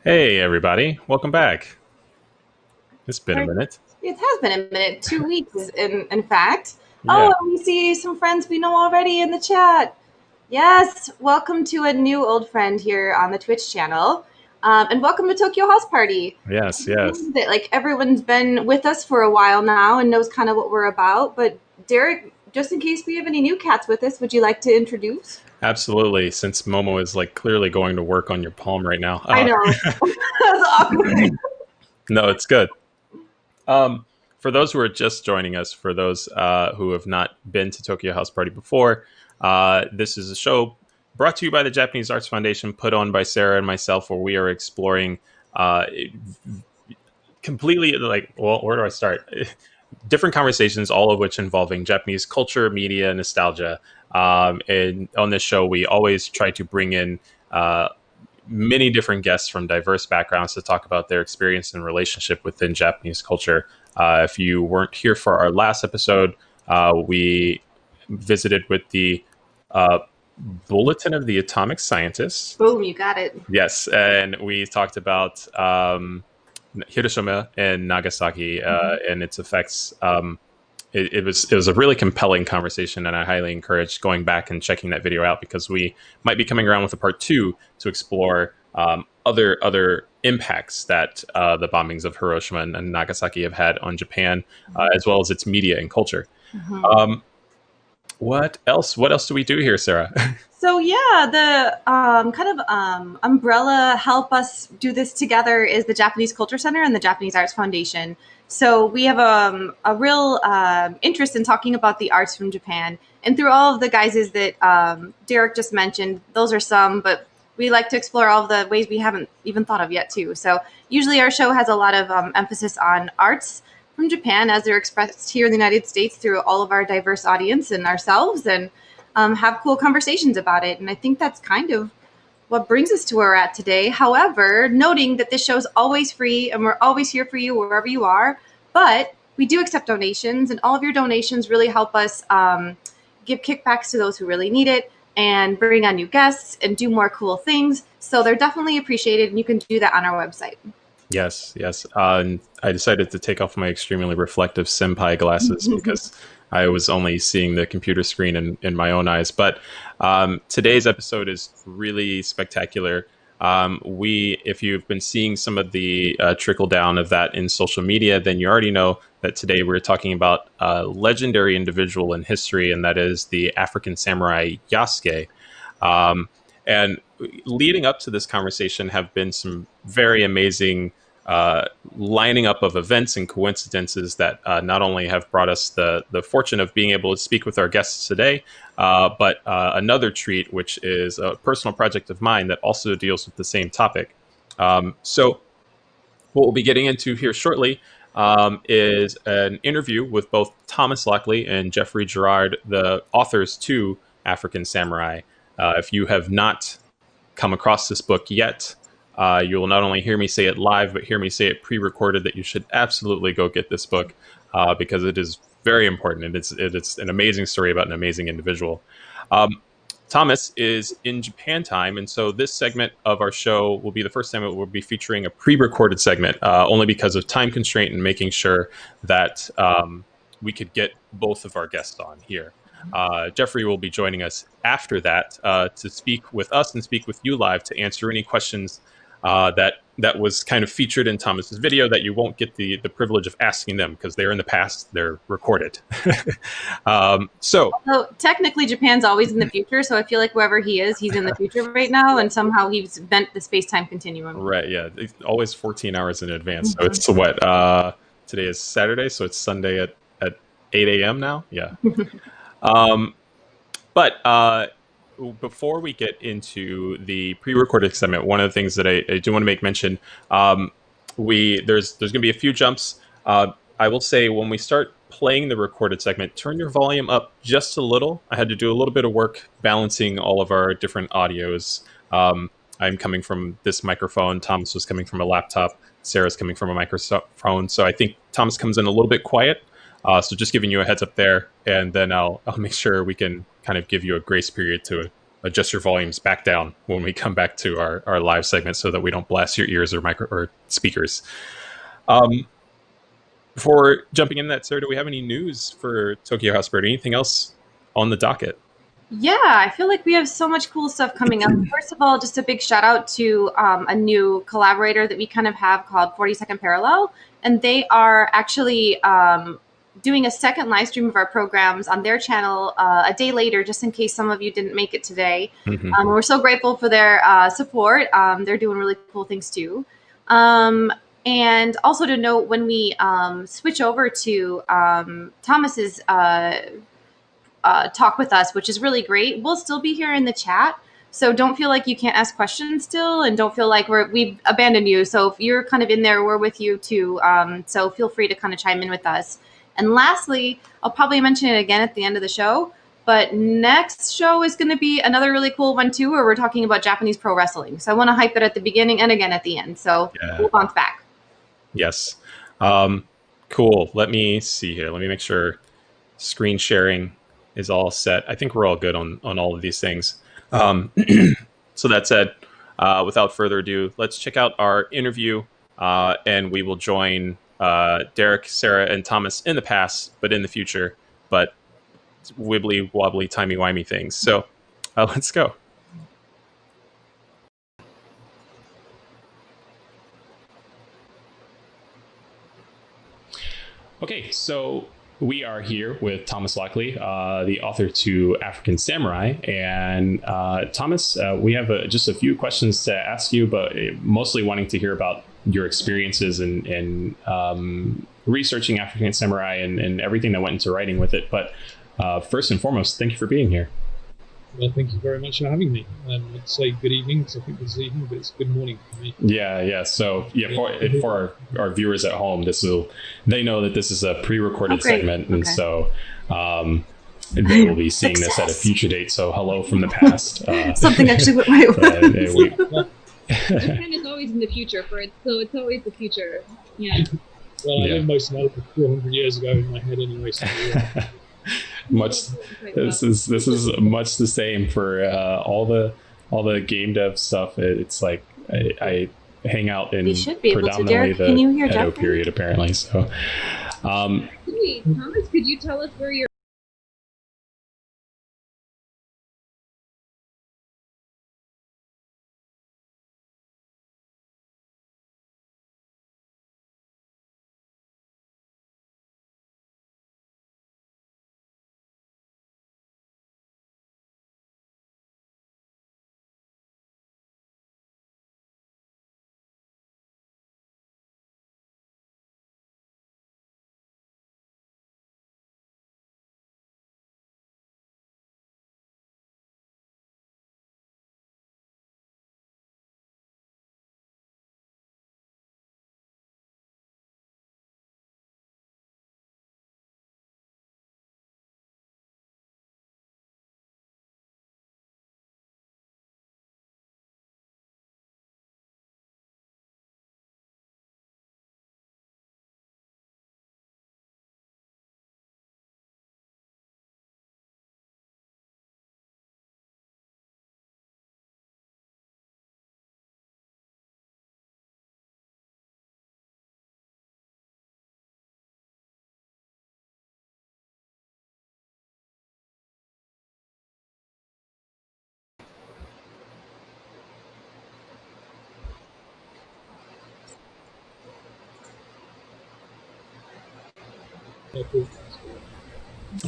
Hey, everybody. Welcome back. It's been a Or minute. it has been a minute, 2 weeks in fact. Yeah. Oh, and we see some friends we know already in the chat. Yes, welcome to a new old friend here on the Twitch channel. And welcome to Tokyo House Party. Yes, yes. That like everyone's been with us for a while now and knows kind of what we're about. But Derek, just in case we have any new cats with us, would you like to introduce? Absolutely. Since Momo is like clearly going to work on your palm right now. I know. That's awkward. No, it's good. Um, for those who are just joining us, for those who have not been to Tokyo House Party before, this is a show brought to you by the Japanese Arts Foundation, put on by Sarah and myself, where we are exploring uh, completely like, well, where do I start? Different conversations, all of which involving Japanese culture, media, nostalgia. And on this show, we always try to bring in many different guests from diverse backgrounds to talk about their experience and relationship within Japanese culture. If you weren't here for our last episode, we visited with the uh, Bulletin of the Atomic Scientists. Boom, you got it. Yes, and we talked about Hiroshima and Nagasaki and its effects. It was a really compelling conversation, and I highly encourage going back and checking that video out because we might be coming around with a part two to explore other impacts that the bombings of Hiroshima and Nagasaki have had on Japan, as well as its media and culture. Mhm. What else? What else do we do here, Sarah? So yeah, the kind of umbrella help us do this together is the Japanese Culture Center and the Japanese Arts Foundation. So we have a real interest in talking about the arts from Japan, and through all of the guises that Derek just mentioned, those are some, but we like to explore all of the ways we haven't even thought of yet too. So usually our show has a lot of emphasis on arts from Japan as they're expressed here in the United States through all of our diverse audience and ourselves, and have cool conversations about it. And I think that's kind of what brings us to where we're at today. However, noting that this show is always free and we're always here for you wherever you are, but we do accept donations, and all of your donations really help us give kickbacks to those who really need it and bring on new guests and do more cool things. So they're definitely appreciated, and you can do that on our website. Yes, yes. And I decided to take off my extremely reflective senpai glasses because I was only seeing the computer screen in my own eyes. But today's episode is really spectacular. If you've been seeing some of the trickle down of that in social media, then you already know that today we're talking about a legendary individual in history, and that is the African samurai Yasuke. And leading up to this conversation have been some very amazing lining up of events and coincidences that not only have brought us the fortune of being able to speak with our guests today, but another treat, which is a personal project of mine that also deals with the same topic. So what we'll be getting into here shortly is an interview with both Thomas Lockley and Jeffrey Gerard, the authors to African Samurai. If you have not come across this book yet, you will not only hear me say it live, but hear me say it pre-recorded that you should absolutely go get this book because it is very important, and it's an amazing story about an amazing individual. Thomas is in Japan time, and so this segment of our show will be the first time it will be featuring a pre-recorded segment, only because of time constraint and making sure that we could get both of our guests on here. Jeffrey will be joining us after that to speak with us and speak with you live to answer any questions that was kind of featured in Thomas's video that you won't get the privilege of asking them because they're in the past, they're recorded. So technically, Japan's always in the future, so I feel like wherever he is, he's in the future right now, and somehow he's bent the space-time continuum. Right, yeah, it's always 14 hours in advance. So it's what today is Saturday, so it's Sunday at 8 a.m. now. Yeah. But before we get into the pre-recorded segment, one of the things that I do want to make mention, there's going to be a few jumps. I will say when we start playing the recorded segment, turn your volume up just a little. I had to do a little bit of work balancing all of our different audios. I'm coming from this microphone. Thomas was coming from a laptop. Sarah's coming from a microphone. So I think Thomas comes in a little bit quiet. So just giving you a heads up there, and then I'll make sure we can kind of give you a grace period to adjust your volumes back down when we come back to our live segment so that we don't blast your ears or speakers. Before jumping into that, Sarah, do we have any news for Tokyo Housebird? Anything else on the docket? Yeah, I feel like we have so much cool stuff coming up. First of all, just a big shout out to a new collaborator that we kind of have called 42nd Parallel. And they are actually doing a second live stream of our programs on their channel a day later, just in case some of you didn't make it today. We're so grateful for their support. They're doing really cool things too. And also to note, when we switch over to Thomas's talk with us, which is really great, we'll still be here in the chat. So don't feel like you can't ask questions still, and don't feel like we've abandoned you. So if you're kind of in there, we're with you too. So feel free to kind of chime in with us. And lastly, I'll probably mention it again at the end of the show, but next show is going to be another really cool one too, where we're talking about Japanese pro wrestling. So I want to hype it at the beginning and again at the end. So we'll bounce back. Yes. Cool. Let me see here. Let me make sure screen sharing is all set. I think we're all good on all of these things. So that said, without further ado, let's check out our interview, and we will join Derek, Sarah, and Thomas in the past, but in the future, but wibbly wobbly timey wimey things. So let's go. Okay, so we are here with Thomas Lockley, the author to African Samurai. And Thomas, we have just a few questions to ask you, but mostly wanting to hear about your experiences in researching African Samurai and everything that went into writing with it. But first and foremost, thank you for being here. Well, thank you very much for having me. I'd say good evening, because I think this evening, but it's good morning for me. Yeah. So for our viewers at home, they know that this is a pre-recorded segment, and so they will be seeing this at a future date. So hello from the past. Something actually went right. The pen is always in the future for it, so it's always the future. Yeah. Well, I live most of my life 400 years ago in my head anyway. So, this is much the same for all the game dev stuff. It's like I hang out in predominantly the Edo period, apparently. So, Thomas, could you tell us where you're?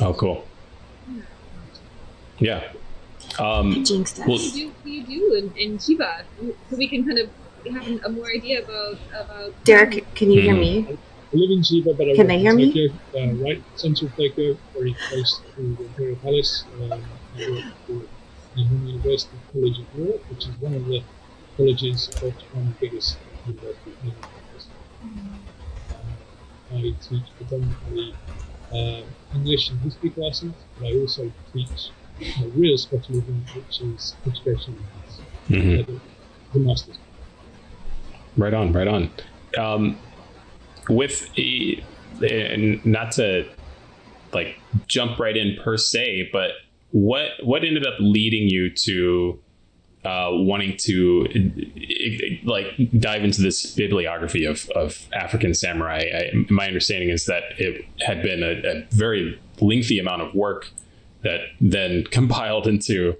oh, cool. Yeah. What do you do in Chiba, so we can kind of have a more idea about. Derek, can you hear me? I live in Chiba, but I Can they hear me? Tokyo, right central Tokyo, very close to the Imperial Palace. I work for Nihon University College of Law, which is one of the colleges of Japan's biggest universities. I teach predominantly English and history classes, but I also teach a real specialism, which is education and the master's. Right on. Not to like jump right in per se, but what ended up leading you to wanting to like dive into this bibliography of African samurai? My understanding is that it had been a very lengthy amount of work that then compiled into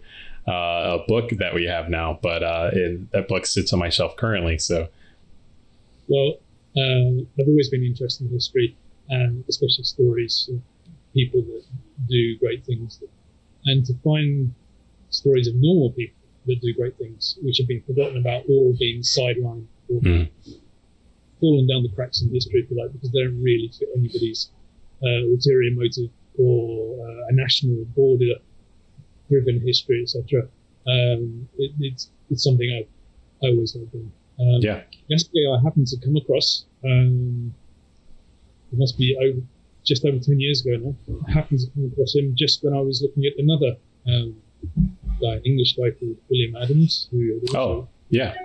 a book that we have now, but that book sits on my shelf currently. So, well, I've always been interested in history, and especially stories of people that do great things, and to find stories of normal people that do great things, which have been forgotten about or been sidelined or fallen down the cracks in history, if you like, because they don't really fit anybody's ulterior motive or a national border-driven history, etc. It's something I've always loved doing. Yesterday, I happened to come across, it must be just over 10 years ago now, I happened to come across him just when I was looking at another English guy called William Adams, who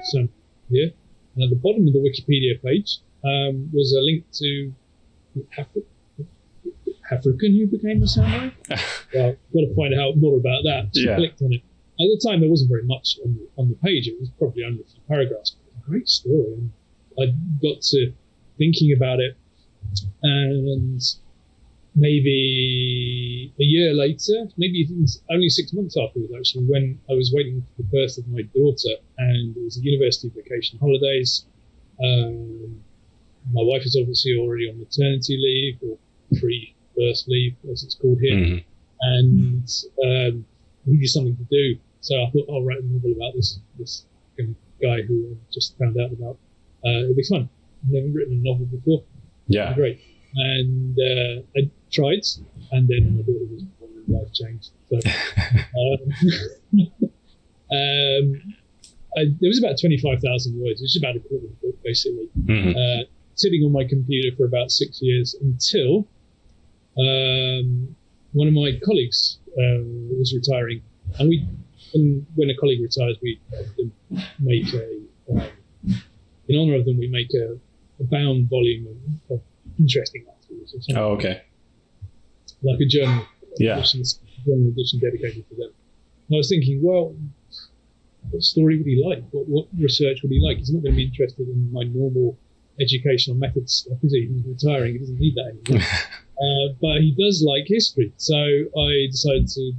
some here. And at the bottom of the Wikipedia page was a link to African who became a samurai. Well, got to find out more about that. So I clicked on it. At the time, there wasn't very much on the page. It was probably only a few paragraphs. But it was a great story. And I got to thinking about it, and maybe a year later, maybe only 6 months afterwards, actually, when I was waiting for the birth of my daughter, and it was a university vacation holidays. My wife is obviously already on maternity leave, or pre-birth leave, as it's called here, and needed something to do. So I thought I'll write a novel about this guy who I just found out about. It'll be fun. I've never written a novel before. Yeah, great. And I tried, and then my daughter was born and life changed. So there was about 25,000 words, which is about a quarter of a book, basically. Sitting on my computer for about 6 years until one of my colleagues was retiring. And when a colleague retires, we often make in honor of them, we make a bound volume of interesting articles. Or something. Oh, okay. Like a journal edition dedicated to them. And I was thinking, well, what story would he like? What research would he like? He's not going to be interested in my normal educational methods stuff, is he? He's retiring. He doesn't need that anymore. But he does like history. So I decided to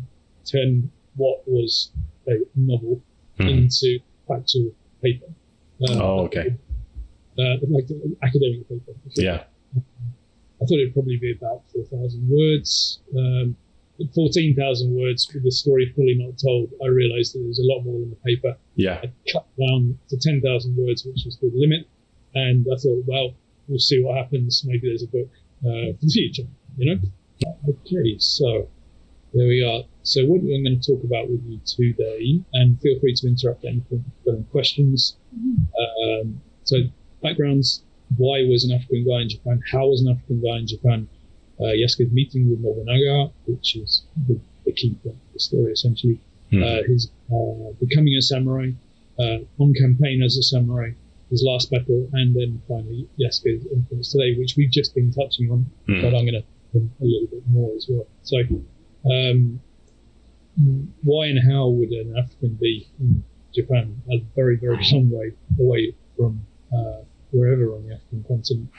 turn what was a novel into factual paper. Okay. Like academic paper. Yeah. I thought it'd probably be about 4,000 words. 14,000 words with the story fully not told. I realised that there was a lot more in the paper. Yeah. I cut down to 10,000 words, which was the limit. And I thought, well, we'll see what happens. Maybe there's a book for the future, you know? Okay, so there we are. So what I'm going to talk about with you today, and feel free to interrupt any questions. So backgrounds. Why was an African guy in Japan? How was an African guy in Japan? Yasuke's meeting with Nobunaga, which is the key point of the story, essentially. His becoming a samurai, on campaign as a samurai, his last battle, and then finally Yasuke's influence today, which we've just been touching on, but I'm going to talk a little bit more as well. So why and how would an African be in Japan? A very, very long way away from wherever on the African continent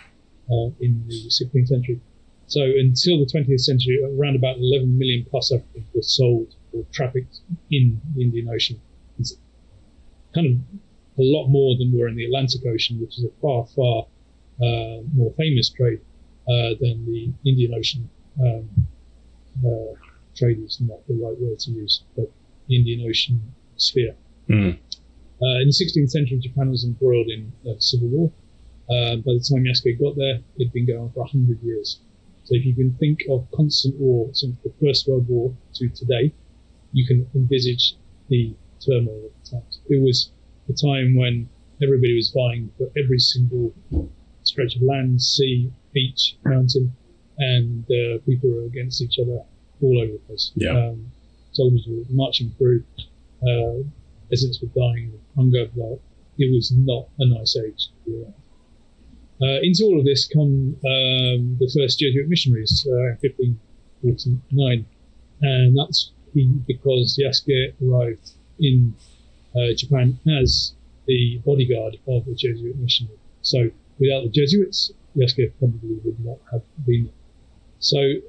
in the 16th century. So until the 20th century, around about 11 million plus Africans were sold or trafficked in the Indian Ocean. It's kind of a lot more than were in the Atlantic Ocean, which is a far, far more famous trade than the Indian Ocean. Trade is not the right word to use, but the Indian Ocean sphere. In the 16th century, Japan was embroiled in a civil war. By the time Yasuke got there, it'd been going on for 100 years. So if you can think of constant war since the First World War to today, you can envisage the turmoil of the times. It was a time when everybody was vying for every single stretch of land, sea, beach, mountain, and people were against each other all over the place. Yeah. Soldiers were marching through. Peasants were dying of hunger. It was not a nice age to be around. Into all of this come the first Jesuit missionaries in 1549, and that's because Yasuke arrived in Japan as the bodyguard of the Jesuit missionary. So without the Jesuits, Yasuke probably would not have been there. So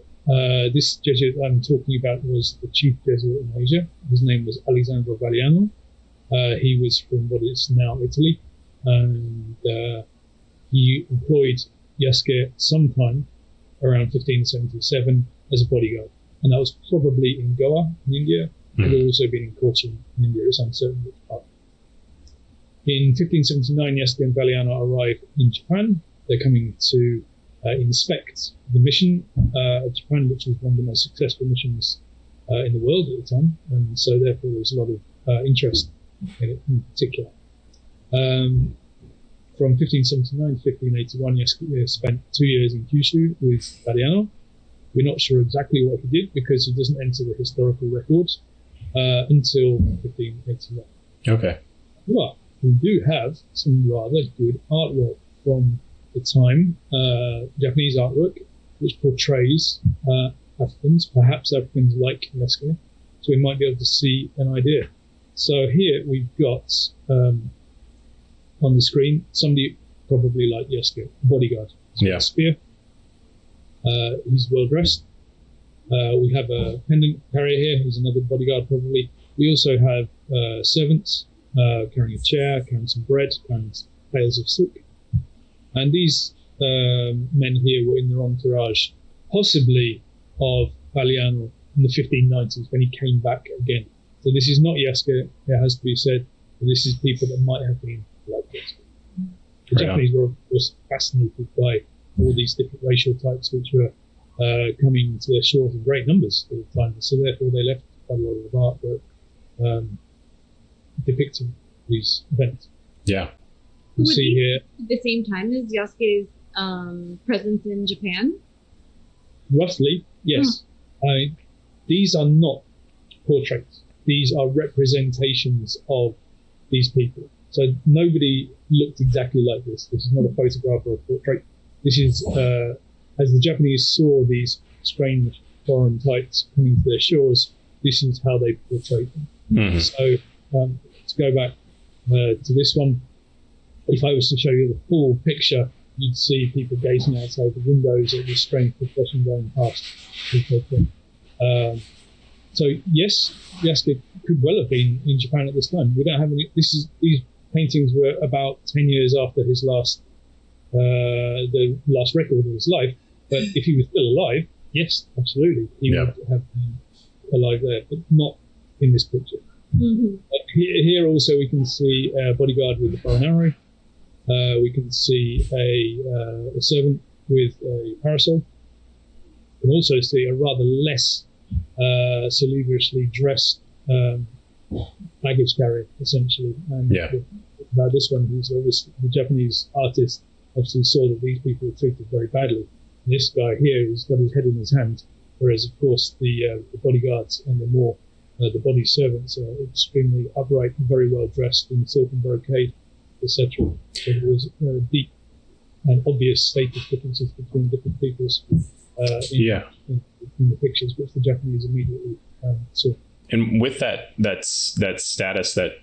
this Jesuit I'm talking about was the chief Jesuit in Asia. His name was Alessandro Valiano. He was from what is now Italy, and he employed Yasuke sometime around 1577 as a bodyguard. And that was probably in Goa, in India. It could also been in Cochin, in India. It's uncertain which part. In 1579, Yasuke and Valiano arrive in Japan. They're coming to inspect the mission of Japan, which was one of the most successful missions in the world at the time. And so therefore there was a lot of interest in it in particular. From 1579 to 1581, Yasuke spent 2 years in Kyushu with Valiano. We're not sure exactly what he did because he doesn't enter the historical records until 1581. Okay. But we do have some rather good artwork from the time, Japanese artwork, which portrays Africans, perhaps Africans like Yasuke. So we might be able to see an idea. So here we've got on the screen somebody probably like Yasuke, bodyguard. He's got a spear. He's well dressed. We have a pendant carrier here. He's another bodyguard probably. We also have servants carrying a chair, carrying some bread, carrying bales of silk. And these men here were in their entourage, possibly of Valiano in the 1590s when he came back again. So this is not Yasuke, it has to be said, but this is people that might have been like Yasuke. The Japanese were, of course, fascinated by all these different racial types which were coming to their shores in great numbers at the time. So therefore they left quite a lot of artwork depicting these events. Yeah. You see here at the same time as Yasuke's presence in Japan? Roughly, yes. These are not portraits. These are representations of these people. So nobody looked exactly like this. This is not a photograph or a portrait. This is, as the Japanese saw these strange foreign types coming to their shores, this is how they portrayed them. Mm-hmm. So to go back to this one, if I was to show you the full picture, you'd see people gazing outside the windows at this strange procession going past. So yes, Yasuke could well have been in Japan at this time. We don't have any. These paintings were about 10 years after his last, the last record of his life. But if he was still alive, yes, absolutely, he would have been alive there, but not in this picture. Mm-hmm. Here also we can see a bodyguard with a bow and arrow. We can see a servant with a parasol. We can also see a rather less salubriously dressed baggage carrier, essentially. And about this one, who's obviously the Japanese artist, obviously saw that these people were treated very badly. And this guy here has got his head in his hand, whereas of course the bodyguards and the body servants are extremely upright and very well dressed in silk and brocade, etc. So there was deep and obvious status differences between different peoples in the pictures, which the Japanese immediately saw. And with that status that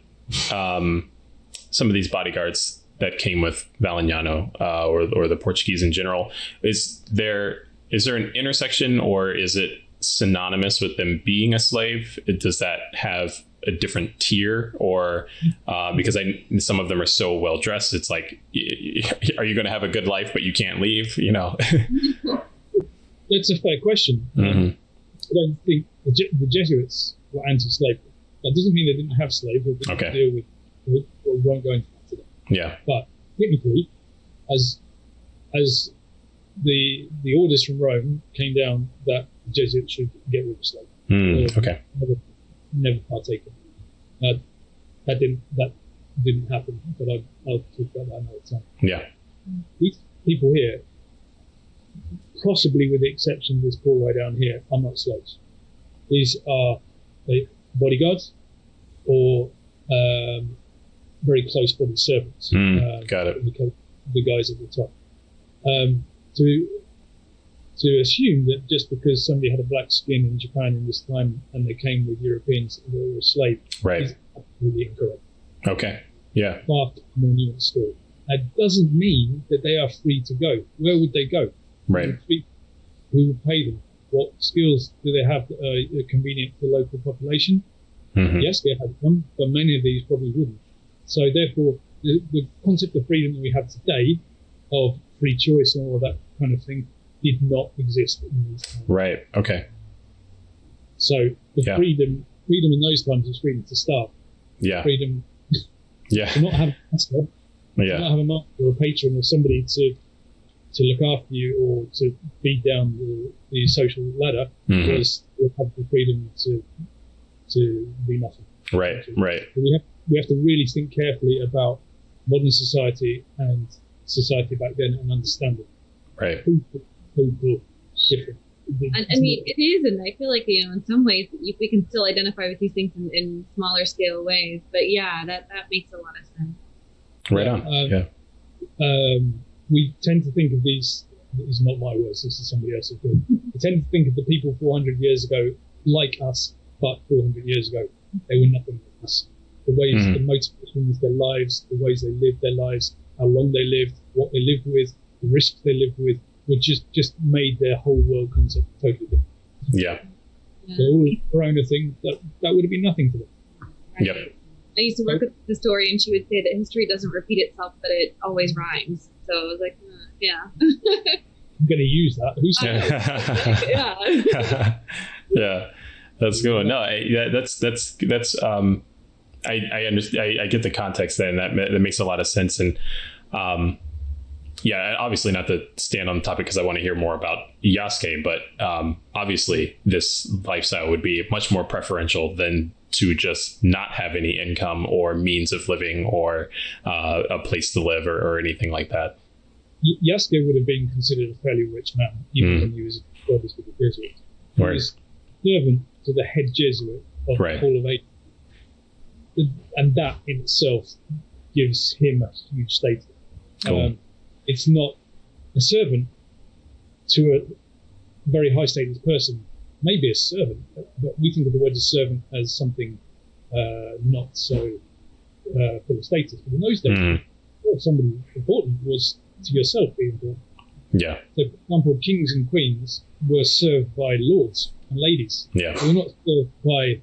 some of these bodyguards that came with Valignano or the Portuguese in general, is there an intersection, or is it synonymous with them being a slave? Does that have a different tier, or because some of them are so well dressed, it's like, are you going to have a good life but you can't leave? That's a fair question. Mm-hmm. I don't think the Jesuits were anti-slave. That doesn't mean they didn't have slaves. They didn't deal with what we won't go into that today. Yeah. But technically, as the orders from Rome came down that the Jesuits should get rid of slavery. Never partaken. That didn't happen, but I'll talk about that another time. Yeah. These people here, possibly with the exception of this poor guy down here, are not slaves. These are bodyguards or very close body servants. Got it. The guys at the top. to assume that just because somebody had a black skin in Japan in this time and they came with Europeans that were slaves is absolutely incorrect. Okay. Yeah. Far more nuanced story. That doesn't mean that they are free to go. Where would they go? Right. Who would pay them? What skills do they have that are convenient for the local population? Mm-hmm. Yes, they have some, but many of these probably wouldn't. So therefore, the concept of freedom that we have today, of free choice and all that kind of thing, did not exist in these times. Right. Okay. So the freedom in those times was freedom to starve. Yeah. Freedom to not have a master, to not have a master or a patron or somebody to look after you or to feed down the social ladder, was to have the freedom to be nothing. Right. Right. So we have to really think carefully about modern society and society back then and understand it. Right. Total different. I mean, it is, and I feel like, in some ways we can still identify with these things in smaller scale ways. But yeah, that makes a lot of sense. Right on. We tend to think of these is not my words, this is somebody else's word. We tend to think of the people 400 years ago like us, but 400 years ago, they were nothing like us. The ways, the motivations, their lives, the ways they lived their lives, how long they lived, what they lived with, the risks they lived with, would just made their whole world concept totally different. Yeah. So all the corona thing, that would have been nothing to them. Right. Yep. I used to work with the story, and she would say that history doesn't repeat itself, but it always rhymes. So I was like, yeah. I'm going to use that. Who's yeah. Yeah, that's good. No, that's. I understand. I get the context there, and that makes a lot of sense. And yeah, obviously not to stand on the topic because I want to hear more about Yasuke, but obviously this lifestyle would be much more preferential than to just not have any income or means of living or a place to live or anything like that. Yasuke would have been considered a fairly rich man, even when he was brothers with the Jesuits. He was servant to the head Jesuit of the whole of Asia. And that in itself gives him a huge status. Cool. It's not a servant to a very high status person, maybe a servant, but we think of the word as servant as something not so full of status. But in those days, somebody important was to yourself being important. Yeah. So, for example, kings and queens were served by lords and ladies. Yeah. They were not served by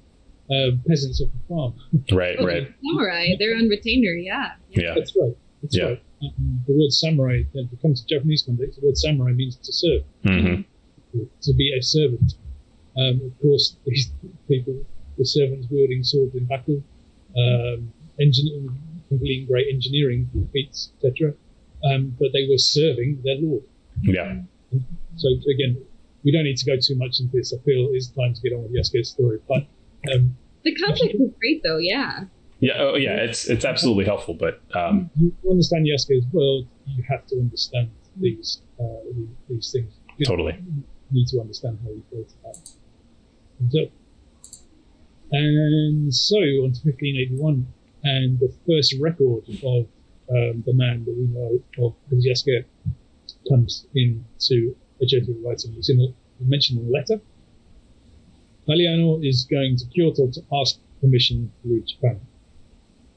peasants of the farm. Right. Samurai, they're on retainer, yeah. That's right. That's right. The word samurai, if it comes to Japanese context, the word samurai means to serve, to be a servant. Of course, these people were servants wielding swords in battle, completing great engineering feats, etc. But they were serving their lord. Yeah. So again, we don't need to go too much into this. I feel it's time to get on with Yasuke's story. But the context is great, though. Yeah. Yeah. Oh, yeah. It's absolutely helpful, but you understand Yasuke's world, you have to understand these things. Totally. You need to understand how he feels about himself. And so on to 1581, and the first record of the man that we know of as Yasuke comes into a Jesuit writing. It's mentioned in a letter. Galliano is going to Kyoto to ask permission to leave Japan.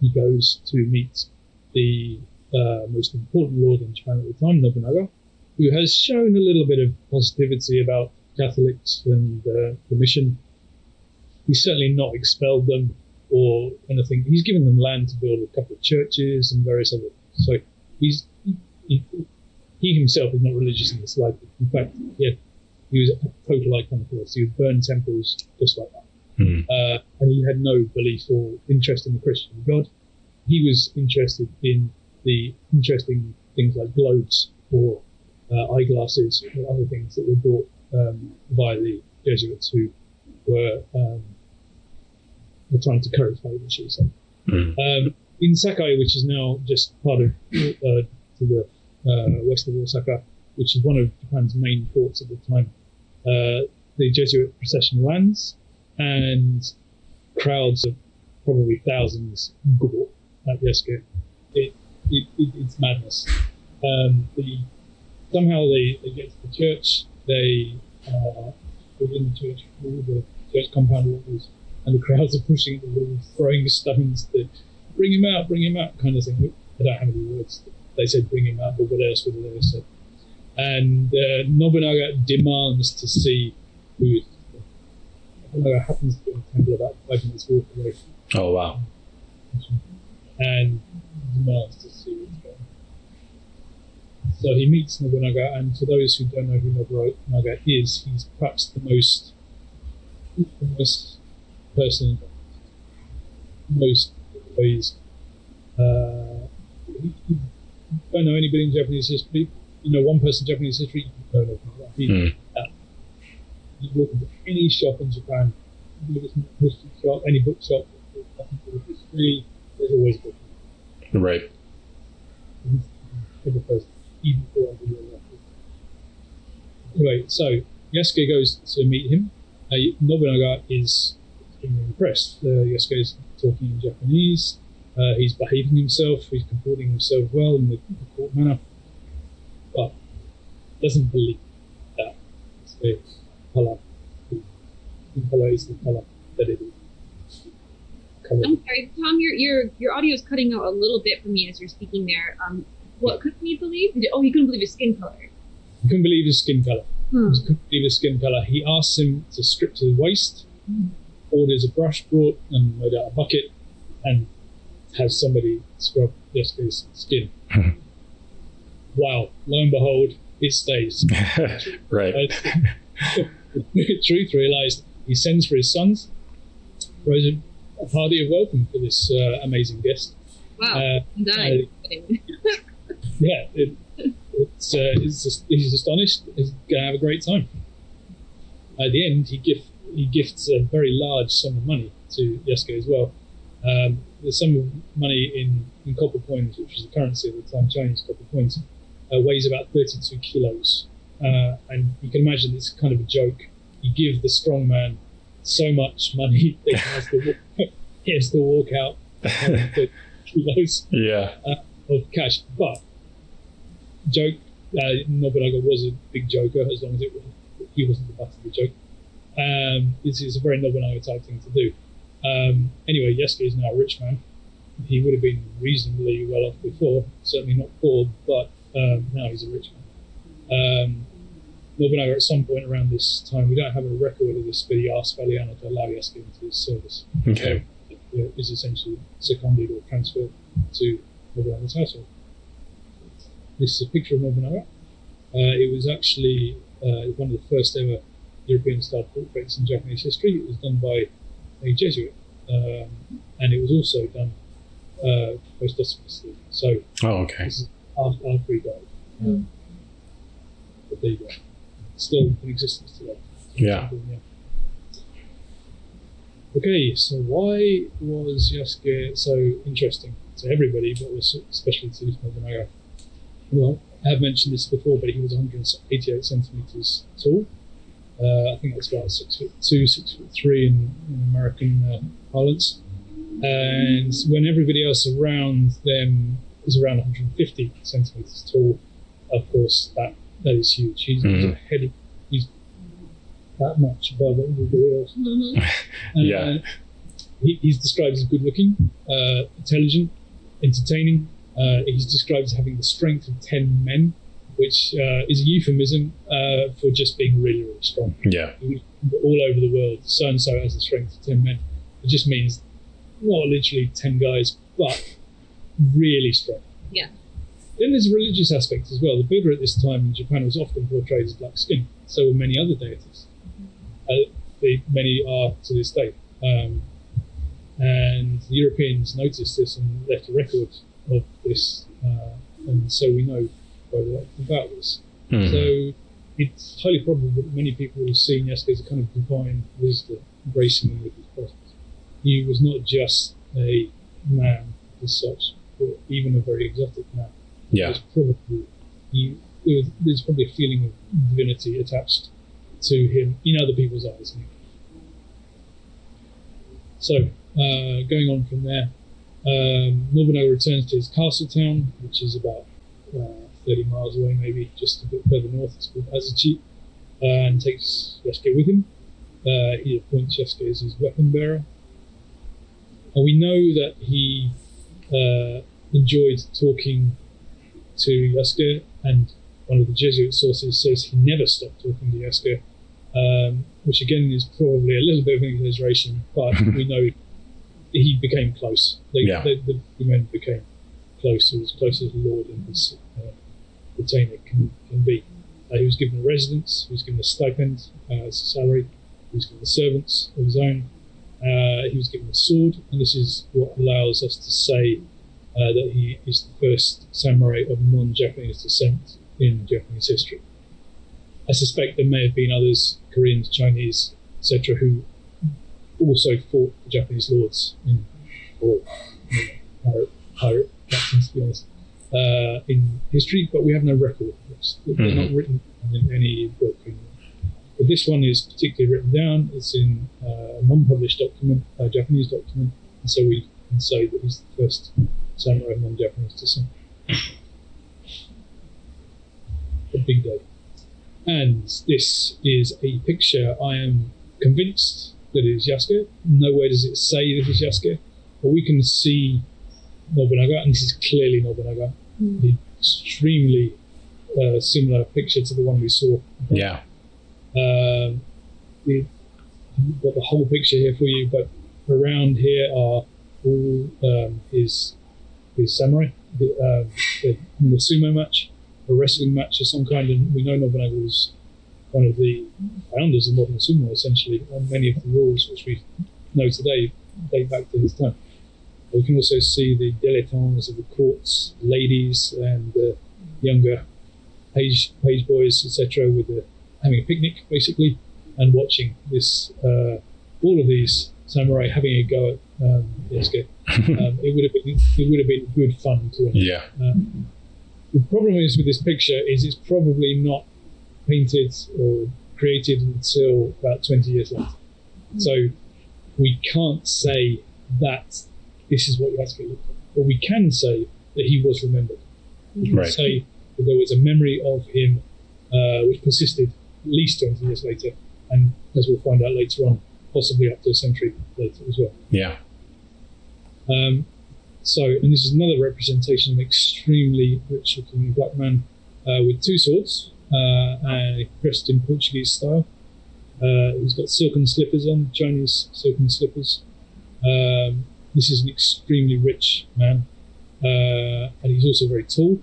He goes to meet the most important lord in Japan at the time, Nobunaga, who has shown a little bit of positivity about Catholics and the mission. He's certainly not expelled them or anything. He's given them land to build a couple of churches and various other things. So he himself is not religious in the slightest. In fact, he was a total iconoclast. He would burn temples just like that. And he had no belief or interest in the Christian God. He was interested in the interesting things like globes or eyeglasses or other things that were brought by the Jesuits who were trying to encourage faith, should we say. In Sakai, which is now just part of to the west of Osaka, which is one of Japan's main ports at the time, the Jesuit procession lands, and crowds of probably thousands gore at Yasuke. It's madness. Somehow they get to the church, they are within the church wall, the church compound walls, and the crowds are pushing at the wall, throwing stones to bring him out, kind of thing. I don't have any words. They said bring him out, but what else would they have said? And Nobunaga demands to see who is. Nobunaga happens to be in the temple about 5 minutes walk away. Oh, wow. And demands to see what's going on. So he meets Nobunaga, and for those who don't know who Nobunaga is, he's perhaps the most person, most ways. You don't know anybody in Japanese history. You know one person in Japanese history, you don't know Nobunaga. You walk into any shop in Japan, history shop, any bookshop, history, there's always a book. Right. Every person, even 400 years after. Anyway, so Yasuke goes to meet him. Nobunaga is extremely impressed. Yasuke is talking in Japanese. He's behaving himself. He's comporting himself well in the court manner, but doesn't believe that the color is the color that it is. I'm sorry, Tom. Your audio is cutting out a little bit for me as you're speaking there. What couldn't he believe? He couldn't believe his skin color. He couldn't believe his skin color. He couldn't believe his skin color. He asks him to strip to the waist, orders a brush brought and no doubt a bucket, and has somebody scrub Yasuke's skin. Wow! Lo and behold, it stays. Right. Truth realised. He sends for his sons. Throws a party of welcome for this amazing guest. Wow! Yeah, he's astonished. He's going to have a great time. At the end, he gifts a very large sum of money to Yasuke as well. The sum of money in copper coins, which was the currency at the time, Chinese copper coins, weighs about 32 kilos. And you can imagine it's kind of a joke. You give the strong man so much money that he has to walk out 30 kilos of cash. But joke, Nobunaga was a big joker, as long as he wasn't the butt of the joke. This is a very Nobunaga type thing to do. Anyway, Yasuke is now a rich man. He would have been reasonably well off before, certainly not poor, but now he's a rich man. Nobunaga, at some point around this time, we don't have a record of this, but he asked Valiano to allow Yasuke into his service. Okay. So, is essentially seconded or transferred to Nobunaga's household. This is a picture of Nobunaga. It was actually one of the first ever European-style portraits in Japanese history. It was done by a Jesuit, and it was also done posthumously. So, this is after he died. But there you go. Still in existence today. Yeah. Okay, so why was Yasuke so interesting to everybody, but especially to Nobunaga? Well, I have mentioned this before, but he was 188 centimeters tall. I think that's about 6'2", 6'3" in American parlance. And when everybody else around them is around 150 centimeters tall, of course, that is huge. He's that much above everybody else. He's described as good looking, intelligent, entertaining. He's described as having the strength of 10 men, which is a euphemism for just being really, really strong. Yeah. All over the world, so-and-so has the strength of 10 men. It just means not literally 10 guys, but really strong. Yeah. Then there's a religious aspect as well. The Buddha at this time in Japan was often portrayed as black skin. So were many other deities. Many are to this day. And the Europeans noticed this and left a record of this. And so we know quite a lot about this. So it's highly probable that many people will see Yasuke as a kind of divine visitor, embracing him with his presence. He was not just a man as such, but even a very exotic man. Yeah. There's probably a feeling of divinity attached to him in other people's eyes. So, going on from there, Nobunaga returns to his castle town, which is about 30 miles away, maybe just a bit further north. It's called Azuchi. and takes Yasuke with him. He appoints Yasuke as his weapon bearer. And we know that he enjoyed talking to Yasuke, and one of the Jesuit sources says he never stopped talking to Yasuke, which again is probably a little bit of an exaggeration, but we know he became close. The men became close, as close as the Lord and his retainer can be. He was given a residence, he was given a stipend as a salary, he was given servants of his own, he was given a sword, and this is what allows us to say that he is the first samurai of non-Japanese descent in Japanese history. I suspect there may have been others, Koreans, Chinese, etc., who also fought the Japanese lords or pirate captains, to be honest, in history, but we have no record of this. They're not written in any book. But this one is particularly written down. It's in a non-published document, a Japanese document, and so we can say that he's the first samurai of non-Japanese descent. A big day. And this is a picture, I am convinced that it is Yasuke. Nowhere does it say this is Yasuke, but we can see Nobunaga, and this is clearly Nobunaga. The extremely similar picture to the one we saw. Yeah. We've got the whole picture here for you, but around here are all his samurai. The sumo match, a wrestling match of some kind, and we know Nobunaga was one of the founders of modern sumo, essentially, and many of the rules which we know today date back to his time. We can also see the dilettantes of the courts, ladies and younger page boys, etc., with having a picnic, basically, and watching this. All of these samurai having a go at Yasuke. It would have been good fun to watch. Yeah. The problem is with this picture is it's probably not painted or created until about 20 years later. So we can't say that this is what Yasuke looked like. But we can say that he was remembered. We can say that there was a memory of him which persisted at least 20 years later, and as we'll find out later on, possibly up to a century later as well. Yeah. And this is another representation of an extremely rich-looking black man with two swords, dressed in Portuguese style. He's got silken slippers on, Chinese silken slippers. This is an extremely rich man, and he's also very tall.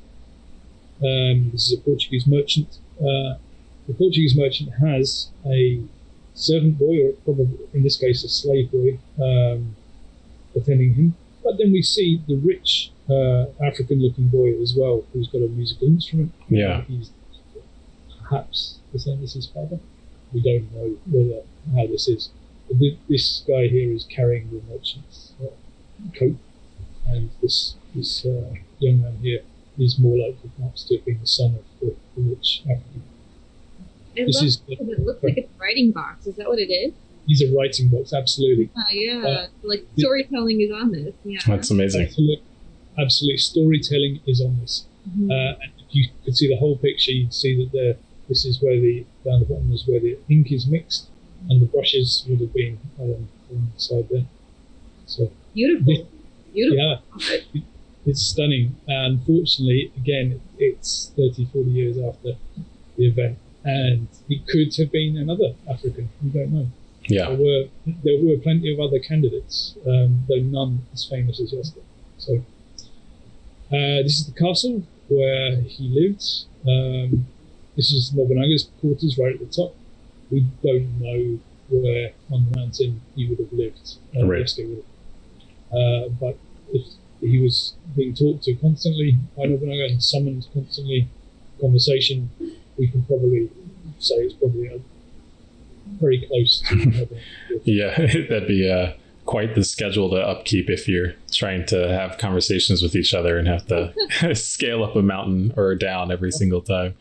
This is a Portuguese merchant. The Portuguese merchant has a servant boy, or probably in this case a slave boy, attending him. But then we see the rich African-looking boy as well, who's got a musical instrument. Yeah. He's perhaps the same as his father. We don't know how this is. But this guy here is carrying the merchant's coat, and this young man here is more likely perhaps to have been the son of the rich African. It looks like a writing box. Is that what it is? These are writing books, absolutely. Storytelling is on this. Yeah, that's amazing. Absolutely, storytelling is on this. And if you could see the whole picture, you'd see that this is where down the bottom is where the ink is mixed, and the brushes would have been on the side there. So beautiful. Yeah, it's stunning. Unfortunately, again, it's 30, 40 years after the event, and it could have been another African. We don't know. Yeah, there were plenty of other candidates, though none as famous as Yasuke. So this is the castle where he lived. This is Nobunaga's quarters right at the top. We don't know where on the mountain he would have lived. Yasuke would have. But if he was being talked to constantly by Nobunaga and summoned constantly, conversation, we can probably say it's probably very close to Nobunaga. Yeah, that'd be quite the schedule to upkeep if you're trying to have conversations with each other and have to scale up a mountain or down every single time.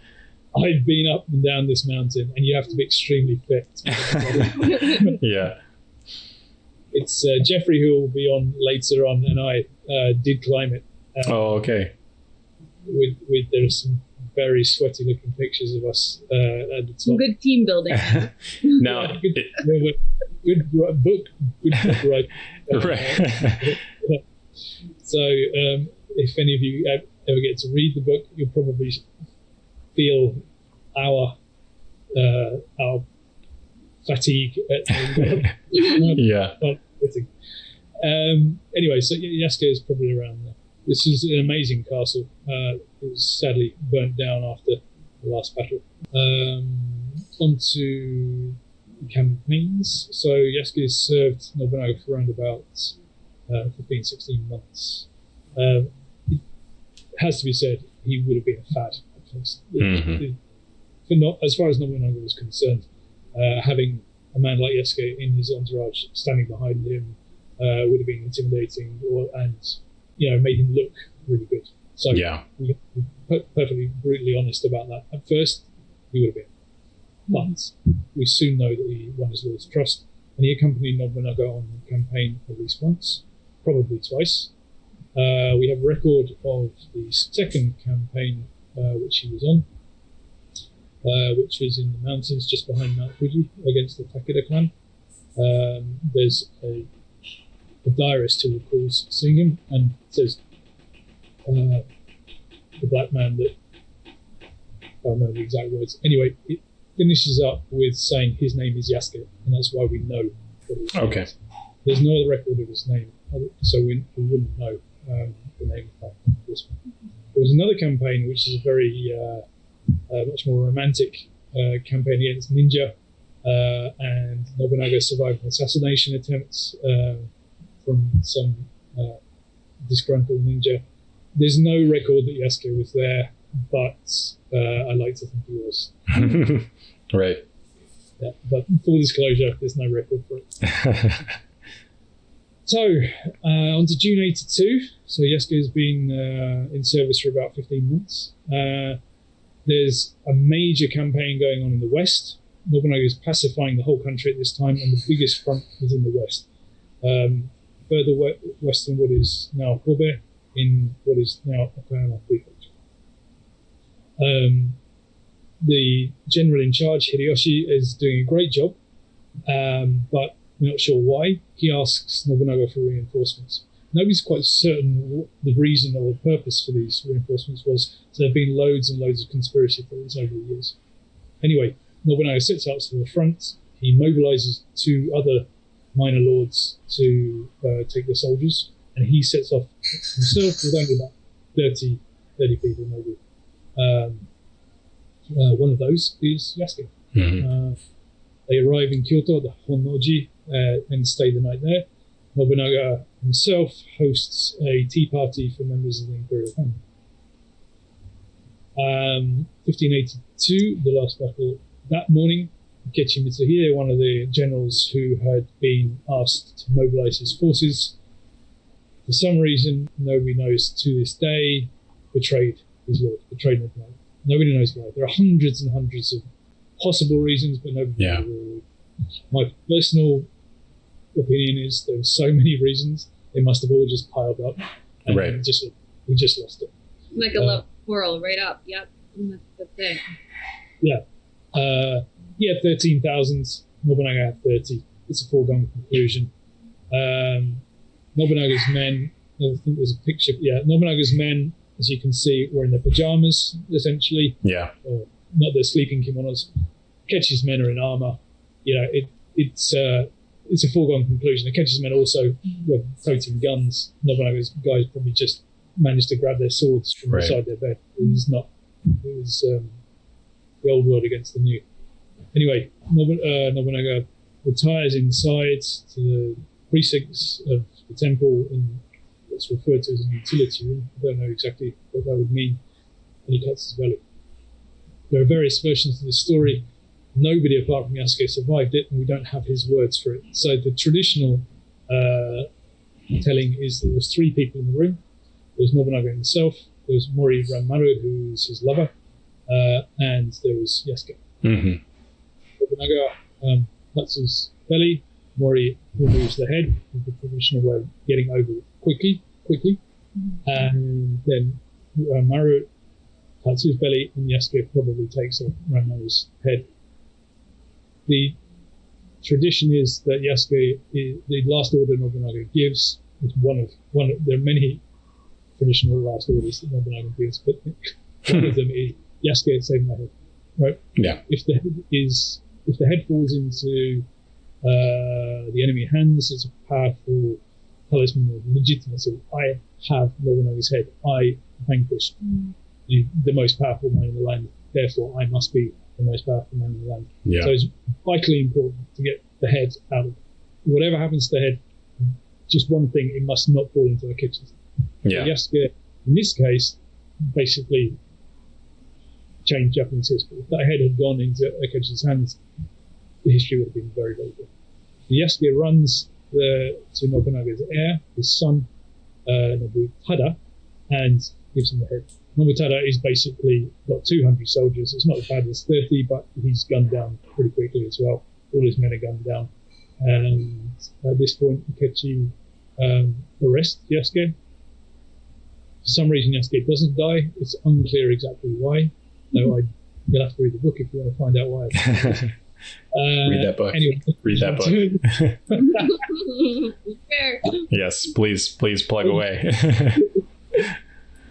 I've been up and down this mountain, and you have to be extremely fit. Yeah. It's Jeffrey, who will be on later on, and I did climb it. Okay. There are some very sweaty-looking pictures of us at the top. Good team building. Now, Good book writing. right. So if any of you ever get to read the book, you'll probably feel our fatigue at Yeah. Anyway, so Yasuke is probably around there. This is an amazing castle. It was sadly burnt down after the last battle. On to campaigns. So Yasuke served Nobunaga for around about 15, 16 months. It has to be said, he would have been a fad at first. As far as Nobunaga was concerned, having a man like Yasuke in his entourage standing behind him would have been intimidating, and made him look really good. So we perfectly brutally honest about that. At first, he would have been, but we soon know that he won his lord's trust, and he accompanied Nobunaga on the campaign at least once, probably twice. We have a record of the second campaign which he was on, which was in the mountains just behind Mount Fuji against the Takeda clan. There's a diarist who recalls seeing him and says, the black man that, I don't remember the exact words. Anyway, it finishes up with saying his name is Yasuke, and that's why we know that it's Okay. There's no other record of his name, so we wouldn't know the name of this one. There was another campaign which is a very much more romantic campaign against ninja, and Nobunaga survived an assassination attempt from some disgruntled ninja. There's no record that Yasuke was there, but I like to think he was. Right. Yeah, but full disclosure, there's no record for it. So, on to June 82. So Yasuke has been in service for about 15 months. There's a major campaign going on in the west. Nobunaga is pacifying the whole country at this time, and the biggest front is in the west. Further west than what is now Kobe, in what is now Okayama Prefecture. The general in charge, Hideyoshi, is doing a great job, but we're not sure why. He asks Nobunaga for reinforcements. Nobody's quite certain what the reason or the purpose for these reinforcements was, so there have been loads and loads of conspiracy theories over the years. Anyway, Nobunaga sets out to the front. He mobilizes 2 other minor lords to take the soldiers, and he sets off himself with only about 30 people maybe. One of those is Yasuke. They arrive in Kyoto, the Honnoji, and stay the night there. Nobunaga himself hosts a tea party for members of the imperial family. 1582, the last battle. That morning, Akechi Mitsuhide, one of the generals who had been asked to mobilize his forces, for some reason, nobody knows to this day, betrayed his lord, betrayed Nobunaga. Nobody knows why. There are hundreds and hundreds of possible reasons, but nobody knows. My personal opinion is there were so many reasons, they must have all just piled up, and he just lost it. Like a love quarrel, right up. Yep, that's it. Yeah. He had 13,000, Nobunaga had 30. It's a foregone conclusion. Nobunaga's men, I think there's a picture, Nobunaga's men, as you can see, were in their pajamas, essentially. Yeah. Or not their sleeping kimonos. Akechi's men are in armor. It's a foregone conclusion. Akechi's men also were toting guns. Nobunaga's guys probably just managed to grab their swords from beside their bed. It was the old world against the new. Anyway, Nobunaga retires inside to the precincts of the temple in what's referred to as a utility room. I don't know exactly what that would mean. And he cuts his belly. There are various versions of this story. Nobody apart from Yasuke survived it, and we don't have his words for it. So the traditional telling is that there was 3 people in the room. There was Nobunaga himself, there was Mori Ranmaru, who was his lover, and there was Yasuke. Nobunaga cuts his belly. Mori removes the head, the traditional way of getting over it quickly. And then Maru cuts his belly, and Yasuke probably takes off Ranmaru's head. The tradition is that Yasuke, the last order Nobunaga gives, is one of. There are many traditional last orders that Nobunaga gives, but one of them is Yasuke, save my head. Right? Yeah. If the head falls into the enemy hands, it's a powerful talisman of legitimacy. I have Nobunaga's head. I vanquished the most powerful man in the land. Therefore, I must be the most powerful man in the land. Yeah. So it's vitally important to get the head out of whatever happens to the head. Just one thing: it must not fall into Akechi's. Yeah. Yasuke, in this case, basically changed Japanese history. If that head had gone into Akechi's hands, the history would have been very, very good. Yasuke runs to Nobunaga's heir, his son, Nobutada, and gives him the head. Nobutada is basically got 200 soldiers. It's not as bad as 30, but he's gunned down pretty quickly as well. All his men are gunned down. And at this point, Akechi arrests Yasuke. For some reason, Yasuke doesn't die. It's unclear exactly why. So you'll have to read the book if you want to find out why. Read that book. Anyway, Read that book. Fair. Yes, please plug away.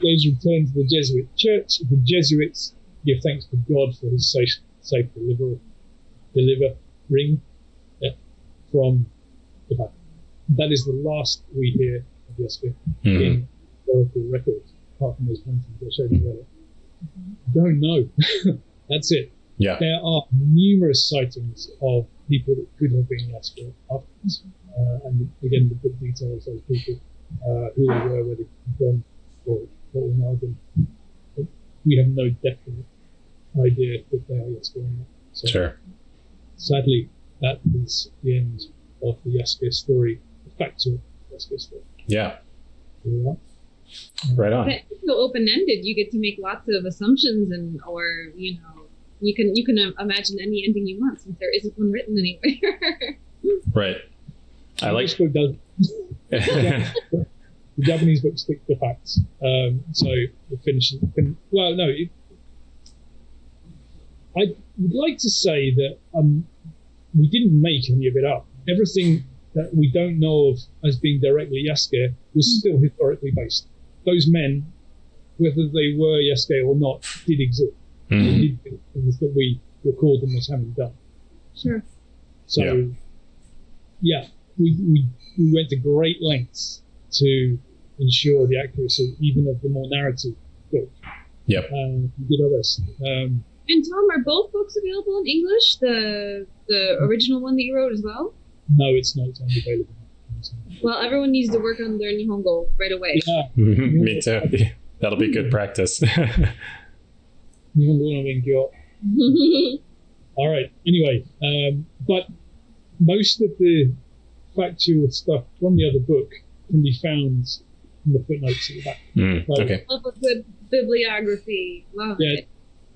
Goes returned to the Jesuit church. The Jesuits give thanks to God for his safe delivering from the battle. That is the last we hear of Yasuke in historical records, apart from those paintings I showed you earlier. Don't know. That's it. Yeah. There are numerous sightings of people that could have been Yasuke afterwards. And again, the book details those people, who they were, where they came from, or what we know of them. But we have no definite idea that they are Yasuke or not. So, Sure. sadly, that is the end of the Yasuke story, the factual Yasuke story. Yeah. Here we are. Right on. But it's so open-ended. You get to make lots of assumptions, or you can imagine any ending you want, since there isn't one written anywhere. Right. I like. This book does. The Japanese book sticks to facts. So the finish. Well, no. I would like to say that we didn't make any of it up. Everything that we don't know of as being directly Yasuke was still historically based. Those men, whether they were Yasuke or not, did exist. They did things that we record them as having done. Sure. So, we went to great lengths to ensure the accuracy, even of the more narrative book. Yep. We did our best. And Tom, are both books available in English? The original one that you wrote as well? No, it's not. It's only available. Well, everyone needs to work on their Nihongo right away. Yeah. Me too. That'll be good practice. All right. Anyway, but most of the factual stuff from the other book can be found in the footnotes at the back. So, Okay. Love a good bibliography. Love it.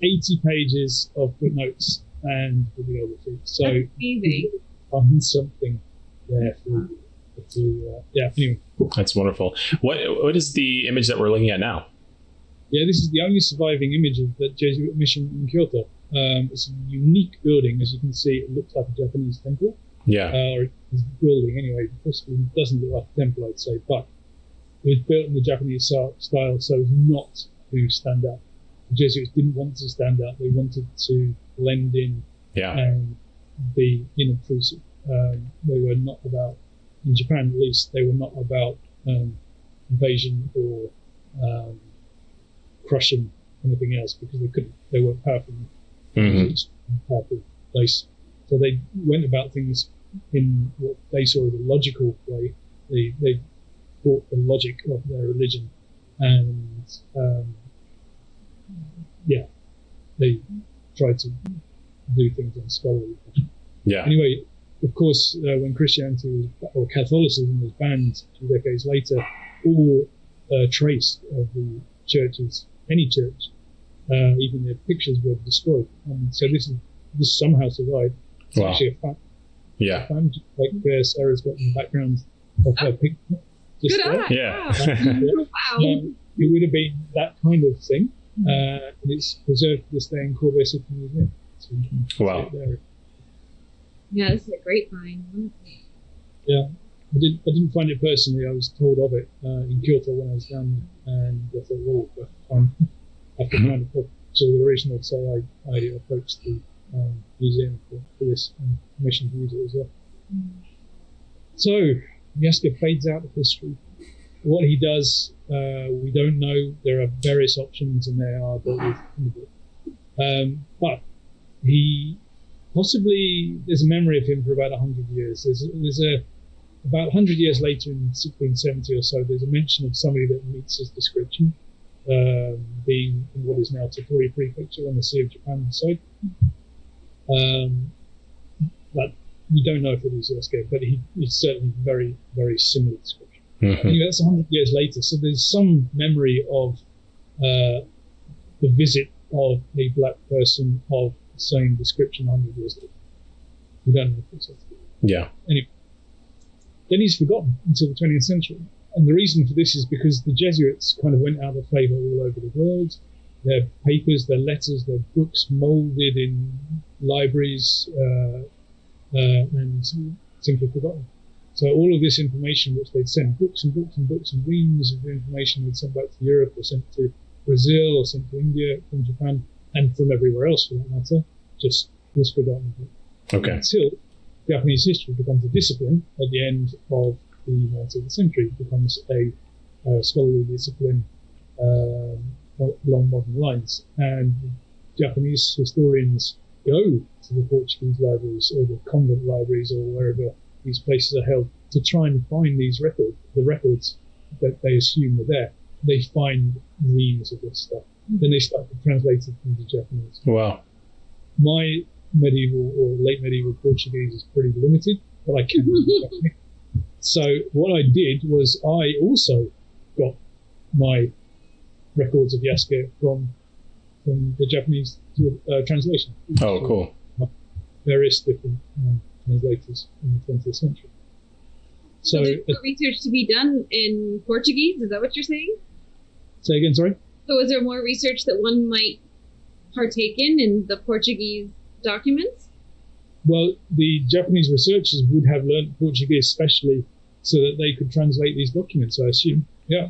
80 pages of footnotes and bibliography. So That's amazing. find something there for you to, anyway. That's wonderful. What is the image that we're looking at now? Yeah, this is the only surviving image of the Jesuit mission in Kyoto. It's a unique building. As you can see, it looks like a Japanese temple. Yeah. Or it's a building anyway. Possibly doesn't look like a temple, I'd say, but it was built in the Japanese style so as not to stand out. The Jesuits didn't want to stand out. They wanted to blend in and be inobtrusive. They were not about, in Japan at least, they were not about invasion or crushing anything else, because they couldn't. They weren't powerful. Powerful place. So they went about things in what they saw as a logical way. They brought the logic of their religion, and they tried to do things in a scholarly fashion. Yeah. Anyway, of course, when Christianity or Catholicism was banned a few decades later, all trace of the churches, any church, even their pictures were destroyed. And so this somehow survived. It's actually a fact. Yeah. Like Sarah's got in the background of her picture. Good eye. Yeah. Wow. It would have been that kind of thing. and it's preserved to this day in Kobe City Museum. So you can see it there. Yeah, this is a great find. Wonderful. Yeah, I didn't find it personally. I was told of it in Kyoto when I was down there, and I thought, oh, I have to find a copy. So the original, so I approached the museum for this and permission to use it as well. So Yasuke fades out of history. What he does, we don't know. There are various options, and they are dealt with in the book. But he possibly, there's a memory of him for about 100 years. There's about 100 years later, in 1670 or so, there's a mention of somebody that meets his description, being in what is now Tottori Prefecture on the Sea of Japan side. But we don't know if it is Yasuke, but he's certainly very, very similar description. Anyway, that's 100 years later, so there's some memory of the visit of a black person of the same description 100 years later. We don't know if it's Yasuke. Yeah. Anyway, then he's forgotten until the 20th century. And the reason for this is because the Jesuits kind of went out of favor all over the world. Their papers, their letters, their books molded in libraries and simply forgotten. So all of this information which they'd sent, books and books and books and reams of information they'd sent back to Europe or sent to Brazil or sent to India from Japan and from everywhere else for that matter, just was forgotten. Okay. Until Japanese history becomes a discipline at the end of the 19th century. It becomes a scholarly discipline along modern lines. And Japanese historians go to the Portuguese libraries or the convent libraries or wherever these places are held to try and find these records, the records that they assume are there. They find reams of this stuff. Then they start to translate it into Japanese. Wow. My medieval or late medieval Portuguese is pretty limited, but I can read Japanese. So what I did was I also got my records of Yasuke from the Japanese translation. Oh, cool. Various different translators in the 20th century. So there's more research to be done in Portuguese? Is that what you're saying? Say again, sorry? So is there more research that one might partake in the Portuguese documents? Well, the Japanese researchers would have learned Portuguese specially so that they could translate these documents, I assume. Yeah.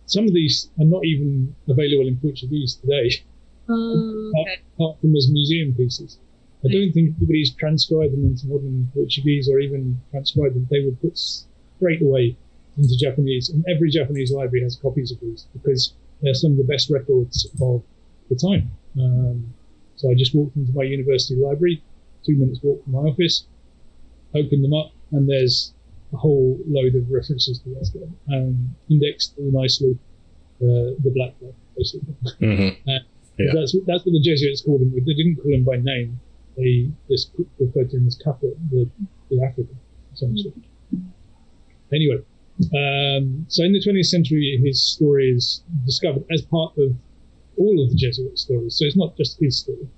Some of these are not even available in Portuguese today, apart from as museum pieces. I don't think anybody's transcribed them into modern Portuguese or even transcribed them. They would put straight away into Japanese, and every Japanese library has copies of these because they're some of the best records of the time. So I just walked into my university library, 2 minutes walk from my office, opened them up, and there's a whole load of references to Yasuke, indexed all nicely, the black book, basically. Yeah. That's what the Jesuits called him. They didn't call him by name. They just referred to him as Kappa, the African, essentially. Anyway, so in the 20th century, his story is discovered as part of all of the Jesuit stories. So it's not just his story.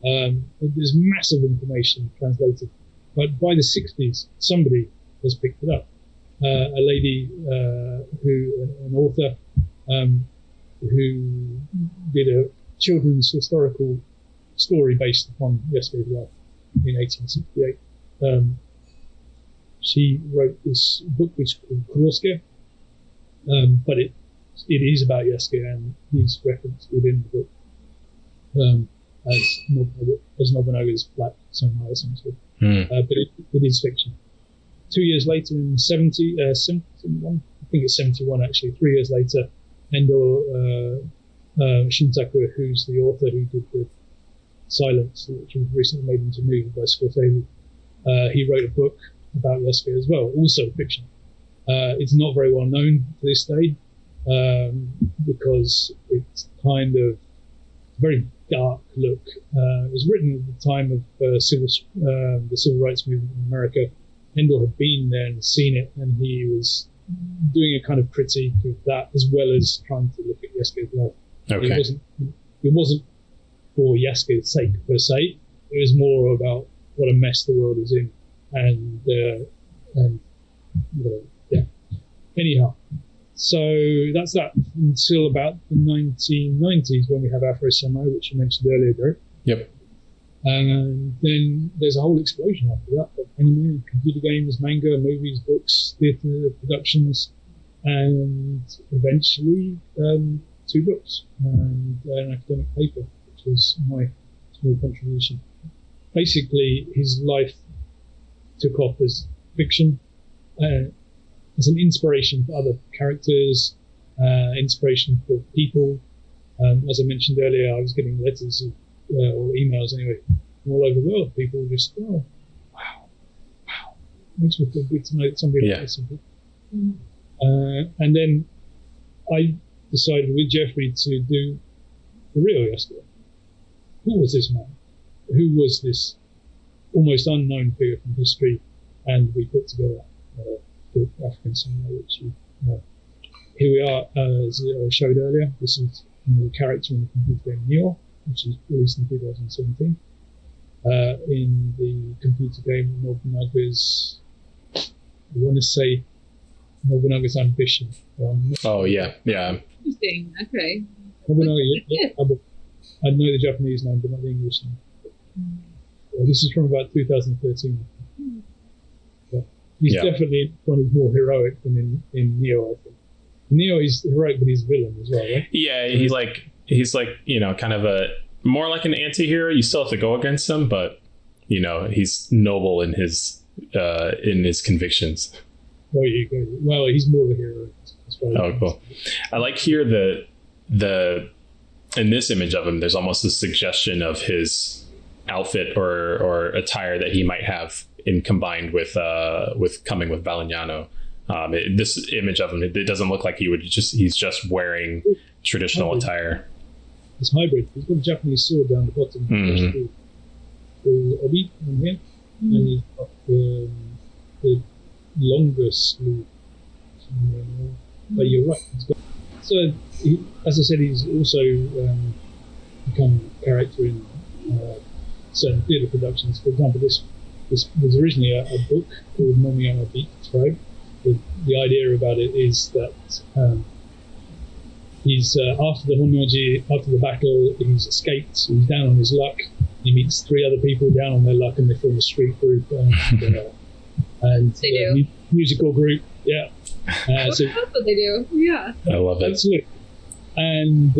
There's massive information translated. But by the 60s, somebody has picked it up. A lady, an author, who did a children's historical story based upon Yasuke's life in 1868. She wrote this book which is called Kurosuke, but it is about Yasuke, and he's referenced within the book as Nobunaga's black samurai, essentially. But it is fiction. 2 years later, in 71, I think it's 71 actually, 3 years later, Endo Shintaku, who's the author who did the Silence, which was recently made into a movie by Scorsese, he wrote a book about Yasuke as well, also fiction. It's not very well known to this day because it's kind of a very dark look. It was written at the time of the civil rights movement in America. Endo had been there and seen it, and he was doing a kind of critique of that as well as trying to look at Yasuke's life. Okay. It wasn't for Yasuke's sake per se. It was more about what a mess the world is in, and yeah. Anyhow, so that's that until about the 1990s when we have Afro Samurai, which you mentioned earlier, Derek. Yep. And then there's a whole explosion after that. Anime, computer games, manga, movies, books, theatre productions, and eventually 2 books and an academic paper, which was my small contribution. Basically, his life took off as fiction, as an inspiration for other characters, inspiration for people. As I mentioned earlier, I was getting letters or emails anyway from all over the world. People just, oh, wow. Makes me feel good to know that somebody like this. And then I decided with Jeffrey to do the real Yasuke. Who was this man? Who was this almost unknown figure from history? And we put together the African Samurai, which here we are, as I showed earlier. This is the character in the computer game Neo, which is released in 2017. In the computer game Nobunaga's, I want to say Nobunaga's Ambition. Oh, yeah. Interesting. Okay. Nobunaga, I know the Japanese name, but not the English name. This is from about 2013. But he's definitely one who's more heroic than in Neo, I think. Neo is heroic, but he's a villain as well, right? Yeah, he's like kind of a more like an anti-hero. You still have to go against him, but he's noble in his convictions. Oh, you go. Well, he's more of a hero. Oh, cool. I like here the in this image of him, there's almost a suggestion of his outfit or attire that he might have combined with coming with Balignano. This image of him, it doesn't look like he's just wearing traditional attire. It's hybrid. He's got a Japanese sword down the bottom. Mm-hmm. The obi on here, and he's got the longer sleeve. But you're right. So, as I said, he's also become a character in certain theatre productions. For example, this was originally a book called Momiyama Beat Tribe. The idea about it is that he's after the battle, he's escaped. So he's down on his luck. He meets 3 other people down on their luck, and they form a street group and musical group. Yeah. That's what they do. Yeah. I love it. Absolutely. And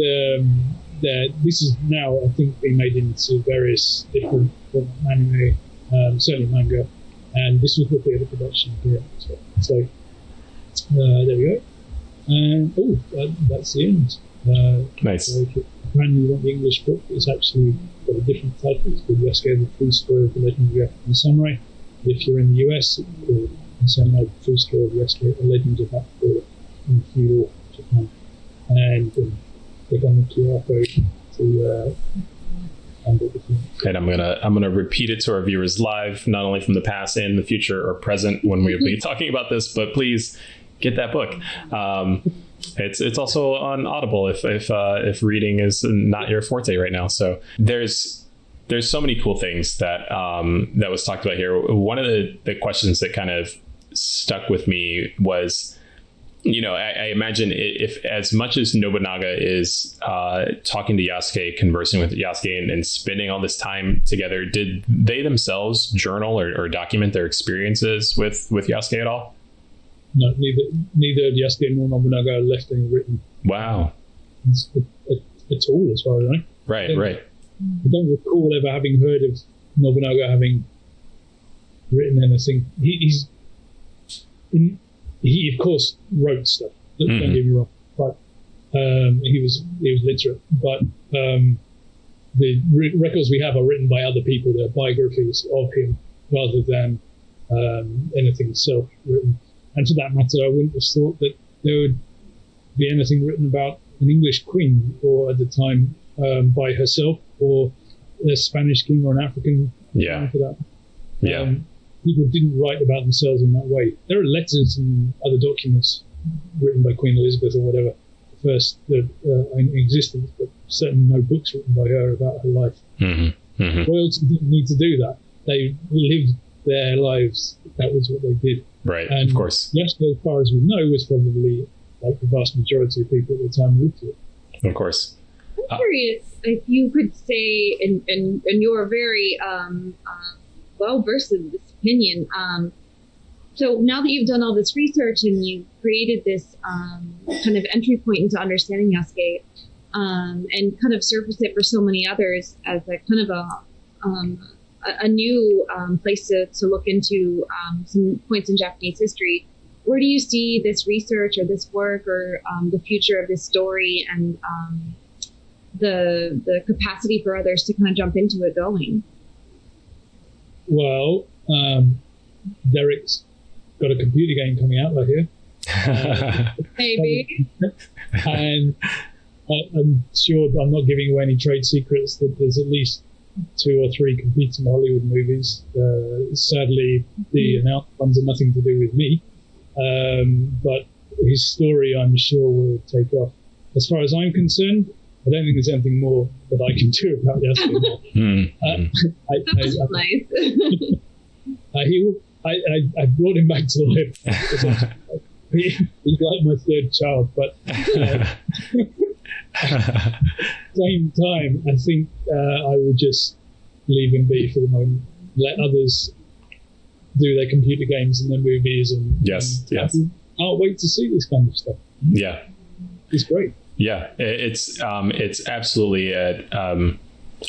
this is now, I think, being made into various different anime, certainly manga. And this was the theatre production here. So there we go. And that's the end. Nice. So if you randomly want the English book, it's actually got a different title. It's called Yasuke, the True Story of the Legend of the African Samurai. If you're in the US, it's called Samurai, the True Story of Yasuke, the Legend of Africa in feudal Japan. And click on the QR code to and I'm gonna repeat it to our viewers live, not only from the past and the future or present when we'll be talking about this, but please get that book. It's also on Audible if reading is not your forte right now. So there's so many cool things that was talked about here. One of the questions that kind of stuck with me was, I imagine if as much as Nobunaga is talking to Yasuke, conversing with Yasuke, and spending all this time together, did they themselves journal or document their experiences with Yasuke at all? No, neither Yasuke nor Nobunaga left any written. Wow. At all, as far as I know. Right. I don't recall ever having heard of Nobunaga having written anything. He of course wrote stuff. Don't get me wrong, but he was literate. But the records we have are written by other people. They're biographies of him rather than anything self-written. And for that matter, I wouldn't have thought that there would be anything written about an English queen, or at the time by herself, or a Spanish king, or an African king for that. People didn't write about themselves in that way. There are letters and other documents written by Queen Elizabeth or whatever, first in existence, but certainly no books written by her about her life. Royalty didn't need to do that. They lived their lives. That was what they did. Right, and of course. Yasuke, as far as we know, was probably like the vast majority of people at the time lived to it. Of course. I'm curious if you could say, and you're very well versed in this opinion. So now that you've done all this research and you've created this kind of entry point into understanding Yasuke, and kind of surfaced it for so many others as a kind of a new place to look into some points in Japanese history, where do you see this research or this work or the future of this story and the capacity for others to kind of jump into it going? Well, Derek's got a computer game coming out right here. Maybe. And I'm sure I'm not giving away any trade secrets that there's at least 2 or 3 competing Hollywood movies. Sadly, the announced ones are nothing to do with me. But his story, I'm sure, will take off. As far as I'm concerned, I don't think there's anything more that I can do about Yasuke. I brought him back to life. He's like my 3rd child, but at the same time, I think I would just leave him be for the moment. Let others do their computer games and their movies. And Yes. I can't wait to see this kind of stuff. Yeah. It's great. Yeah, it's absolutely a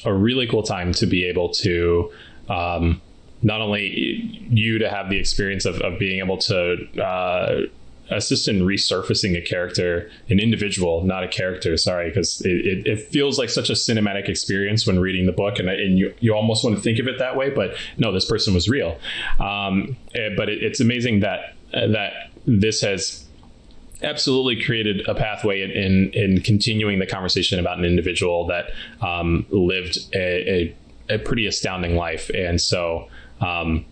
really cool time to be able to not only you to have the experience of being able to assist in resurfacing a character, an individual, not a character. Sorry, because it feels like such a cinematic experience when reading the book, and you almost want to think of it that way. But no, this person was real. But it's amazing that this has absolutely created a pathway in continuing the conversation about an individual that lived a pretty astounding life. And so, I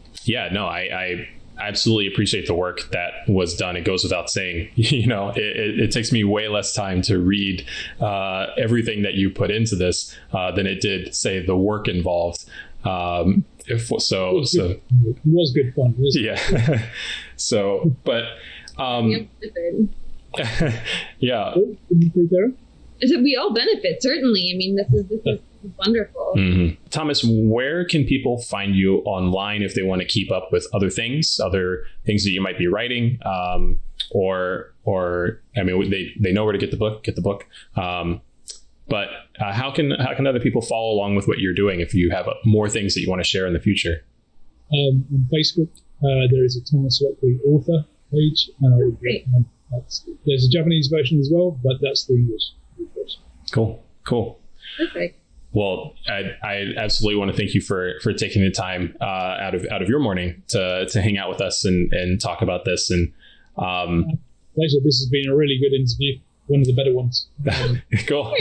absolutely appreciate the work that was done. It goes without saying, it takes me way less time to read everything that you put into this than it did, say, the work involved. It was good fun. Yeah. So, but yeah. I said we all benefit, certainly. I mean, this is wonderful. Mm-hmm. Thomas, where can people find you online if they want to keep up with other things that you might be writing, or I mean, they know where to get the book. But how can other people follow along with what you're doing if you have more things that you want to share in the future? On Facebook, there is a Thomas Lockley author page, and there's a Japanese version as well, but that's the English version. Cool. Perfect. Well, I absolutely want to thank you for taking the time out of your morning to hang out with us and talk about this. And pleasure. This has been a really good interview. One of the better ones. Cool.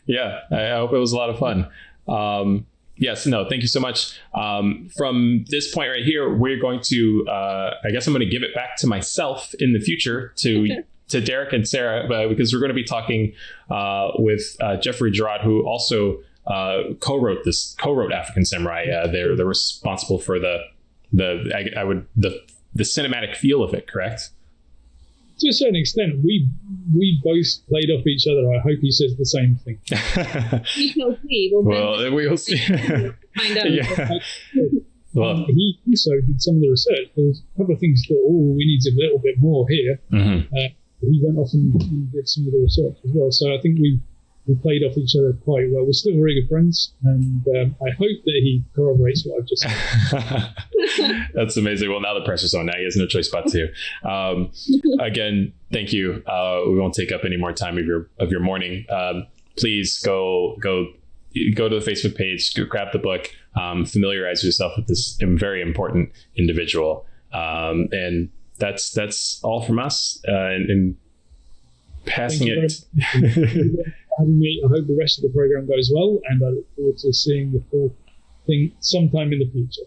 Yeah, I hope it was a lot of fun. Yes, no, thank you so much. From this point right here, we're going to, I guess I'm going to give it back to myself in the future to Derek and Sarah, because we're going to be talking with Jeffrey Gerard, who also co-wrote African Samurai. They're responsible for the cinematic feel of it, correct? To a certain extent, we both played off each other. I hope he says the same thing. We shall see. Well, we will see. Find out. Yeah. He also did some of the research. There was a couple of things that, we need a little bit more here. Mm-hmm. He went off and did some of the research as well. So I think we played off each other quite well. We're still very good friends, and I hope that he corroborates what I've just said. That's amazing. Well, now the pressure's on. Now he has no choice but to. Again, thank you. We won't take up any more time of your morning. Please go to the Facebook page, go grab the book, familiarize yourself with this very important individual, and that's all from us. And passing it. Having me. I hope the rest of the program goes well, and I look forward to seeing the full thing sometime in the future.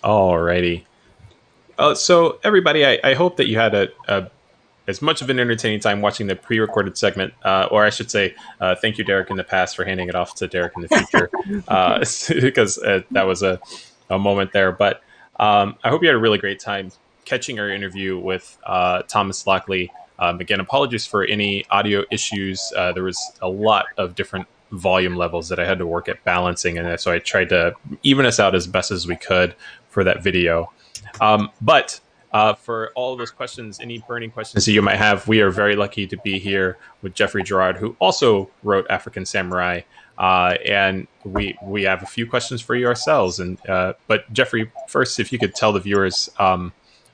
Alrighty. So everybody, I hope that you had as much of an entertaining time watching the pre-recorded segment, or I should say, thank you, Derek, in the past for handing it off to Derek in the future, because that was a moment there. But I hope you had a really great time catching our interview with Thomas Lockley. Again, apologies for any audio issues. There was a lot of different volume levels that I had to work at balancing, and so I tried to even us out as best as we could for that video. But for all of those questions, any burning questions that you might have, we are very lucky to be here with Jeffrey Gerard, who also wrote African Samurai. And we have a few questions for you ourselves. And but Jeffrey, first, if you could tell the viewers,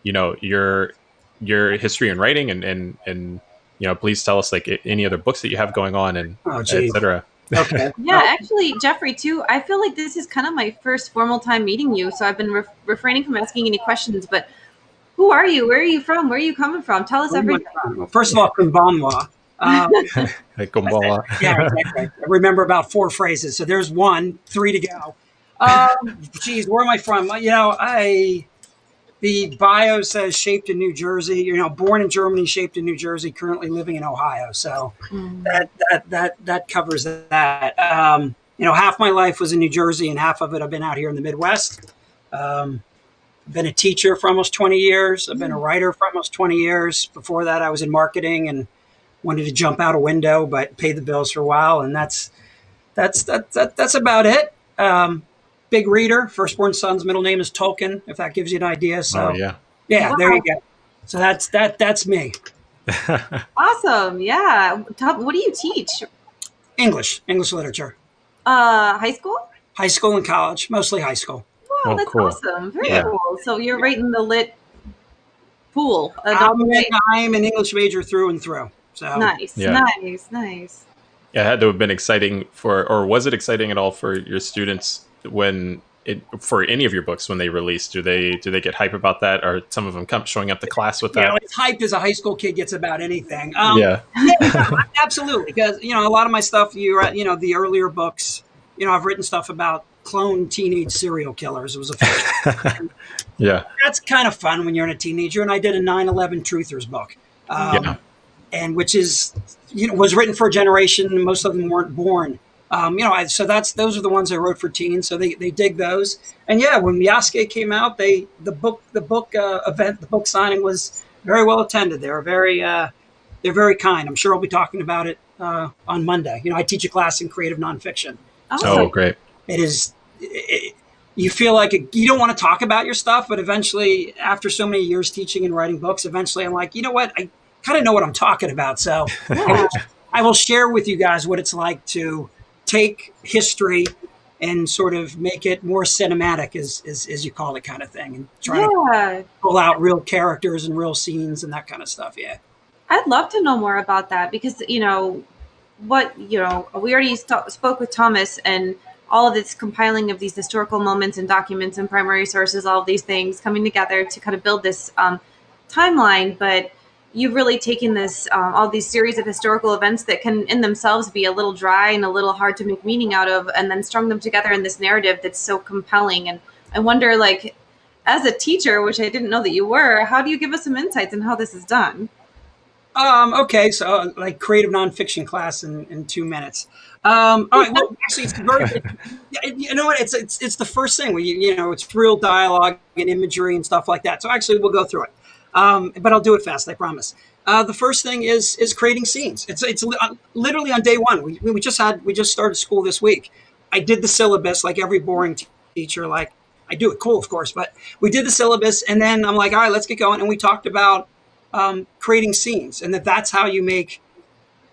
your history in writing, and please tell us like any other books that you have going on, and etc. Okay. Yeah, actually, Jeffrey, too, I feel like this is kind of my first formal time meeting you, so I've been refraining from asking any questions, but who are you? Where are you from? Where are you coming from? Tell us everything. Well, first of all, Kumbamwa. Hey, Gombola. Yeah, exactly. I remember about 4 phrases. So there's 1, 3 to go. Geez, where am I from? The bio says shaped in New Jersey. Born in Germany, shaped in New Jersey. Currently living in Ohio. So that covers that. Half my life was in New Jersey, and half of it I've been out here in the Midwest. Been a teacher for almost 20 years. I've been a writer for almost 20 years. Before that, I was in marketing and wanted to jump out a window, but paid the bills for a while. And that's about it. Big reader. Firstborn son's middle name is Tolkien, if that gives you an idea. So yeah, wow. There you go. So that's me. Awesome. Yeah. What do you teach? English literature. High school? High school and college, mostly high school. Wow, that's cool. awesome. Very cool. So you're right in the lit pool. I'm an English major through and through. So nice. Yeah. Nice. Yeah, it had to have been exciting or was it exciting at all for your students for any of your books when they released? Do they get hype about that? Or some of them showing up to class with that? It's hyped as a high school kid gets about anything. Yeah, absolutely. Because a lot of my stuff, the earlier books, I've written stuff about clone teenage serial killers. It was a yeah. That's kind of fun when you're in a teenager. And I did a 9/11 truthers book, and which is was written for a generation. Most of them weren't born. So those are the ones I wrote for teens. So they dig those. And yeah, when Yasuke came out, the book event, the book signing was very well attended. They're very kind. I'm sure I'll be talking about it on Monday. I teach a class in creative nonfiction. Oh, great. It is. You feel like you don't want to talk about your stuff, but eventually, after so many years teaching and writing books, eventually I'm like, you know what? I kind of know what I'm talking about. So I will share with you guys what it's like to take history and sort of make it more cinematic, as you call it, kind of thing, and try to pull out real characters and real scenes and that kind of stuff. Yeah, I'd love to know more about that because we already spoke with Thomas and all of this compiling of these historical moments and documents and primary sources, all of these things coming together to kind of build this timeline. But you've really taken this, all these series of historical events that can in themselves be a little dry and a little hard to make meaning out of, and then strung them together in this narrative that's so compelling. And I wonder, like, as a teacher, which I didn't know that you were, how do you give us some insights on how this is done? Okay, so like creative nonfiction class in 2 minutes. All right. Well, actually, it's very. You know what? It's the first thing. It's real dialogue and imagery and stuff like that. So actually, we'll go through it. But I'll do it fast. I promise. The first thing is creating scenes. It's literally on day one. We just started school this week. I did the syllabus like every boring teacher. Like I do it cool, of course. But we did the syllabus, and then I'm like, all right, let's get going. And we talked about creating scenes, and that's how you make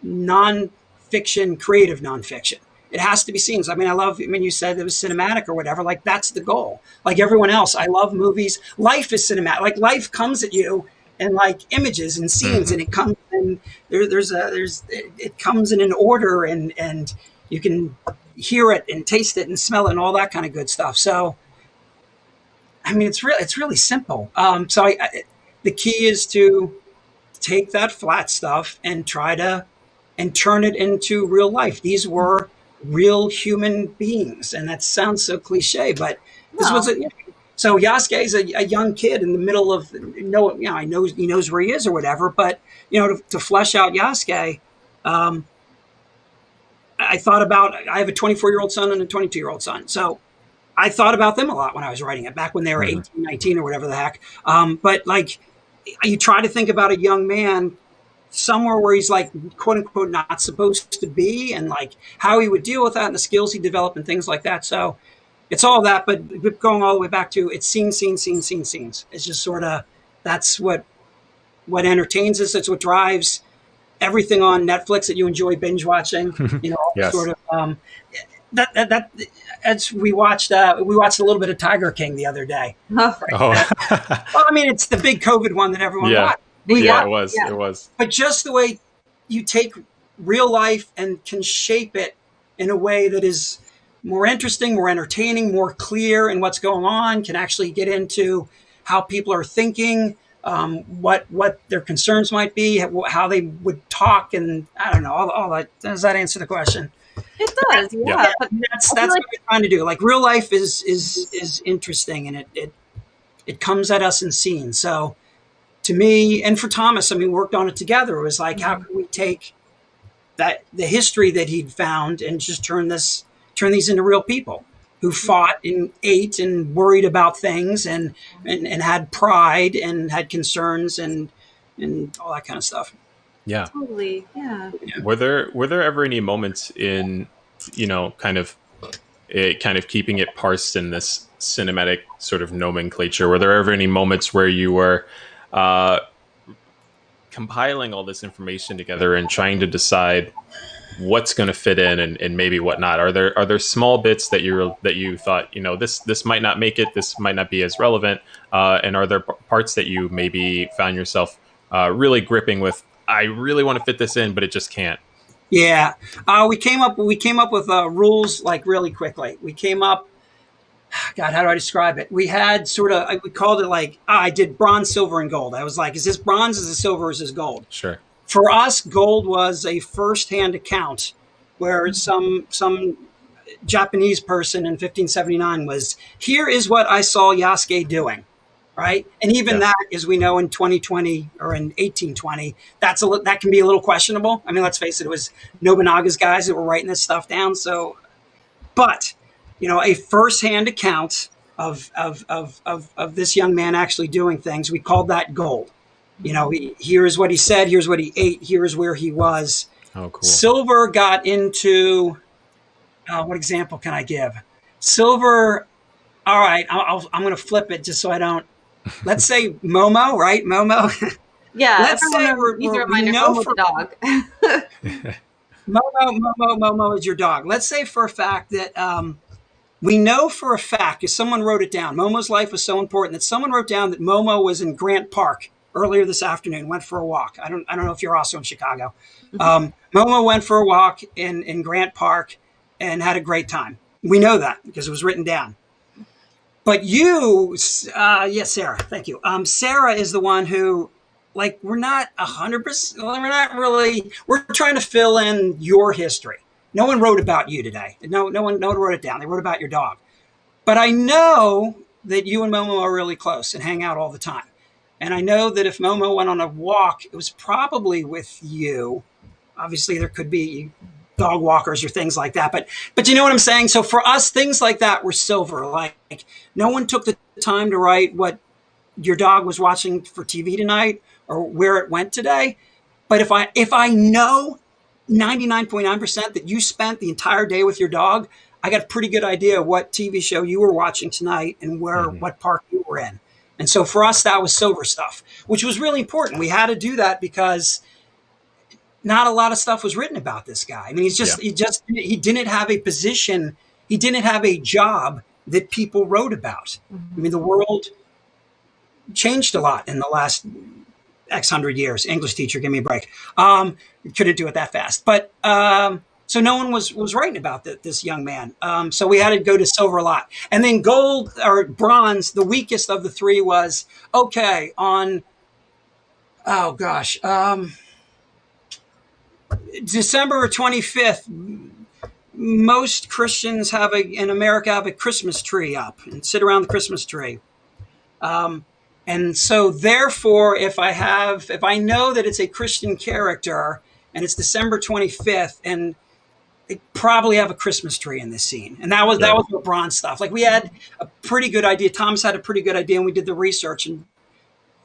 nonfiction creative nonfiction. It has to be scenes. I mean, I love when you said it was cinematic or whatever. Like that's the goal. Like everyone else, I love movies. Life is cinematic. Like life comes at you in like images and scenes, and it comes in it comes in an order, and you can hear it and taste it and smell it and all that kind of good stuff. So, I mean, it's really simple. The key is to take that flat stuff and try to turn it into real life. These were real human beings, and that sounds so cliche, but this was So Yasuke is a young kid in the middle of I know he knows where he is or whatever, but to flesh out Yasuke, I thought about, I have a 24-year-old son and a 22-year-old son. So I thought about them a lot when I was writing it, back when they were 18, 19 or whatever the heck. But like, you try to think about a young man somewhere where he's like, quote unquote, not supposed to be, and like how he would deal with that and the skills he developed and things like that. So it's all that, but going all the way back to it's scenes. It's just sort of, that's what entertains us. That's what drives everything on Netflix that you enjoy binge watching. Yes. Sort of that as we watched a little bit of Tiger King the other day. Oh. Oh. Well, I mean, it's the big COVID one that everyone watched. Yeah, it was. It was. But just the way you take real life and can shape it in a way that is more interesting, more entertaining, more clear in what's going on, can actually get into how people are thinking, what their concerns might be, how they would talk, and I don't know, all that. Does that answer the question? It does, yeah. But that's what we're trying to do. Like, real life is interesting, and it comes at us in scenes. So to me, and for Thomas, I mean, we worked on it together. It was like, how can we take the history that he'd found and just turn these into real people who fought and ate and worried about things and had pride and had concerns and all that kind of stuff. Yeah. Totally. Yeah. Were there ever any moments in, kind of keeping it parsed in this cinematic sort of nomenclature? Were there ever any moments where you were compiling all this information together and trying to decide what's going to fit in and maybe what not? Are there small bits that you thought, this might not make it, this might not be as relevant, and are there parts that you maybe found yourself really gripping with, I really want to fit this in, but it just can't? Yeah, we came up with rules like really quickly. We came up, God, how do I describe it? We had we called it like, I did bronze, silver, and gold. I was like, is this bronze, is this silver, is this gold? Sure. For us, gold was a first-hand account where some Japanese person in 1579 was, here is what I saw Yasuke doing, right? And even that, as we know, in 2020 or in 1820, that can be a little questionable. I mean, let's face it, it was Nobunaga's guys that were writing this stuff down. So, but a first-hand account of this young man actually doing things, we called that gold. Here's what he said, here's what he ate, here's where he was. Oh, cool. Silver got into, what example can I give? Silver, all right, I'm going to flip it just so I don't, let's say Momo, right? Momo. Yeah. Let's say we know for dog. Momo is your dog. Let's say for a fact that we know for a fact, because someone wrote it down, Momo's life was so important that someone wrote down that Momo was in Grant Park earlier this afternoon, went for a walk. I don't know if you're also in Chicago. Momo went for a walk in Grant Park and had a great time. We know that because it was written down. But you, Sarah, thank you. Sarah is the one who, like, we're not 100%, we're not really, we're trying to fill in your history. No one wrote about you today. No one wrote it down. They wrote about your dog. But I know that you and Momo are really close and hang out all the time. And I know that if Momo went on a walk, it was probably with you. Obviously, there could be dog walkers or things like that. But you know what I'm saying? So for us, things like that were silver. Like, no one took the time to write what your dog was watching for TV tonight or where it went today. But if I know 99.9% that you spent the entire day with your dog, I got a pretty good idea of what TV show you were watching tonight and what park you were in. And so for us, that was silver stuff, which was really important. We had to do that because not a lot of stuff was written about this guy. I mean, he didn't have a position. He didn't have a job that people wrote about. I mean, the world changed a lot in the last X hundred years. English teacher, give me a break. Couldn't do it that fast. But so no one was writing about this young man. So we had to go to silver a lot. And then gold or bronze, the weakest of the three was, okay, on, oh gosh, December 25th, most Christians in America have a Christmas tree up and sit around the Christmas tree. And so therefore, if I know that it's a Christian character and it's December 25th, and they probably have a Christmas tree in this scene. And that was LeBron stuff. Like, we had a pretty good idea. Thomas had a pretty good idea, and we did the research, and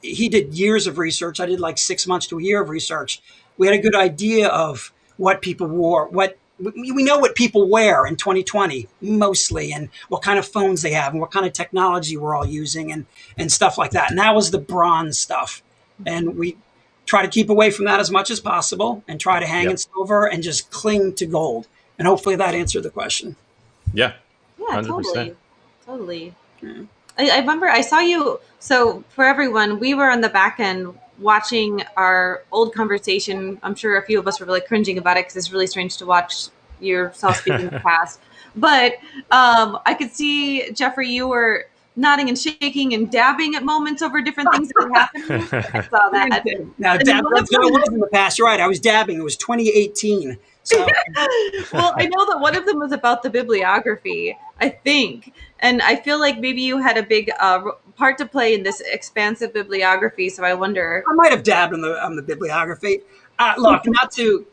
he did years of research. I did like 6 months to a year of research. We had a good idea of what people wore, we know what people wear in 2020 mostly, and what kind of phones they have and what kind of technology we're all using and stuff like that. And that was the bronze stuff. And we try to keep away from that as much as possible and try to hang in silver and just cling to gold. And hopefully that answered the question. Yeah. Yeah, 100%. totally. Yeah. I remember I saw you. So for everyone, we were on the back end watching our old conversation. I'm sure a few of us were really cringing about it because it's really strange to watch yourself speak in the past. But I could see, Jeffrey, you were nodding and shaking and dabbing at moments over different things that were happening. I saw that. Now, that's what it was in the past. You're right. I was dabbing. It was 2018. So. Well, I know that one of them was about the bibliography, I think. And I feel like maybe you had a big part to play in this expansive bibliography. So I wonder. I might have dabbed on the bibliography. Look, not to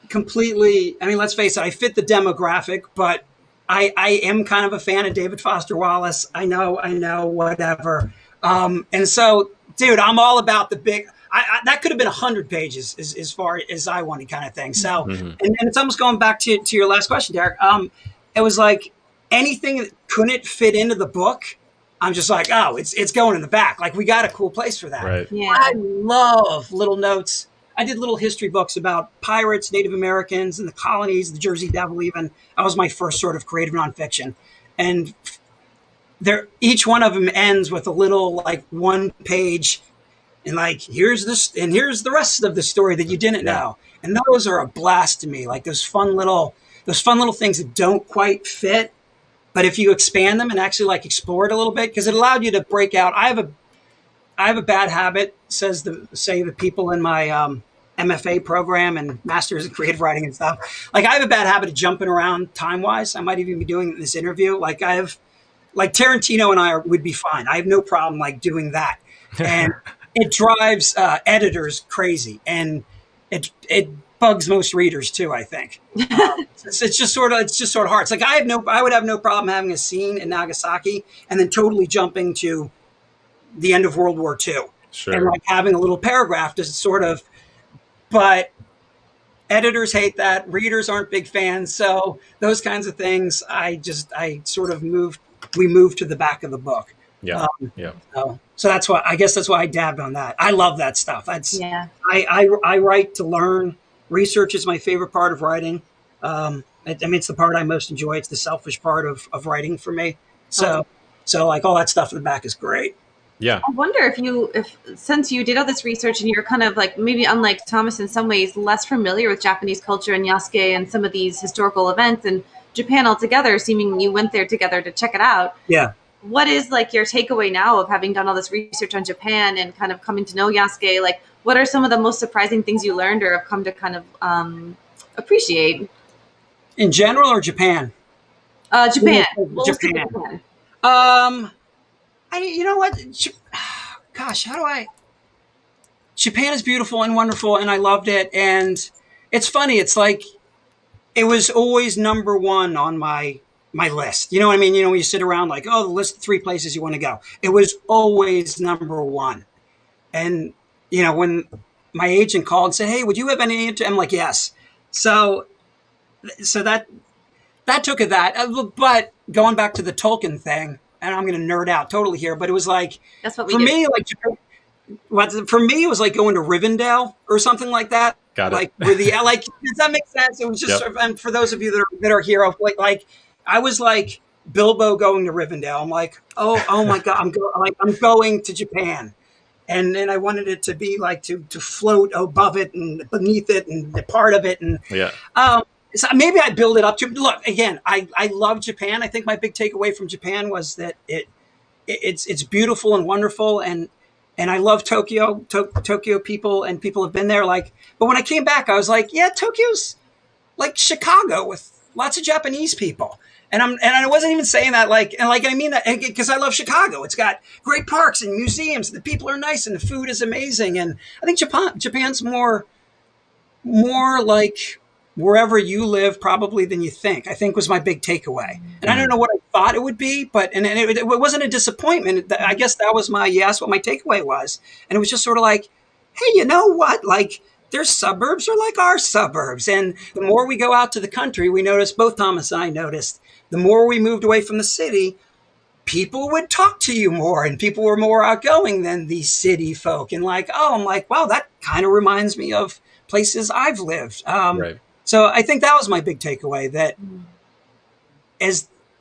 completely, I mean, let's face it, I fit the demographic, but I am kind of a fan of David Foster Wallace. I know, whatever. And so, dude, I'm all about the big, that could have been 100 pages as far as I wanted, kind of thing. So, and it's almost going back to your last question, Derek. It was like anything that couldn't fit into the book, I'm just like, oh, it's going in the back. Like, we got a cool place for that. Right. Yeah. I love little notes. I did little history books about pirates, Native Americans, and the colonies, the Jersey Devil even. That was my first sort of creative nonfiction. And each one of them ends with a little, like, 1 page, and like, here's this, and here's the rest of the story that you didn't know. And those are a blast to me, like those fun little things that don't quite fit. But if you expand them and actually like explore it a little bit, because it allowed you to break out. I have a bad habit, say the people in my MFA program and Masters in Creative Writing and stuff. Like, I have a bad habit of jumping around time-wise. I might even be doing it in this interview. Like, Tarantino and I would be fine. I have no problem like doing that. And it drives editors crazy, and it bugs most readers too, I think. It's just sort of hard. It's like I would have no problem having a scene in Nagasaki and then totally jumping to the end of World War II. Sure. And like having a little paragraph to sort of, but editors hate that. Readers aren't big fans. So those kinds of things, we moved to the back of the book. Yeah. So that's why, I guess that's why I dabbed on that. I love that stuff. I write to learn. Research is my favorite part of writing. It's the part I most enjoy. It's the selfish part of writing for me. So like all that stuff in the back is great. Yeah. I wonder if since you did all this research and you're kind of like, maybe unlike Thomas in some ways, less familiar with Japanese culture and Yasuke and some of these historical events and Japan altogether, seeming you went there together to check it out. Yeah. What is like your takeaway now of having done all this research on Japan and kind of coming to know Yasuke? Like, what are some of the most surprising things you learned or have come to kind of appreciate? In general or Japan? Japan. Japan. You know what? Gosh, Japan is beautiful and wonderful, and I loved it. And it's funny. It's like it was always number one on my list. You know what I mean? You know, when you sit around like, oh, the list of 3 places you want to go. It was always number one. And, you know, when my agent called and said, hey, would you have any interest? I'm like, yes. So that took it that. But going back to the Tolkien thing, and I'm going to nerd out totally here, but it was like, that's what we for do. me, for me, it was like going to Rivendell or something like that. Got it. Like, does that make sense? It was just, sort of, and for those of you that are here, like I was like Bilbo going to Rivendell. I'm like, oh my God, I'm going to Japan. And then I wanted it to be like to float above it and beneath it and the part of it. And so maybe I build it up to, look, again, I love Japan. I think my big takeaway from Japan was that it's beautiful and wonderful. And I love Tokyo people, and people have been there. Like, but when I came back, I was like, yeah, Tokyo's like Chicago with lots of Japanese people. And I wasn't even saying that and I mean that because I love Chicago. It's got great parks and museums. The people are nice and the food is amazing. And I think Japan's more like wherever you live probably than you think, I think was my big takeaway. And I don't know what I thought it would be, but it wasn't a disappointment. I guess that was what my takeaway was. And it was just sort of like, hey, you know what? Like, their suburbs are like our suburbs. And the more we go out to the country, we noticed, both Thomas and I noticed, the more we moved away from the city, people would talk to you more and people were more outgoing than the city folk. And I'm like, wow, that kind of reminds me of places I've lived. Right. So I think that was my big takeaway,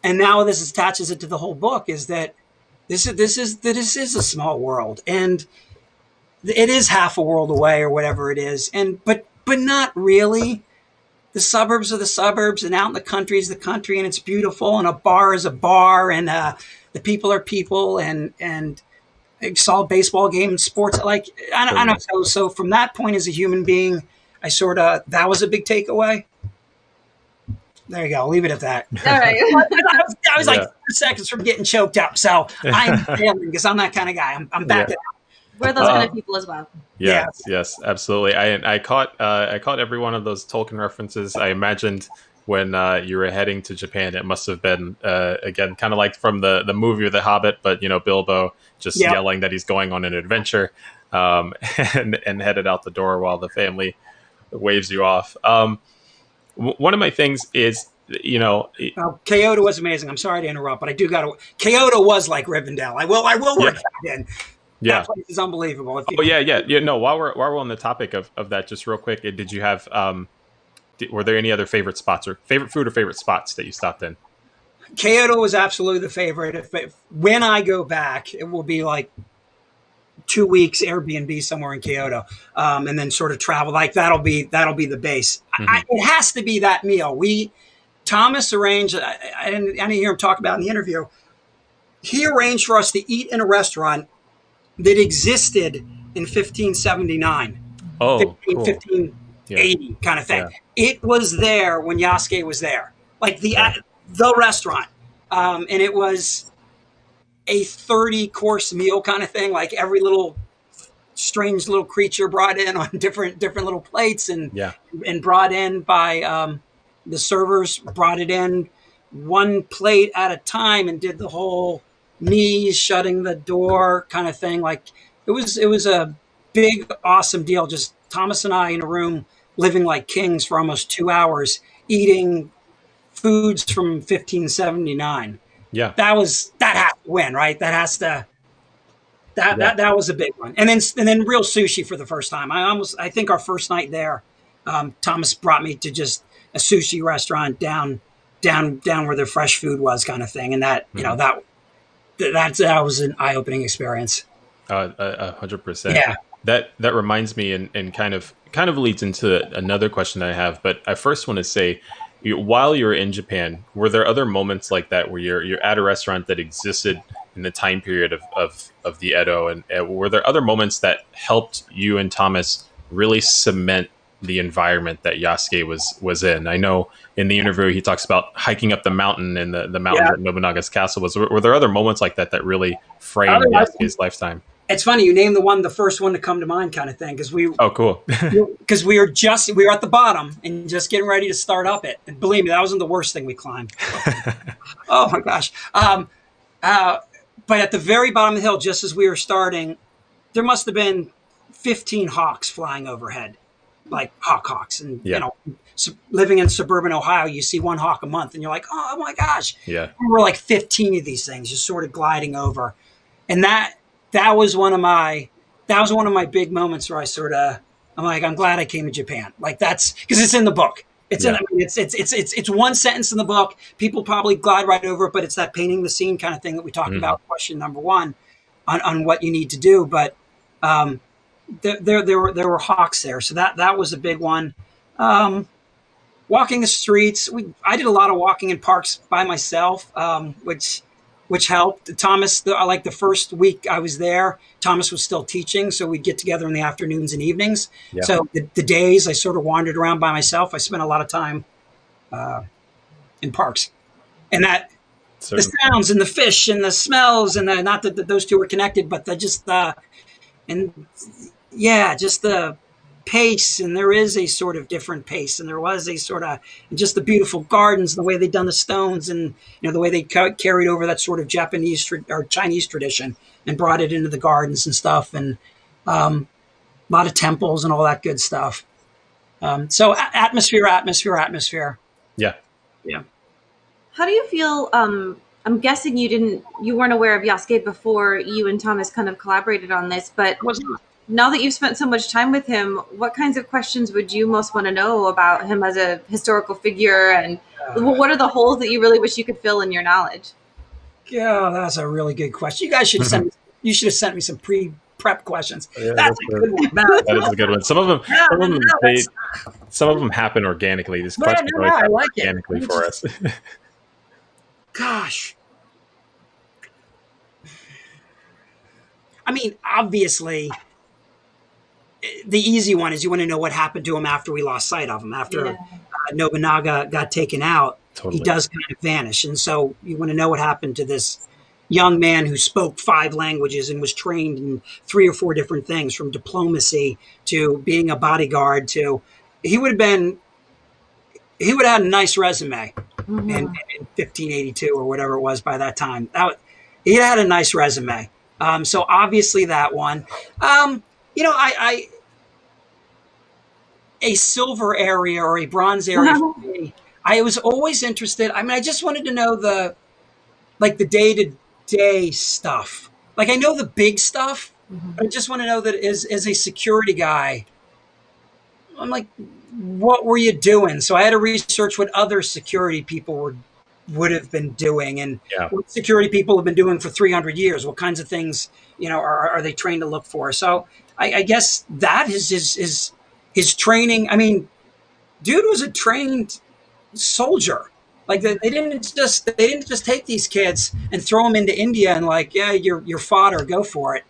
and now this attaches it to the whole book, is that this is a small world, and it is half a world away or whatever it is. But not really. The suburbs are the suburbs, and out in the country is the country, and it's beautiful, and a bar is a bar, and the people are people, and I saw a baseball game and sports. I don't know. So from that point as a human being, that was a big takeaway. There you go. I'll leave it at that. All right. I was like 4 seconds from getting choked up. So I'm failing because I'm that kind of guy. I'm back at We're those kind of people as well. Yes, absolutely. I caught every one of those Tolkien references. I imagined when you were heading to Japan, it must have been again kind of like from the movie of The Hobbit, but Bilbo just yelling that he's going on an adventure, and headed out the door while the family waves you off. One of my things is, Kyoto was amazing. I'm sorry to interrupt, but I do Kyoto was like Rivendell. I will work that in. Yeah, that place is unbelievable. No, while we're on the topic of that, just real quick, did you have were there any other favorite spots or favorite food or favorite spots that you stopped in? Kyoto was absolutely the favorite. When I go back, it will be like 2 weeks Airbnb somewhere in Kyoto, and then sort of travel. Like that'll be the base. Mm-hmm. It has to be that meal. Thomas arranged. I didn't hear him talk about in the interview. He arranged for us to eat in a restaurant that existed in 1579. Oh, 1580 kind of thing. Yeah. It was there when Yasuke was there, like the restaurant, and it was a 30-course meal kind of thing, like every little strange little creature brought in on different little plates, and brought in by the servers, brought it in one plate at a time and did the whole knees shutting the door kind of thing. Like it was a big, awesome deal. Just Thomas and I in a room living like kings for almost 2 hours, eating foods from 1579. Yeah, that has to win, right? That was a big one. And then real sushi for the first time. I think our first night there, Thomas brought me to just a sushi restaurant down where the fresh food was, kind of thing. And that that was an eye-opening experience. 100%. Yeah. That reminds me and kind of leads into another question that I have. But I first want to say, while you were in Japan, were there other moments like that where you're at a restaurant that existed in the time period of the Edo, and were there other moments that helped you and Thomas really cement the environment that Yasuke was in? I know in the interview he talks about hiking up the mountain and the mountain that Nobunaga's castle was. Were there other moments like that really framed Yasuke's lifetime? It's funny you named the first one to come to mind, kind of thing, because cool. Because we were at the bottom and just getting ready to start up it. And believe me, that wasn't the worst thing we climbed. Oh my gosh! But at the very bottom of the hill, just as we were starting, there must have been 15 hawks flying overhead, like hawks. And living in suburban Ohio, you see one hawk a month, and you're like, oh my gosh! Yeah, there were like 15 of these things just sort of gliding over, and that was one of my big moments where I'm like, I'm glad I came to Japan. Like that's because it's in the book. It's one sentence in the book. People probably glide right over it, but it's that painting the scene kind of thing that we talked about. Question number one on what you need to do. But there were hawks there, so that was a big one. Walking the streets, I did a lot of walking in parks by myself, which helped. Thomas, the first week I was there, Thomas was still teaching, so we'd get together in the afternoons and evenings. Yeah. So the days I sort of wandered around by myself. I spent a lot of time in parks. and that the Certainly. sounds and the fish and the smells and the, not that those two are connected, but the just the and yeah, just the pace. And there is a sort of different pace, and there was a sort of and just the beautiful gardens, the way they'd done the stones, and the way they carried over that sort of Japanese or Chinese tradition and brought it into the gardens and stuff, and a lot of temples and all that good stuff. So atmosphere. Yeah. Yeah. How do you feel? I'm guessing you weren't aware of Yasuke before you and Thomas kind of collaborated on this, but now that you've spent so much time with him, what kinds of questions would you most want to know about him as a historical figure, and what are the holes that you really wish you could fill in your knowledge? Yeah, that's a really good question. You guys should have sent me some prep questions. Yeah, that's a good one. That is a good one. Some of them happen organically. These questions I like organically for us. Gosh. I mean, obviously, the easy one is you want to know what happened to him after we lost sight of him. After Nobunaga got taken out, Totally. He does kind of vanish. And so you want to know what happened to this young man who spoke 5 languages and was trained in 3 or 4 different things, from diplomacy to being a bodyguard to he would have had a nice resume in 1582 or whatever it was by that time. He had a nice resume. So obviously that one. A silver area or a bronze area for me, I was always interested. I mean, I just wanted to know the day-to-day stuff. Like, I know the big stuff, but I just want to know that as a security guy, I'm like, what were you doing? So I had to research what other security people would have been doing, and what security people have been doing for 300 years. What kinds of things, are they trained to look for? So I guess that is his training. I mean, dude was a trained soldier. Like, they didn't just take these kids and throw them into India and like, yeah, you're fodder, go for it.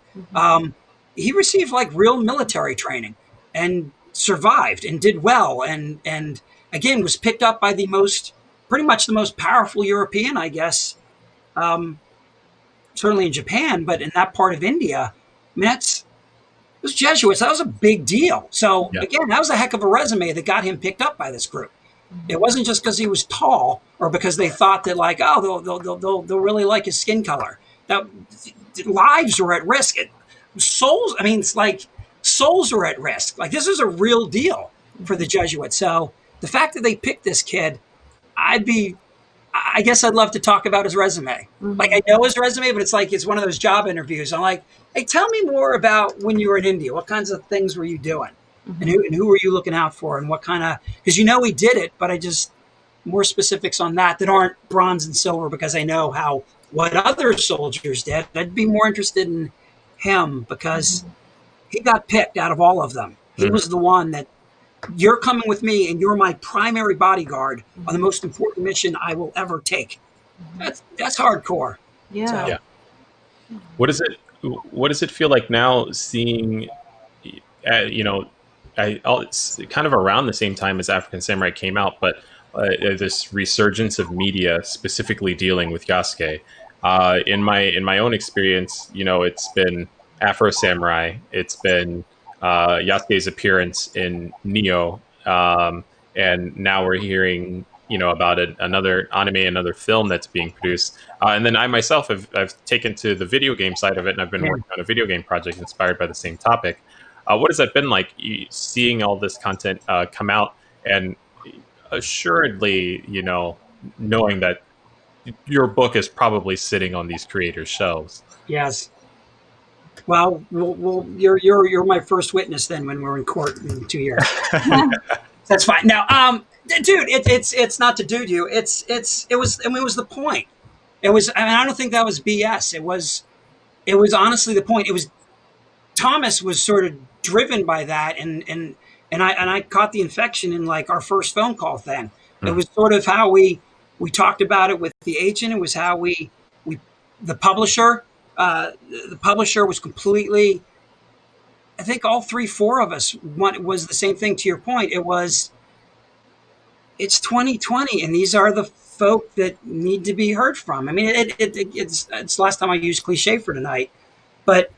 He received like real military training and survived and did well, and again was picked up by pretty much the most powerful European, I guess, certainly in Japan, but in that part of India. I mean, those Jesuits, that was a big deal. So again, that was a heck of a resume that got him picked up by this group. It wasn't just because he was tall or because they thought that like, oh, they'll really like his skin color. That lives were at risk. Souls are at risk. Like, this is a real deal for the Jesuits. So the fact that they picked this kid, I guess I'd love to talk about his resume. Like, I know his resume, but it's one of those job interviews. I'm like, hey, tell me more about when you were in India. What kinds of things were you doing? And who were you looking out for? And what kind of, because he did it, but more specifics on that aren't bronze and silver, because I know what other soldiers did. I'd be more interested in him because he got picked out of all of them. He was the one that, you're coming with me and you're my primary bodyguard on the most important mission I will ever take. That's hardcore. Yeah. So. Yeah. What does it feel like now, seeing, it's kind of around the same time as African Samurai came out, but this resurgence of media specifically dealing with Yasuke. In my own experience, it's been Afro Samurai, it's been Yasuke's appearance in Neo, and now we're hearing about another anime, another film that's being produced, and then I myself I've taken to the video game side of it, and I've been working on a video game project inspired by the same topic. What has that been like, seeing all this content come out, and assuredly, knowing that your book is probably sitting on these creators' shelves? Yes. Well, you're my first witness then when we're in court in 2 years. That's fine. Now, dude, it's not to dude you. It was the point. It was. I mean, I don't think that was BS. It was honestly the point. It was. Thomas was sort of driven by that, and I caught the infection in like our first phone call thing. It was sort of how we talked about it with the agent. It was how the publisher. The publisher was completely, I think all 3-4 of us was the same thing. To your point, it was it's 2020, and these are the folk that need to be heard from. I mean, it's last time I used cliche for tonight, but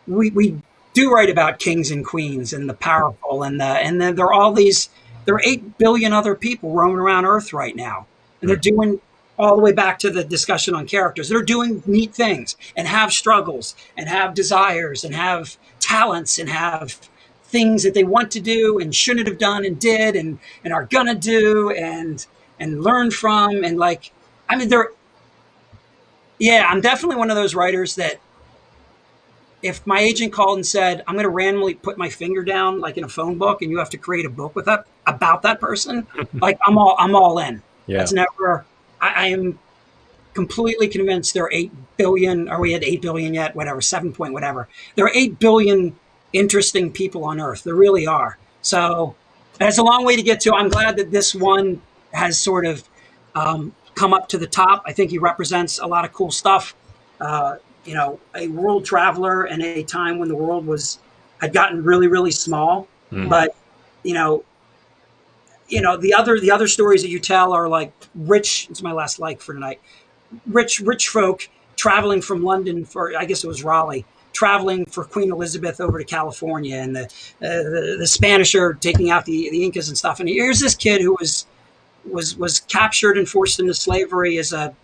we do write about kings and queens and the powerful, and then there are all these. There are 8 billion other people roaming around Earth right now, and they're doing all the way back to the discussion on characters. They're doing neat things and have struggles and have desires and have talents and have things that they want to do and shouldn't have done and did and are gonna do and learn from, and like, I mean, I'm definitely one of those writers that if my agent called and said, I'm going to randomly put my finger down like in a phone book and you have to create a book with that about that person, like I'm all in. Yeah. That's never, I am completely convinced there are 8 billion, or we had 8 billion yet, whatever, 7 point, whatever. There are 8 billion interesting people on Earth. There really are. So that's a long way to get to. I'm glad that this one has sort of come up to the top. I think he represents a lot of cool stuff. A world traveler in a time when the world had gotten really, really small. But, the other stories that you tell are like rich. It's my last like for tonight. Rich folk traveling from London I guess it was Raleigh, traveling for Queen Elizabeth over to California, and the Spanish are taking out the Incas and stuff. And here's this kid who was captured and forced into slavery as a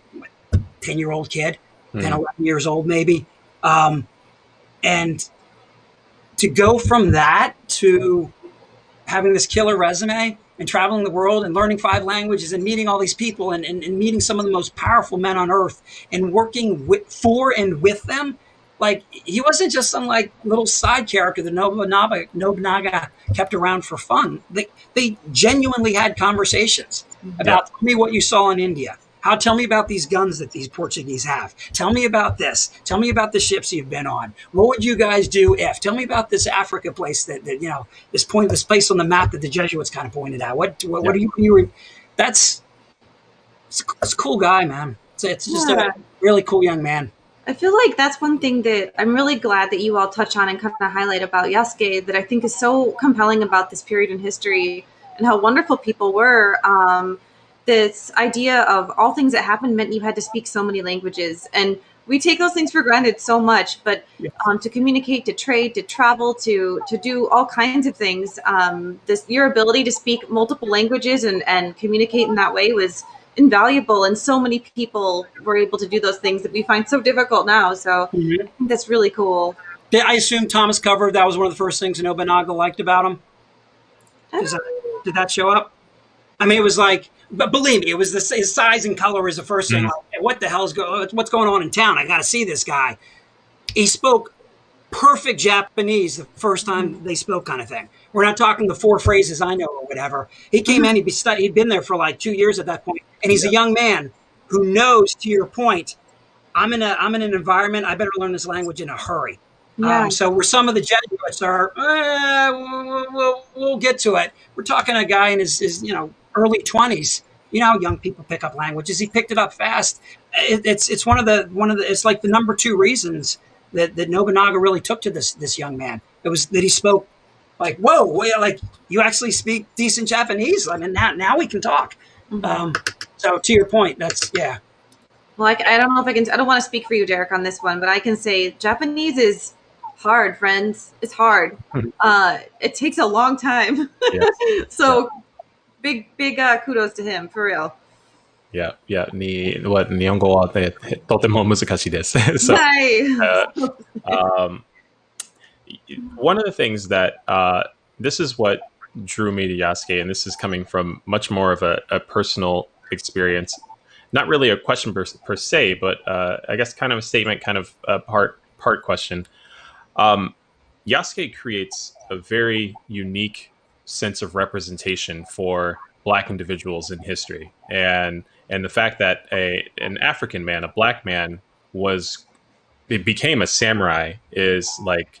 10-year-old kid, 10, 11 years old maybe. And to go from that to having this killer resume and traveling the world and learning 5 languages and meeting all these people and meeting some of the most powerful men on Earth and working for and with them. Like, he wasn't just some like little side character that Nobunaga kept around for fun. They genuinely had conversations about, tell me what you saw in India. Tell me about these guns that these Portuguese have. Tell me about this. Tell me about the ships you've been on. What would you guys do if? Tell me about this Africa place that this place on the map that the Jesuits kind of pointed out. What do you? It's a cool guy, man. It's just a really cool young man. I feel like that's one thing that I'm really glad that you all touch on and kind of highlight about Yasuke that I think is so compelling about this period in history and how wonderful people were. This idea of all things that happened meant you had to speak so many languages. And we take those things for granted so much, but to communicate, to trade, to travel, to do all kinds of things, your ability to speak multiple languages and communicate in that way was invaluable. And so many people were able to do those things that we find so difficult now. So I think that's really cool. I assume Thomas covered that was one of the first things Nobunaga liked about him. Did that show up? I mean, it was like, but believe me, it was his size and color is the first thing. Like, what the hell's what's going on in town? I got to see this guy. He spoke perfect Japanese the first time they spoke, kind of thing. We're not talking the 4 phrases I know or whatever. He came in, he'd been there for like 2 years at that point, and he's a young man who knows, to your point, I'm in an environment, I better learn this language in a hurry. Yeah. So where some of the Jesuits are, we'll get to it. We're talking a guy in his early 20s. You know how young people pick up languages. He picked it up fast. It's one of the it's like the number 2 reasons that Nobunaga really took to this young man. It was that he spoke like, whoa, like you actually speak decent Japanese. I mean, now we can talk. So to your point, that's Well, I don't know if I can. I don't want to speak for you, Derek, on this one, but I can say Japanese is hard, friends. It's hard. It takes a long time. So big kudos to him, for real. Nihongo wa totemo muzukashi desu. So, one of the things that this is what drew me to Yasuke, and this is coming from much more of a personal experience. Not really a question per se, but I guess kind of a statement, kind of a part question. Yasuke creates a very unique sense of representation for Black individuals in history, and the fact that an African man, a Black man, became a samurai is like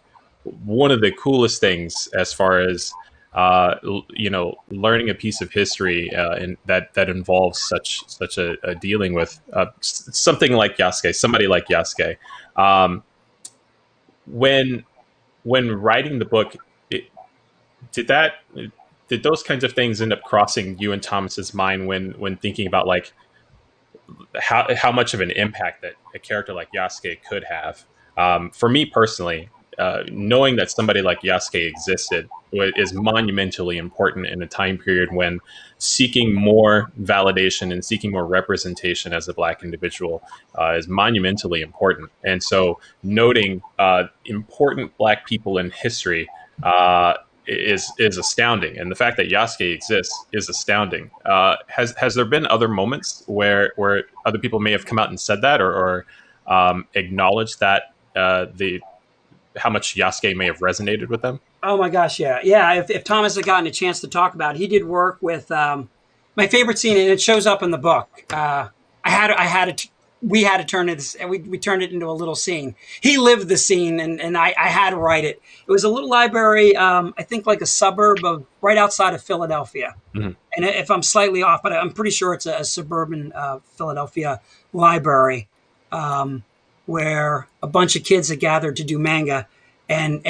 one of the coolest things as far as learning a piece of history and that involves such a dealing with something like Yasuke, somebody like Yasuke. When writing the book, did that did those kinds of things end up crossing you and Thomas's mind when thinking about like how much of an impact that a character like Yasuke could have? For me personally, knowing that somebody like Yasuke existed is monumentally important in a time period when seeking more validation and seeking more representation as a Black individual is monumentally important. And so noting important Black people in history is astounding, and the fact that Yasuke exists is astounding. Has there been other moments where other people may have come out and said that, or acknowledged that how much Yasuke may have resonated with them? Oh my gosh, yeah. If Thomas had gotten a chance to talk about it, he did work with my favorite scene, and it shows up in the book. We had to turn it, and we turned it into a little scene. He lived the scene, and I had to write it. It was a little library, I think like a suburb of right outside of Philadelphia. Mm-hmm. And if I'm slightly off, but I'm pretty sure it's a suburban Philadelphia library where a bunch of kids had gathered to do manga and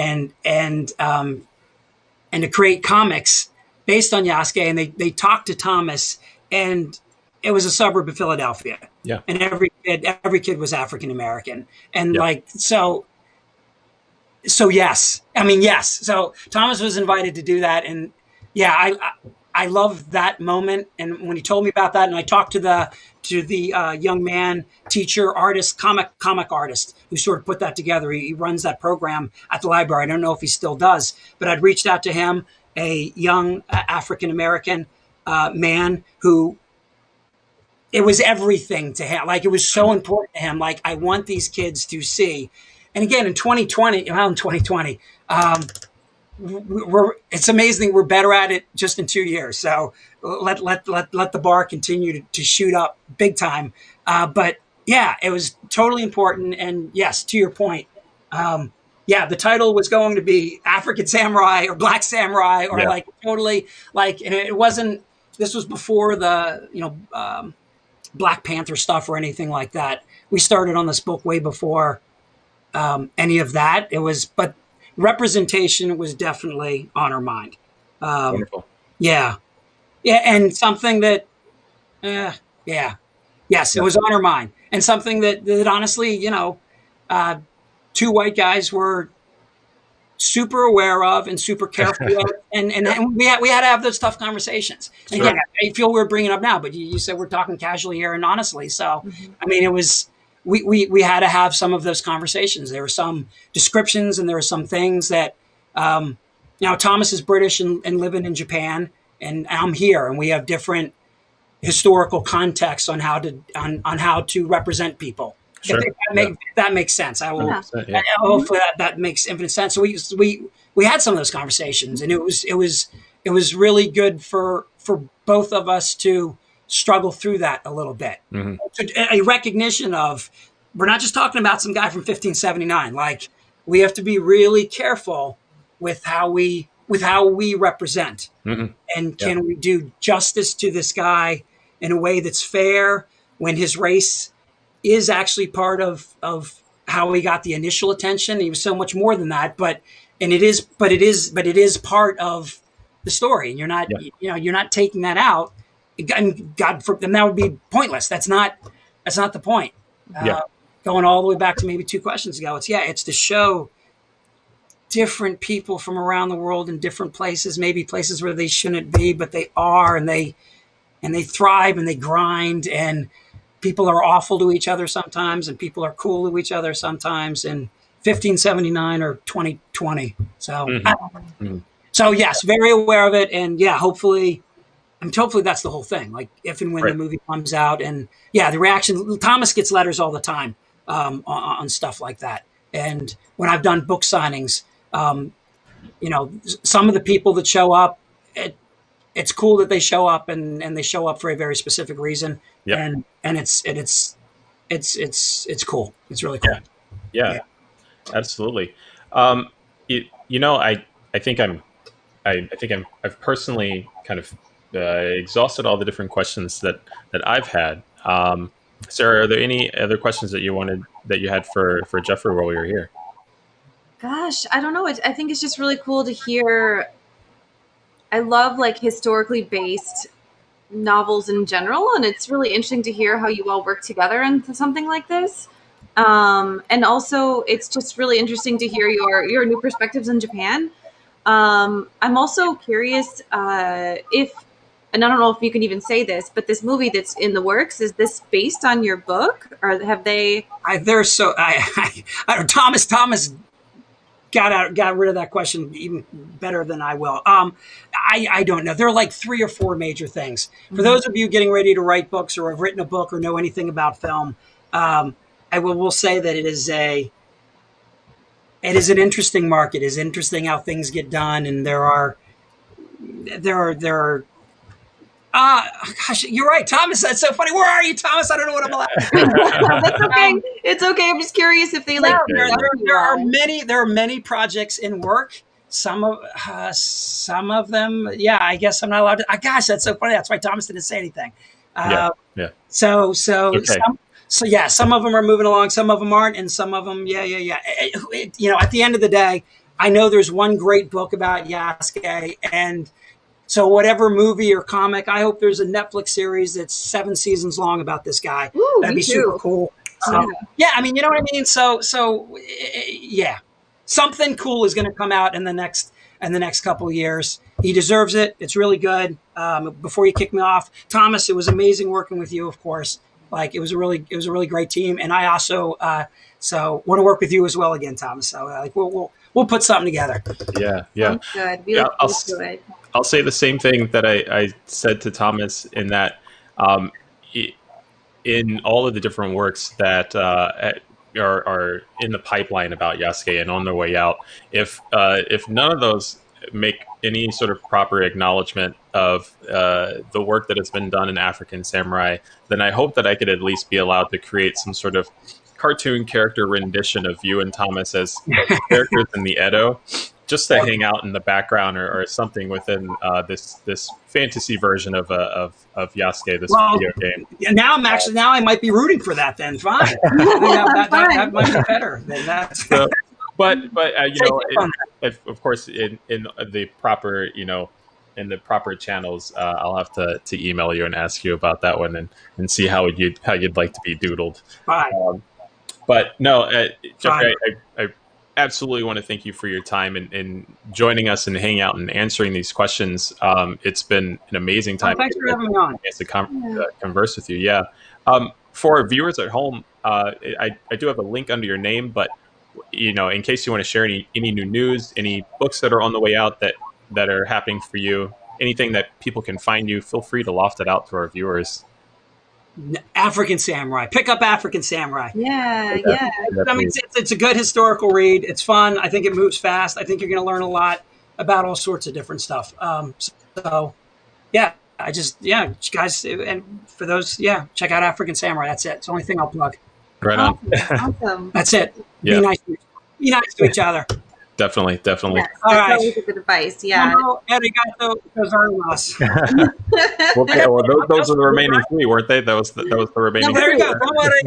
to create comics based on Yasuke. And they talked to Thomas, and it was a suburb of Philadelphia. Yeah. And every kid was African American. And so yes. I mean, yes. So Thomas was invited to do that. And yeah, I love that moment. And when he told me about that, and I talked to the young man, teacher, artist, comic artist who sort of put that together. He runs that program at the library. I don't know if he still does, but I'd reached out to him, a young African American man who, it was everything to him. Like, it was so important to him. Like, I want these kids to see. And again, in 2020, it's amazing. We're better at it just in 2 years. So let the bar continue to shoot up big time. But yeah, it was totally important. And yes, to your point, the title was going to be African Samurai or Black Samurai or like totally like, and it wasn't, this was before the, Black Panther stuff or anything like that. We started on this book way before any of that. But representation was definitely on our mind. Wonderful. Yeah. And something that, yes, it was on our mind, and something that honestly, two white guys were super aware of and super careful of, and we had to have those tough conversations. And again, I feel we're bringing it up now, but you said we're talking casually here and honestly. So, I mean, it was, we had to have some of those conversations. There were some descriptions, and there were some things that, Thomas is British and living in Japan, and I'm here, and we have different historical contexts on how to represent people. Sure. That makes sense. I will. Hopefully that makes infinite sense. So we had some of those conversations, and it was really good for both of us to struggle through that a little bit. Mm-hmm. So a recognition of, we're not just talking about some guy from 1579. Like, we have to be really careful with how we represent, and can we do justice to this guy in a way that's fair when his race is actually part of how he got the initial attention. He was so much more than that, but it is part of the story. And you're not taking that out. And and that would be pointless. That's not the point. Going all the way back to maybe 2 questions ago, it's to show different people from around the world in different places, maybe places where they shouldn't be, but they are, and they thrive and they grind, and people are awful to each other sometimes, and people are cool to each other sometimes, in 1579 or 2020. So, so yes, very aware of it. And hopefully that's the whole thing. Like, if and when the movie comes out, and the reaction, Thomas gets letters all the time on stuff like that. And when I've done book signings, some of the people that show up, it's cool that they show up, and they show up for a very specific reason. Yep. And it's cool. It's really cool. Yeah. Absolutely. I think I've personally kind of exhausted all the different questions that I've had. Sarah, are there any other questions that you had for Jeffrey while we were here? Gosh, I don't know. I think it's just really cool to hear. I love like historically based novels in general, and it's really interesting to hear how you all work together into something like this. And also, it's just really interesting to hear your new perspectives in Japan. I'm also curious if, and I don't know if you can even say this, but this movie that's in the works, is this based on your book, or have they? Thomas got rid of that question even better than I will. I don't know. There are like 3 or 4 major things. For those of you getting ready to write books or have written a book or know anything about film, I will say that it is an interesting market. It is interesting how things get done, and there are gosh, you're right, Thomas. That's so funny. Where are you, Thomas? I don't know what I'm allowed. That's okay. It's okay. I'm just curious if they like. There are many projects in work. Some of them, yeah. I guess I'm not allowed to. Gosh, that's so funny. That's why Thomas didn't say anything. Yeah. So Okay. some of them are moving along. Some of them aren't, and some of them, yeah. At the end of the day, I know there's one great book about Yasuke, and so whatever movie or comic, I hope there's a Netflix series that's 7 seasons long about this guy. Ooh, That'd be super cool. Yeah, I mean, you know what I mean. So yeah, something cool is going to come out in the next couple of years. He deserves it. It's really good. Before you kick me off, Thomas, it was amazing working with you. Of course, like it was a really great team, and I also so want to work with you as well again, Thomas. So like we'll put something together. Yeah. Sounds good. We look forward to it. I'll say the same thing that I said to Thomas, in that in all of the different works that are in the pipeline about Yasuke and on their way out, if none of those make any sort of proper acknowledgement of the work that has been done in African Samurai, then I hope that I could at least be allowed to create some sort of cartoon character rendition of you and Thomas as characters in the Edo, just to hang out in the background or something within this fantasy version of Yasuke, this video game. Now I might be rooting for that. Then fine, that might be better than that. So, but of course, in the proper in the proper channels, I'll have to email you and ask you about that one and see how you'd like to be doodled. Fine. But no, Jeffrey, I absolutely want to thank you for your time and joining us and hanging out and answering these questions. It's been an amazing time. Thanks for having me on. To converse with you. Yeah. For our viewers at home, I do have a link under your name, but in case you want to share any new news, any books that are on the way out that are happening for you, anything that people can find you, feel free to loft it out to our viewers. African Samurai. Pick up African Samurai. Yeah. I mean, it's a good historical read. It's fun. I think it moves fast. I think you're going to learn a lot about all sorts of different stuff. So, yeah, guys, and for those, check out African Samurai. That's it. It's the only thing I'll plug. Right on. Awesome. That's it. Yeah. Be nice to each other. Definitely. Yes, All that's right. always a good advice. Yeah. Arigato gozaimasu. Those are the remaining 3, weren't they? That was the remaining. No, there you 3. go. Don't worry,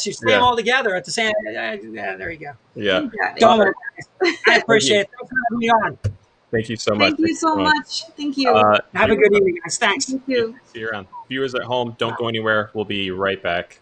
you say them all together at the same. There you go. Yeah. Don't worry. I appreciate it. Thanks for having me on. Thank you so much. Thank you so much. Thank you. Have a good evening, guys. Thanks. Thank you. See you around. Viewers at home, don't go anywhere. We'll be right back.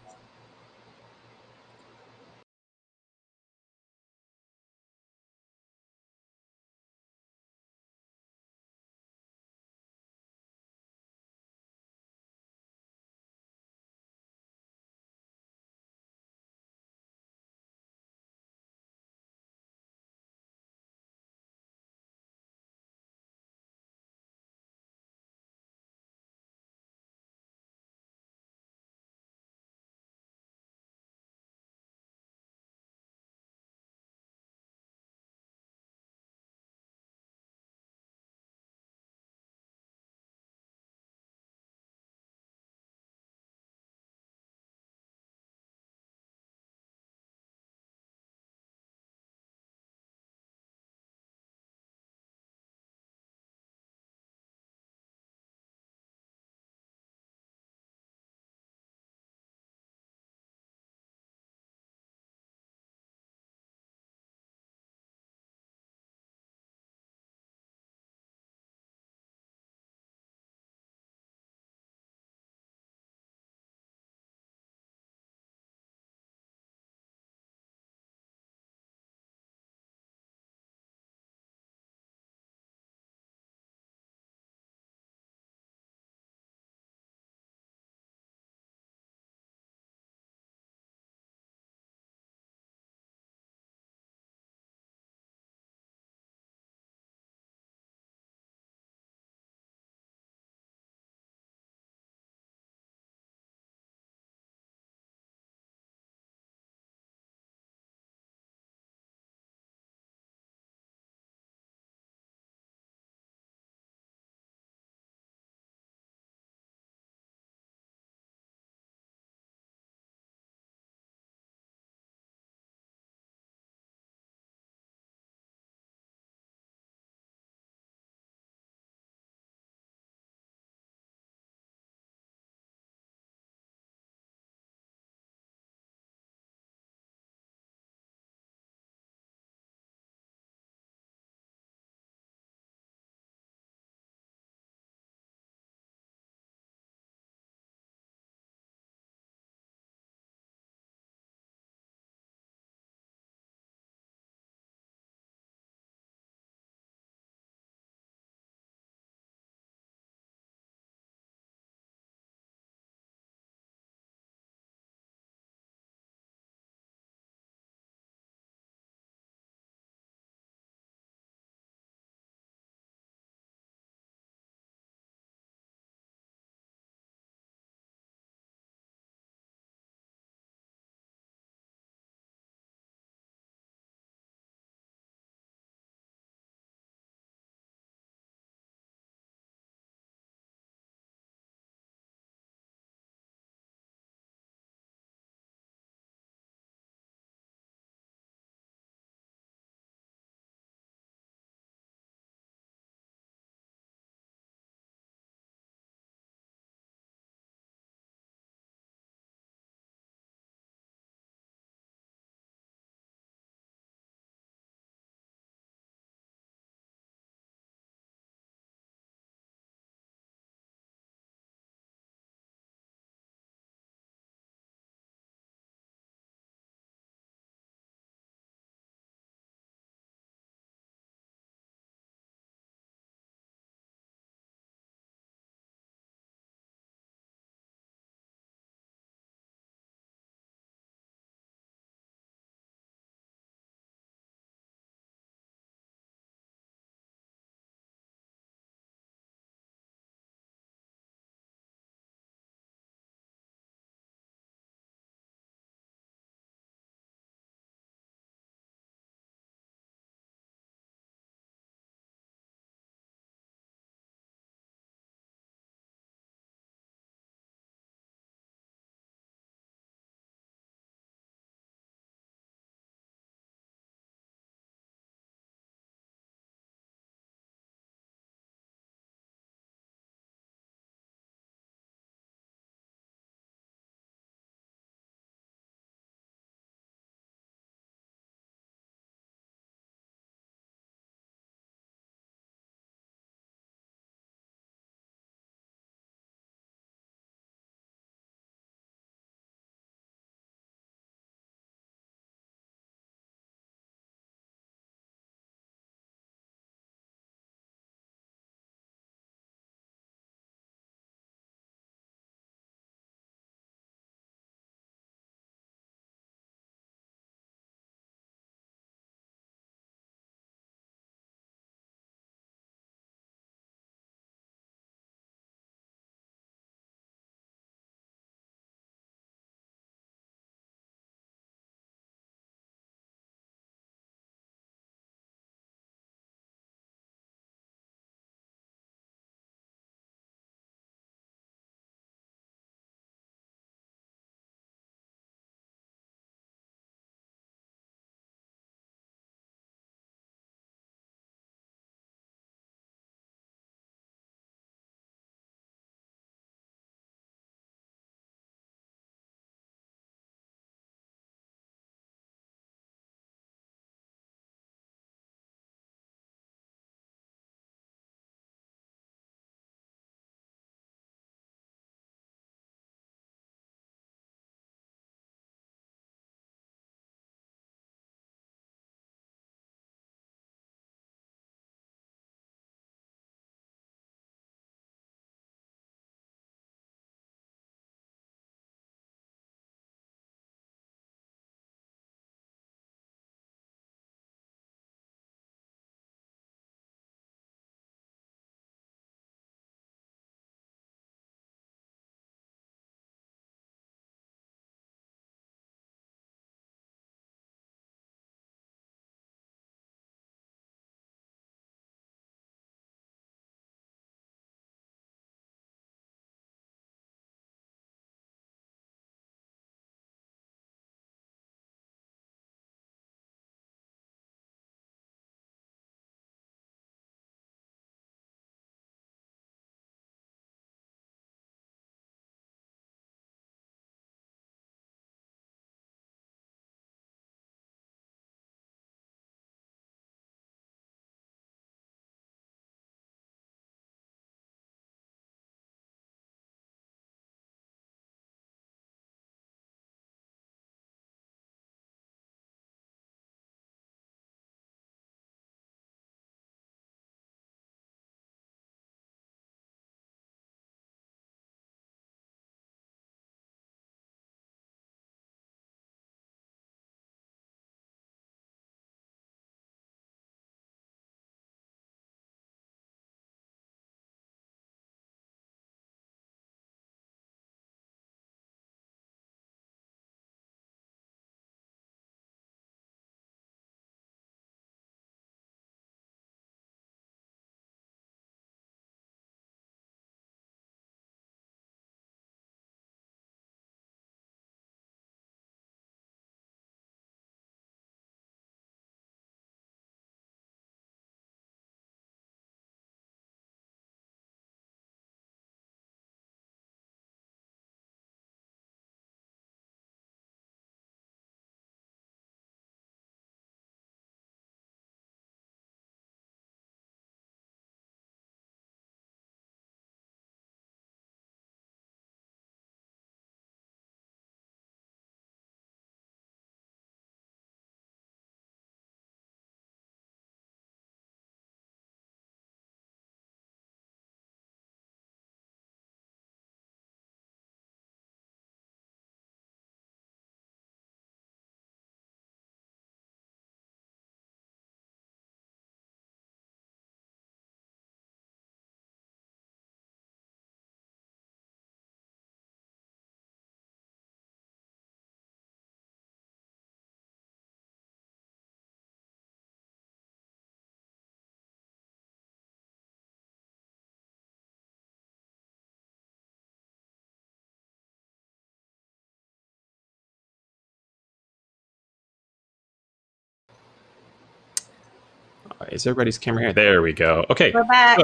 Is everybody's camera here? There we go. Okay, We're back.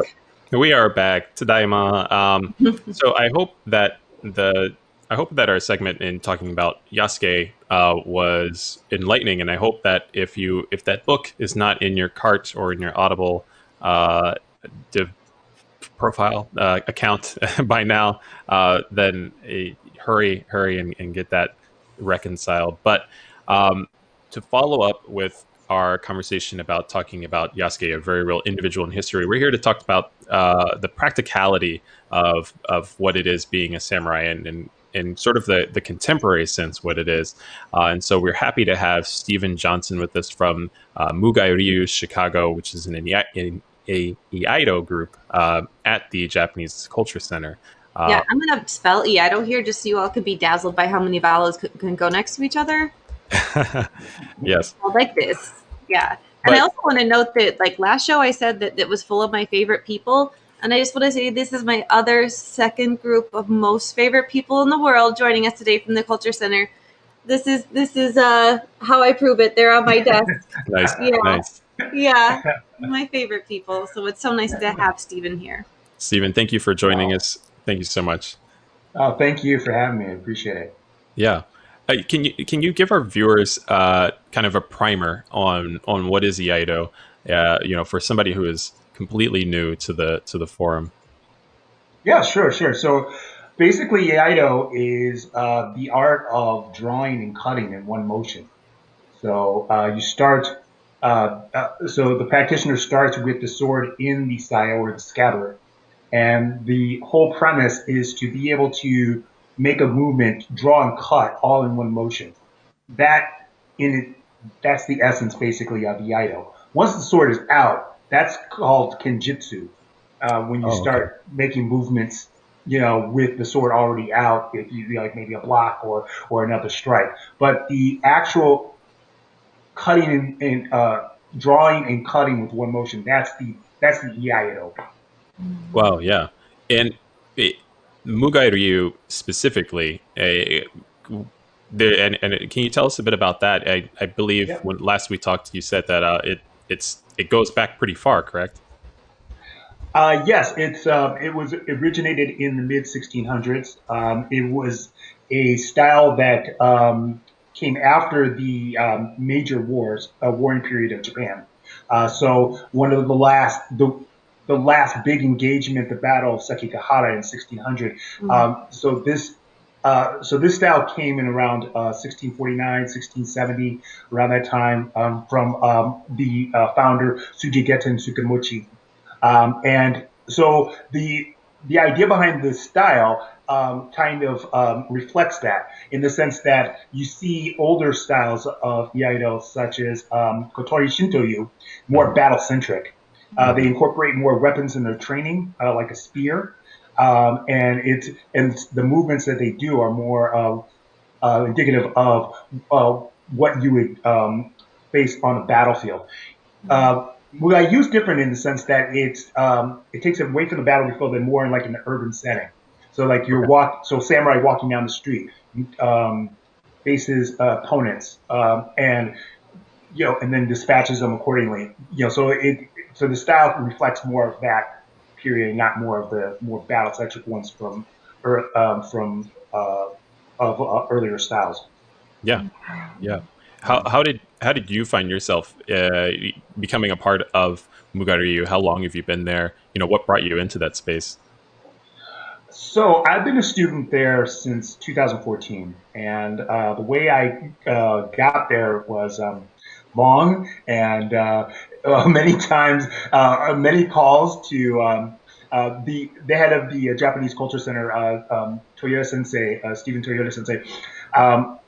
so we are back. Tadaima. So I hope that our segment in talking about Yasuke was enlightening, and I hope that if that book is not in your cart or in your Audible uh, div profile account by now, then hurry and get that reconciled. But to follow up with our conversation about talking about Yasuke, a very real individual in history, we're here to talk about the practicality of what it is being a samurai and in sort of the contemporary sense what it is. And so we're happy to have Stephen Johnson with us from Mugai Ryu Chicago, which is a Iaido group at the Japanese Culture Center. Yeah, I'm going to spell Iaido here just so you all could be dazzled by how many vowels can go next to each other. Yes. Like this. Yeah. And I also want to note that, like, last show I said that it was full of my favorite people. And I just want to say this is my other second group of most favorite people in the world joining us today from the Culture Center. This is how I prove it. They're on my desk. Nice. Yeah. Nice. Yeah. My favorite people. So it's so nice to have Stephen here. Stephen, thank you for joining us. Thank you so much. Oh, thank you for having me. I appreciate it. Yeah. Can you give our viewers kind of a primer on what is Iaido? For somebody who is completely new to the forum. Yeah, sure. So basically, Iaido is the art of drawing and cutting in one motion. So you start. So the practitioner starts with the sword in the saya or the scabbard, and the whole premise is to be able to make a movement, draw and cut all in one motion. That's the essence basically of Iaido. Once the sword is out, that's called kenjutsu. When you start making movements, with the sword already out, if you like maybe a block or another strike. But the actual cutting and drawing and cutting with one motion, that's the Iaido. Wow, yeah. And Mugai Ryu specifically, and can you tell us a bit about that? I believe when last we talked, you said that it goes back pretty far, correct? Yes, it was originated in the mid 1600s. It was a style that came after the major warring period of Japan. So one of the last big engagement, the Battle of Sekigahara in 1600. So this style came in around 1649, 1670, around that time, from the founder Sujigeten Tsukamochi. And so the idea behind this style kind of reflects that, in the sense that you see older styles of Iaido, such as Kotori Shintoyu, more battle centric. They incorporate more weapons in their training, like a spear, and the movements that they do are more indicative of what you would face on a battlefield. What I use different in the sense that it takes it away from the battlefield and more in like an urban setting. So like samurai walking down the street faces opponents, and then dispatches them accordingly. So the style reflects more of that period, not more of the more battle centric ones from earlier styles. Yeah. How did you find yourself becoming a part of Mugai Ryu? How long have you been there? What brought you into that space? So I've been a student there since 2014, and the way I got there was long and many times, many calls to the head of the Japanese Culture Center, Toyota Sensei, Stephen Toyota Sensei. I'm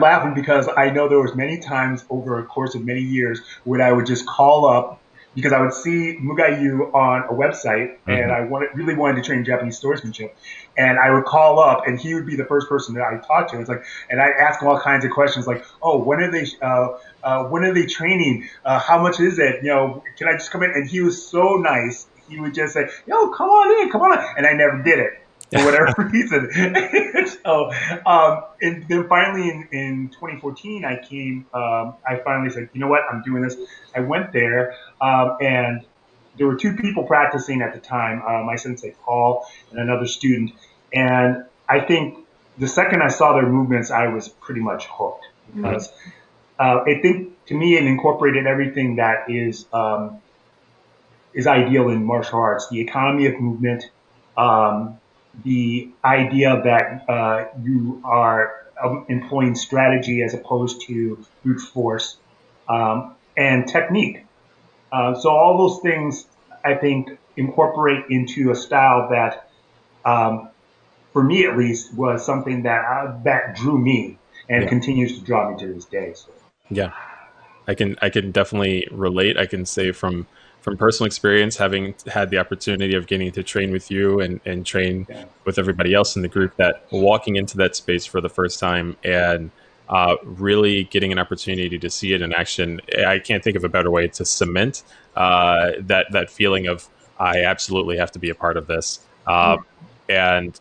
laughing because I know there was many times over a course of many years when I would just call up because I would see Mugai Ryu on a website, and I really wanted to train Japanese swordsmanship, and I would call up, and he would be the first person that I talked to. It's like, and I ask him all kinds of questions like, "Oh, when are they training? How much is it? Can I just come in?" And he was so nice. He would just say, "Yo, come on in," and I never did it. for whatever reason. So, and then finally in 2014, I finally said, you know what, I'm doing this. I went there, and there were two people practicing at the time, my sensei Paul and another student. And I think the second I saw their movements, I was pretty much hooked because I think to me it incorporated everything that is ideal in martial arts: the economy of movement, the idea that you are employing strategy as opposed to brute force, and technique. So all those things, I think, incorporate into a style that, for me at least, was something that drew me and Yeah. continues to draw me to this day. So. Yeah. I can definitely relate. I can say from personal experience, having had the opportunity of getting to train with you and train Yeah. with everybody else in the group, that walking into that space for the first time and really getting an opportunity to see it in action, I can't think of a better way to cement that feeling of I absolutely have to be a part of this. And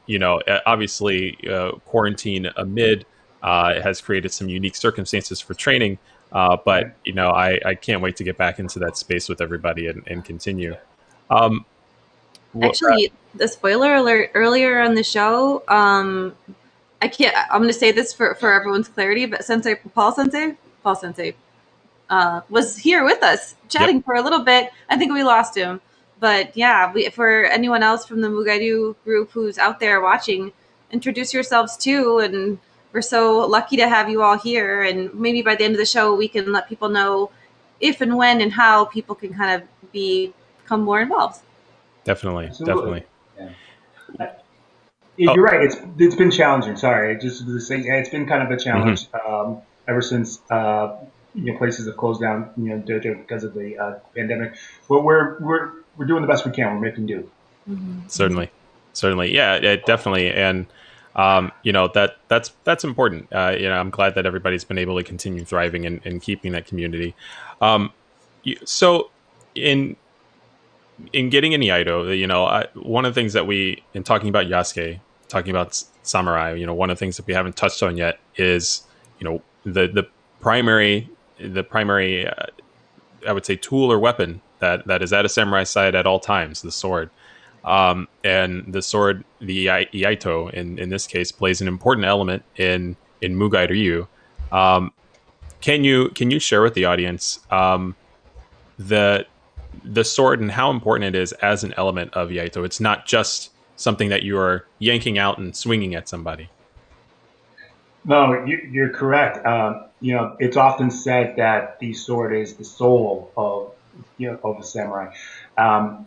obviously, quarantine amid has created some unique circumstances for training. But Right. I can't wait to get back into that space with everybody and continue. Um, Actually, the spoiler alert earlier on the show, I can't. I'm going to say this for everyone's clarity, but Paul Sensei, was here with us yep, chatting for a little bit. I think we lost him, but yeah, for anyone else from the Mugaidu group who's out there watching, introduce yourselves too. And we're so lucky to have you all here. And maybe by the end of the show, we can let people know if and when and how people can kind of become more involved. definitely, Absolutely. definitely. Yeah. Oh, You're right. It's been challenging. Sorry, just to say, yeah, it's been kind of a mhm, challenge ever since places have closed down, dojo because of the pandemic. But we're doing the best we can. We're making do. certainly, certainly, yeah, definitely, and that's important. I'm glad that everybody's been able to continue thriving and keeping that community. Um, so in getting in Iaido, one of the things that in talking about Yasuke, talking about samurai, one of the things that we haven't touched on yet is, the primary, I would say, tool or weapon that is at a samurai side at all times, the sword. And the sword, the Iaito, in this case, plays an important element in Mugai Ryu. Um, can you share with the audience the the sword and how important it is as an element of Yaito? It's not just something that you are yanking out and swinging at somebody. No, you're correct. It's often said that the sword is the soul of a samurai. Um,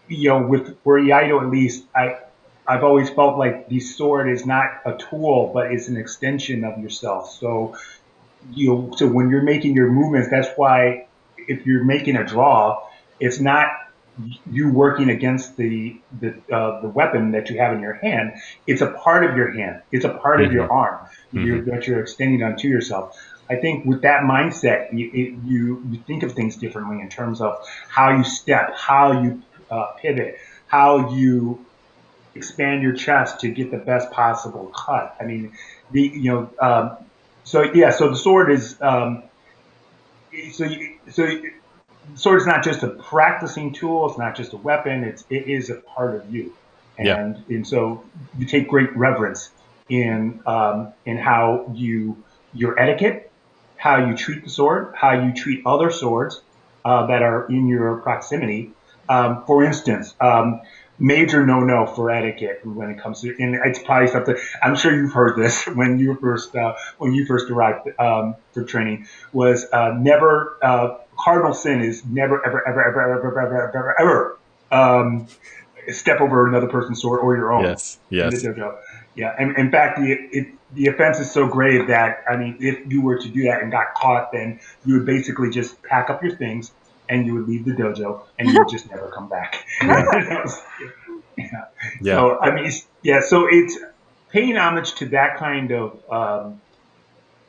with for Iaido at least, I've always felt like the sword is not a tool, but it's an extension of yourself. So so when you're making your movements, that's why if you're making a draw, it's not you working against the weapon that you have in your hand. It's a part of your hand. It's a part of Hmm. your arm Hmm. that you're extending onto yourself. I think with that mindset, you think of things differently in terms of how you step, how you pivot, how you expand your chest to get the best possible cut. I mean, the you know so yeah, so the sword is so the sword is not just a practicing tool. It's not just a weapon. It is a part of you, Yeah. and so you take great reverence in how your etiquette, how you treat the sword, how you treat other swords that are in your proximity. For instance, major no-no for etiquette when it comes to, and it's probably something I'm sure you've heard this when you first arrived for training was never cardinal sin is never ever ever ever ever ever ever ever step over another person's sword or your own Yes. in the Yes. dojo. Yeah, and in fact, the offense is so grave that I mean, if you were to do that and got caught, then you would basically just pack up your things and you would leave the dojo and you would just never come back. Yeah. Yeah. Yeah. So I mean, yeah. So it's paying homage to that kind of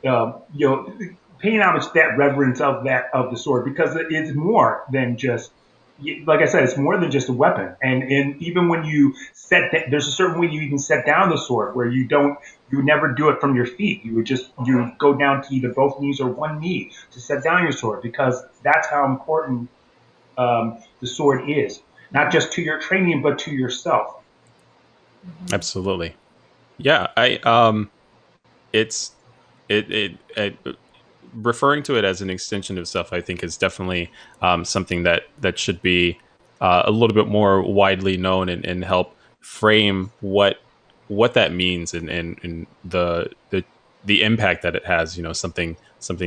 you know, paying homage to that reverence of the sword because it is more than just like I said, it's more than just a weapon. And even when you there's a certain way you even set down the sword where you would never do it from your feet. You would go down to either both knees or one knee to set down your sword, because that's how important the sword is, not just to your training, but to yourself. Absolutely. Yeah. It's, it referring to it as an extension of self, I think, is definitely something that should be a little bit more widely known, and help frame what that means, and the impact that it has. Something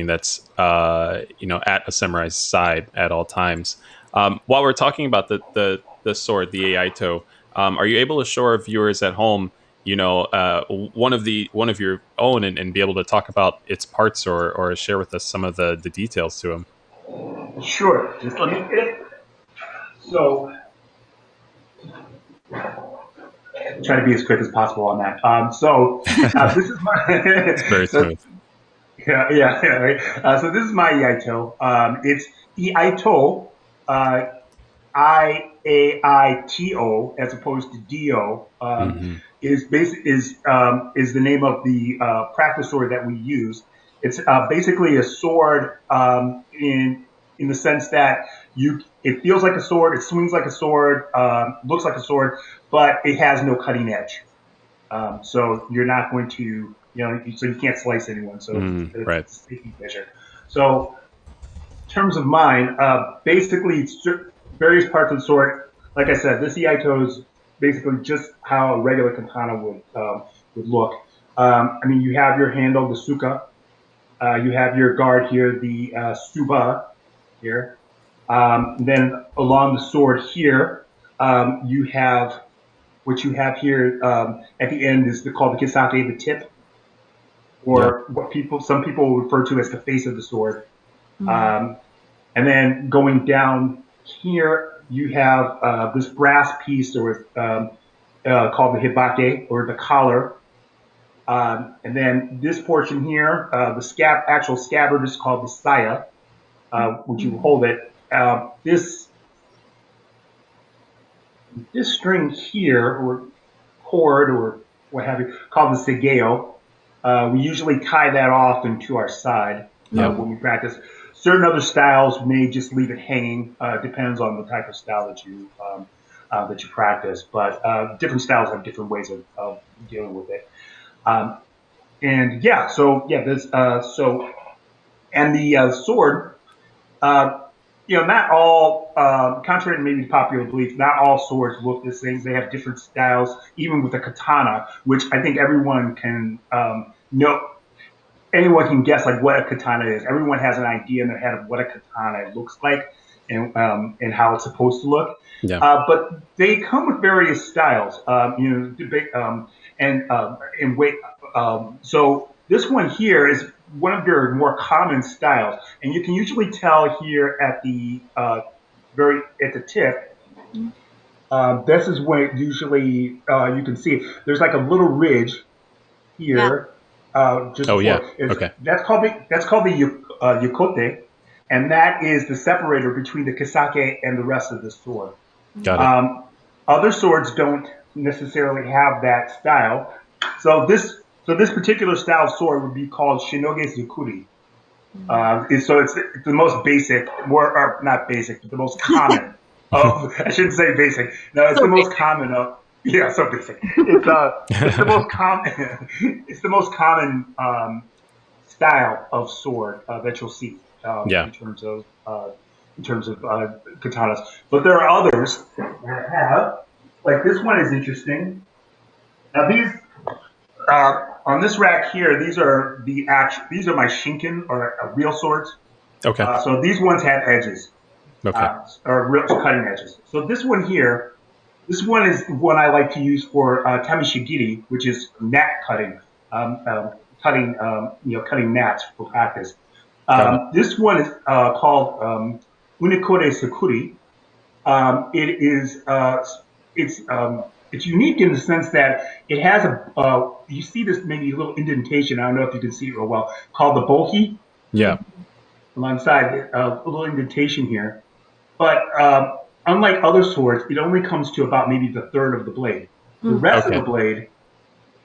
that's at a samurai's side at all times. While we're talking about the sword, the Aito, are you able to show our viewers at home, one of your own, and be able to talk about its parts, or share with us some of the details to them? Sure. Just let me get it. So, try to be as quick as possible on that. This is my. It's very smooth. Yeah, right. So this is my Iaito. It's Iaito, uh, IAITO, as opposed to DO. Hmm. Is the name of the practice sword that we use. It's basically a sword, in the sense that it feels like a sword, it swings like a sword, looks like a sword, but it has no cutting edge. So you're not going to, so you can't slice anyone. So Right. it's a safety measure. So in terms of mine, basically various parts of the sword. Like I said, this Iaito is basically just how a regular katana would look. I mean, you have your handle, the suka. You have your guard here, the suba here. Then along the sword here, you have what you have here at the end is called the kisake, the tip, Yeah. or some people refer to as the face of the sword. Um, and then going down here, you have this brass piece, called the hibake, or the collar. And then this portion here, the actual scabbard, is called the saya, which you hold it. This string here, or cord, or what have you, called the segeo. We usually tie that off into our side Yeah. when we practice. Certain other styles may just leave it hanging. Depends on the type of style that you practice. But different styles have different ways of dealing with it. Um, and yeah, so yeah, and the sword. Uh, not all, contrary to maybe popular belief, not all swords look the same. They have different styles, even with the katana, which I think everyone can know. Anyone can guess like what a katana is. Everyone has an idea in their head of what a katana looks like, and how it's supposed to look. Yeah. But they come with various styles, and weight. So this one here is one of their more common styles, and you can usually tell here at the tip. This is when usually you can see there's like a little ridge Yeah. here, just Oh, yeah. before. Okay. That's called the yukote, and that is the separator between the kisake and the rest of the sword. Got it. Other swords don't necessarily have that style. So this particular style of sword would be called shinoge zukuri. It's the most basic, or not basic, but the most common. I shouldn't say basic. No, it's So the most basic. common of. Yeah, so basic. It's the most common. It's the most common style of sword that you'll see Yeah. in terms of katanas. But there are others that have, like this one is interesting. Now these on this rack here, these are my shinken, or real swords. Okay. So these ones have edges, Okay. or real cutting edges. So this one here, this one is one I like to use for tamishigiri, which is mat cutting, cutting mats for practice. Got it. This one is called Unicode Sakuri. It is it's unique in the sense that it has you see this maybe little indentation. I don't know if you can see it real well, called the bohi Yeah. alongside a little indentation here. But unlike other swords, it only comes to about maybe the third of the blade. The rest of Okay. the blade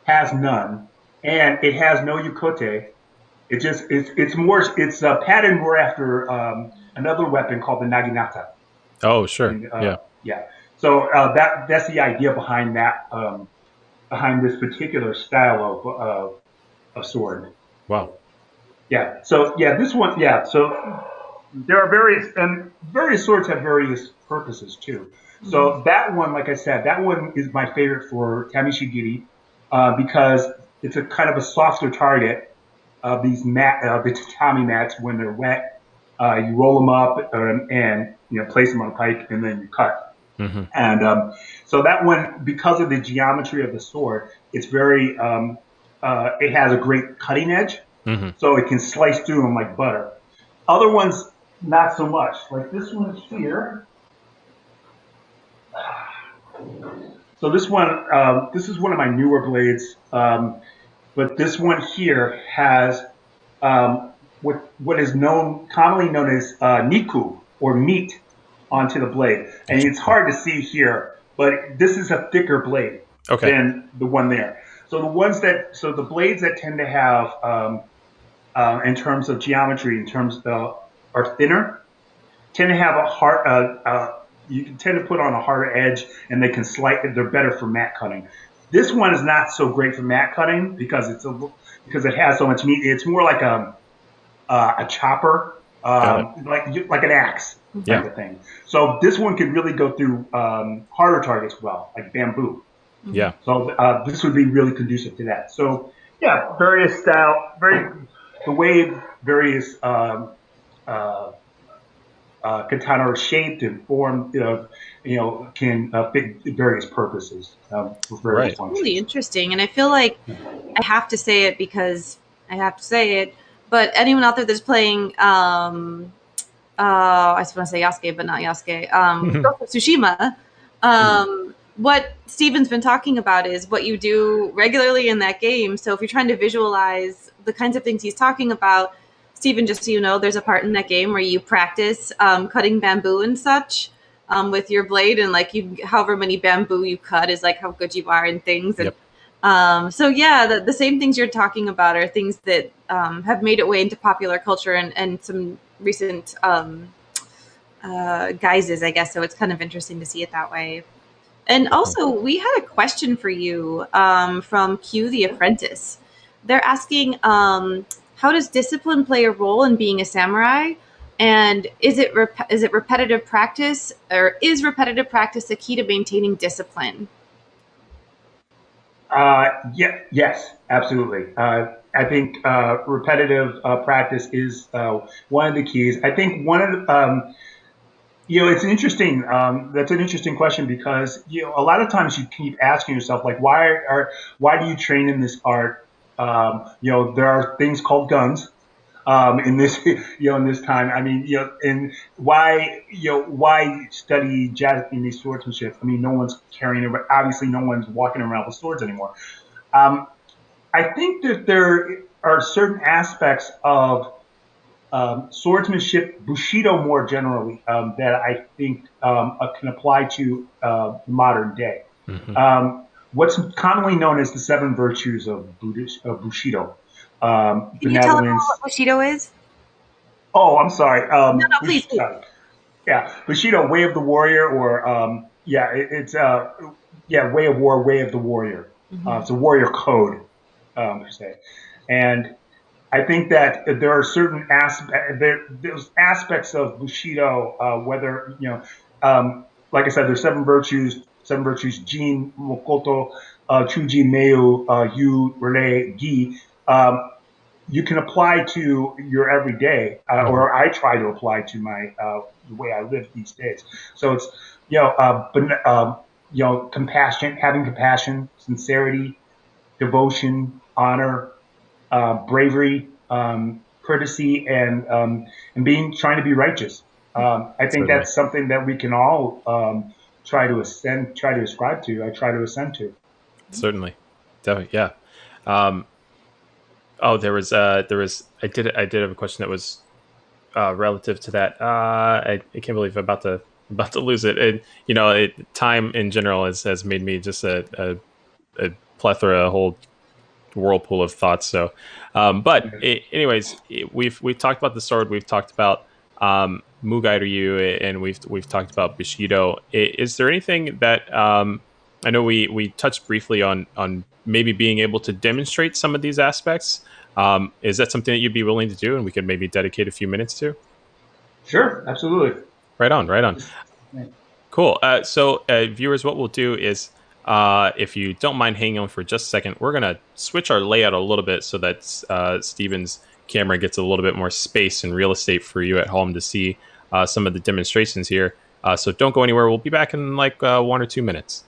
has none, and it has no yukote. It's patterned more after another weapon called the naginata. Oh, sure. And Yeah. yeah, so that's the idea behind that behind this particular style of sword. Wow. Yeah. So yeah, this one. Yeah. So there are various swords have various purposes too. So that one, like I said, that one is my favorite for Tamishigiri because it's a kind of a softer target of these the tatami mats when they're wet. You roll them up and place them on a pike and then you cut. Hmm. And so that one, because of the geometry of the sword, it's very it has a great cutting edge, Hmm. so it can slice through them like butter. Other ones, not so much. Like this one here. So this is one of my newer blades, but this one here has what is commonly known as niku or meat onto the blade, and it's hard to see here, but this is a thicker blade Okay. than the one there. So the blades that tend to have, in terms of geometry, are thinner, tend to have a hard. You can tend to put on a harder edge, and they can they're better for mat cutting. This one is not so great for mat cutting because because it has so much meat. It's more like a chopper, Got it. like an axe Yeah. type of thing. So this one could really go through harder targets well, like bamboo. Yeah. So this would be really conducive to that. So yeah, the way various uh, katana are shaped and formed, can fit various purposes for various Right. Really functions. interesting. And I feel like I have to say it because I have to say it. But anyone out there that's playing, I just want to say Yasuke, but not Yasuke, Ghost of Tsushima, what Steven's been talking about is what you do regularly in that game. So if you're trying to visualize the kinds of things he's talking about, Steven, just so you know, there's a part in that game where you practice cutting bamboo and such. With your blade, and like you, however many bamboo you cut is like how good you are in things, and Yep. so yeah, the same things you're talking about are things that have made it way into popular culture and some recent guises, I guess. So it's kind of interesting to see it that way. And also, we had a question for you from Q the Apprentice. They're asking, how does discipline play a role in being a samurai? And is it repetitive practice, or is repetitive practice the key to maintaining discipline? Yeah, yes, absolutely. I think repetitive practice is one of the keys. I think one of the, it's interesting. That's an interesting question because a lot of times you keep asking yourself like, why do you train in this art? There are things called guns in this in this time. I mean, and why study Japanese swordsmanship? I mean, no one's carrying it. Obviously, no one's walking around with swords anymore. Um, I think that there are certain aspects of swordsmanship, Bushido more generally, that I think can apply to the modern day. Hmm. What's commonly known as the seven virtues of Bushido, Can you tell everyone benevolence. what Bushido is? Oh, I'm sorry. No, no, please, please. Yeah, Bushido, way of the warrior, or it's way of war, way of the warrior. It's a warrior code, per se, and I think that there are certain there's aspects of Bushido, whether like I said, there's seven virtues: Jin, Mokoto, Chuji, Meiyu, Yu, Rene, Gi. You can apply to your everyday, Hmm. or I try to apply to my the way I live these days. So it's compassion, having compassion, sincerity, devotion, honor, bravery, courtesy, and being trying to be righteous. I think Certainly. that's something that we can all try to ascribe to. I try to ascend to. Certainly. Definitely. Yeah. Um, oh, I did have a question that was relative to that. I can't believe I'm about to about to lose it. And time in general has made me just a plethora, a whole whirlpool of thoughts. So, anyways, we've talked about the sword. We've talked about Mugai Ryu, and we've talked about Bushido. Is there anything that I know we touched briefly on maybe being able to demonstrate some of these aspects? Is that something that you'd be willing to do, and we could maybe dedicate a few minutes to? Sure, absolutely. Right on, right on. Cool. So, viewers, what we'll do is, if you don't mind hanging on for just a second, we're going to switch our layout a little bit so that Steven's camera gets a little bit more space and real estate for you at home to see some of the demonstrations here. So don't go anywhere. We'll be back in like 1 or 2 minutes.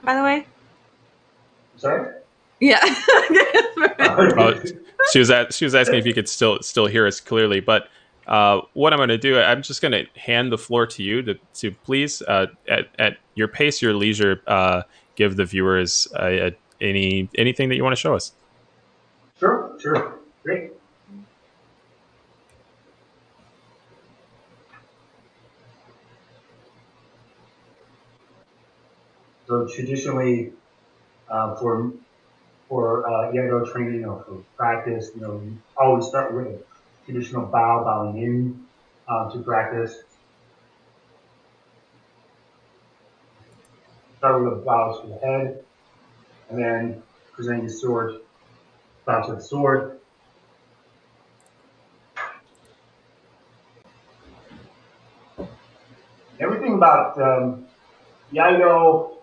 By the way. Sorry? Yeah. She was asking if you could still hear us clearly, but what I'm going to do, I'm just going to hand the floor to you to please, at your pace, your leisure, give the viewers anything that you want to show us. Sure. Great. So traditionally, for Iaido training or for practice, you always start with a traditional bowing in to practice. Start with a bow to the head, and then presenting the sword, bow to the sword. Everything about Iaido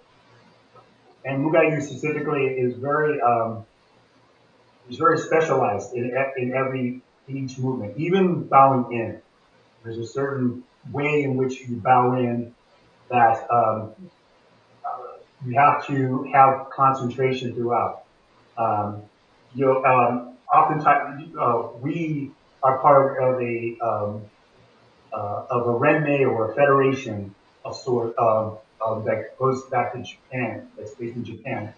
and Mugayu specifically is very specialized in each movement. Even bowing in, there's a certain way in which you bow in that you have to have concentration throughout. Oftentimes we are part of a renmei or a federation of sort that goes back to Japan, that's based in Japan,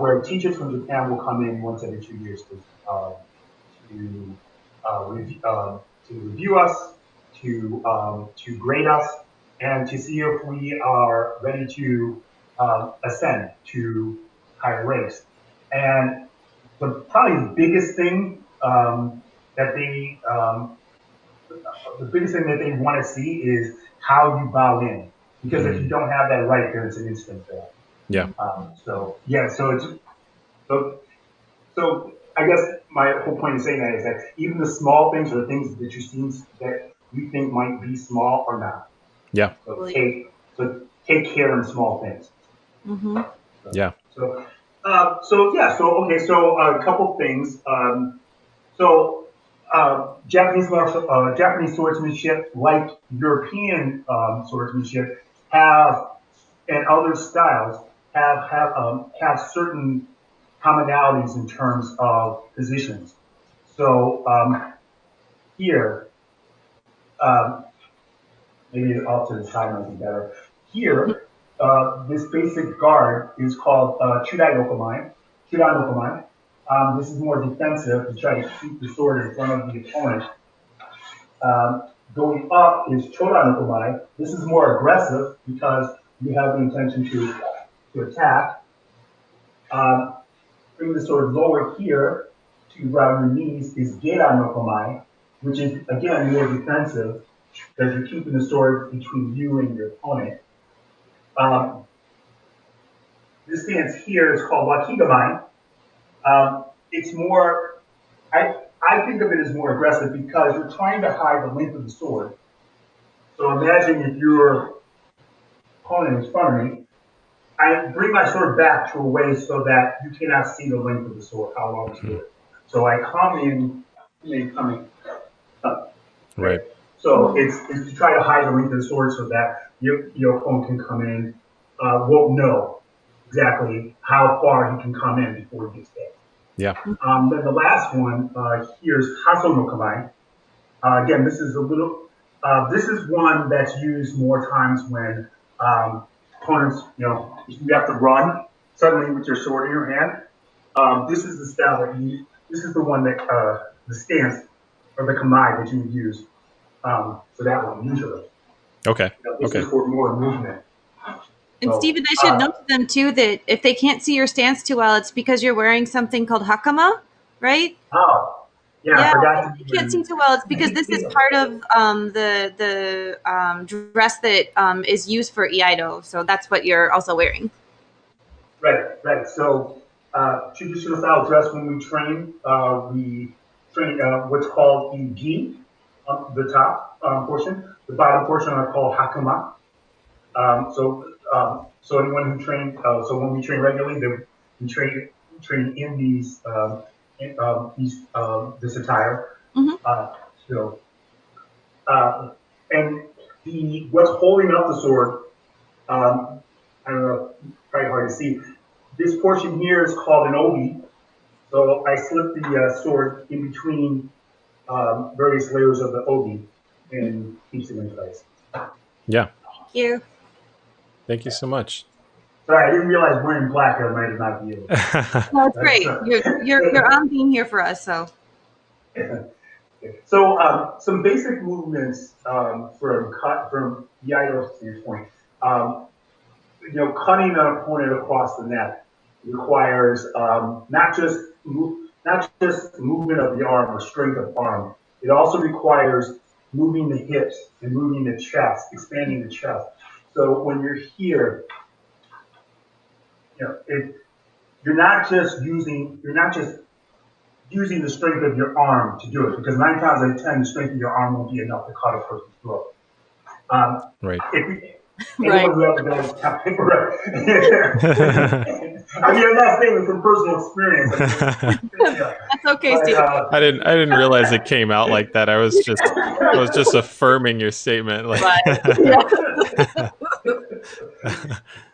where teachers from Japan will come in once every 2 years to review us, to grade us, and to see if we are ready to ascend to higher ranks. And probably the biggest thing that they want to see is how you bow in, because if you don't have that right, then it's an instant fail. Yeah. So I guess my whole point in saying that is that even the small things or things that you think might be small are not. Yeah. So take care in small things. Mm-hmm. Yeah. So a couple things. Japanese swordsmanship, like European swordsmanship, and other styles have certain commonalities in terms of positions. So here, maybe off to the side might be better. Here, this basic guard is called Chudai Yokomai, Shinogen. This is more defensive to try to keep the sword in front of the opponent. Going up is Chodan. This is more aggressive because you have the intention to attack. Bring the sword lower here to around your knees is Geran, which is again more defensive because you're keeping the sword between you and your opponent. This stance here is called Wakigamai. It's more, I think of it as more aggressive because you're trying to hide the length of the sword. So imagine if your opponent is in front of me, I bring my sword back to a way so that you cannot see the length of the sword, how long the sword is. So I come in, coming up. Right. So it's to try to hide the length of the sword so that your opponent can come in, won't know exactly how far he can come in before he gets hit. Yeah. Then the last one here is Haso no Kamai. Again, this is this is one that's used more times when opponents, you have to run suddenly with your sword in your hand. This is the style this is the one that, the stance or the Kamai that you would use for that one usually. Okay. This is for more movement. And So, Stephen, I should note to them too that if they can't see your stance too well, it's because you're wearing something called hakama, right? Oh, yeah, I Yeah, forgot if you can't see too well, it's because this is part of the dress that is used for Iaido. So that's what you're also wearing. Right. So, traditional style dress when we train what's called the gi, the top portion. The bottom portion are called hakama. So anyone who trains, so when we train regularly, we train in this attire. Mhm. So, and what's holding up the sword, I don't know, probably hard to see. This portion here is called an obi. So I slip the sword in between various layers of the obi and keeps it in place. Yeah. Thank you. Thank you so much. Sorry, I didn't realize wearing black I might not be able to. No, it's great. You're on being here for us. So So some basic movements from Iaido's standpoint. Cutting an opponent across the neck requires not just movement of the arm or strength of arm. It also requires moving the hips and moving the chest, expanding the chest. So when you're here, you're not just using the strength of your arm to do it, because 9 times out of 10, the strength of your arm won't be enough to cut a person's throat. Right. Anyone who ever does tapping, right? I mean, I'm not saying it from personal experience. that's okay, But, Steve. I didn't realize it came out like that. I was just affirming your statement. Like,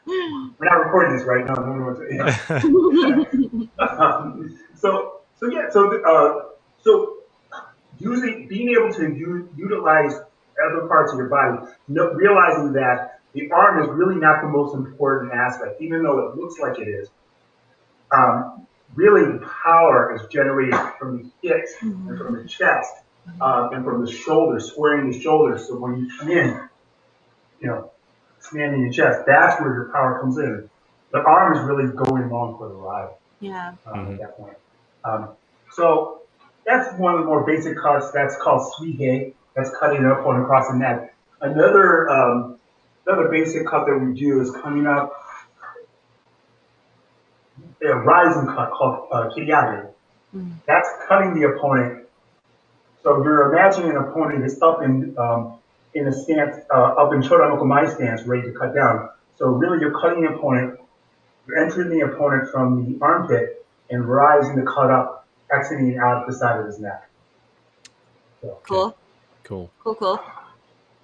we're not recording this right now. So being able to utilize other parts of your body, realizing that the arm is really not the most important aspect, even though it looks like it is. Really, power is generated from the hips and from the chest and from the shoulders, squaring the shoulders. So when you come in, expanding your chest, that's where your power comes in. The arm is really going along for the ride. Yeah. At that point. So that's one of the more basic cuts. That's called suihei. That's cutting up one across the neck. Another basic cut that we do is coming up a rising cut called kiriage. That's cutting the opponent. So you're imagining an opponent is up in a stance, up in Chodan stance, ready to cut down. So really, you're cutting the opponent. You're entering the opponent from the armpit and rising the cut up, exiting out the side of his neck. So, Cool. Cool.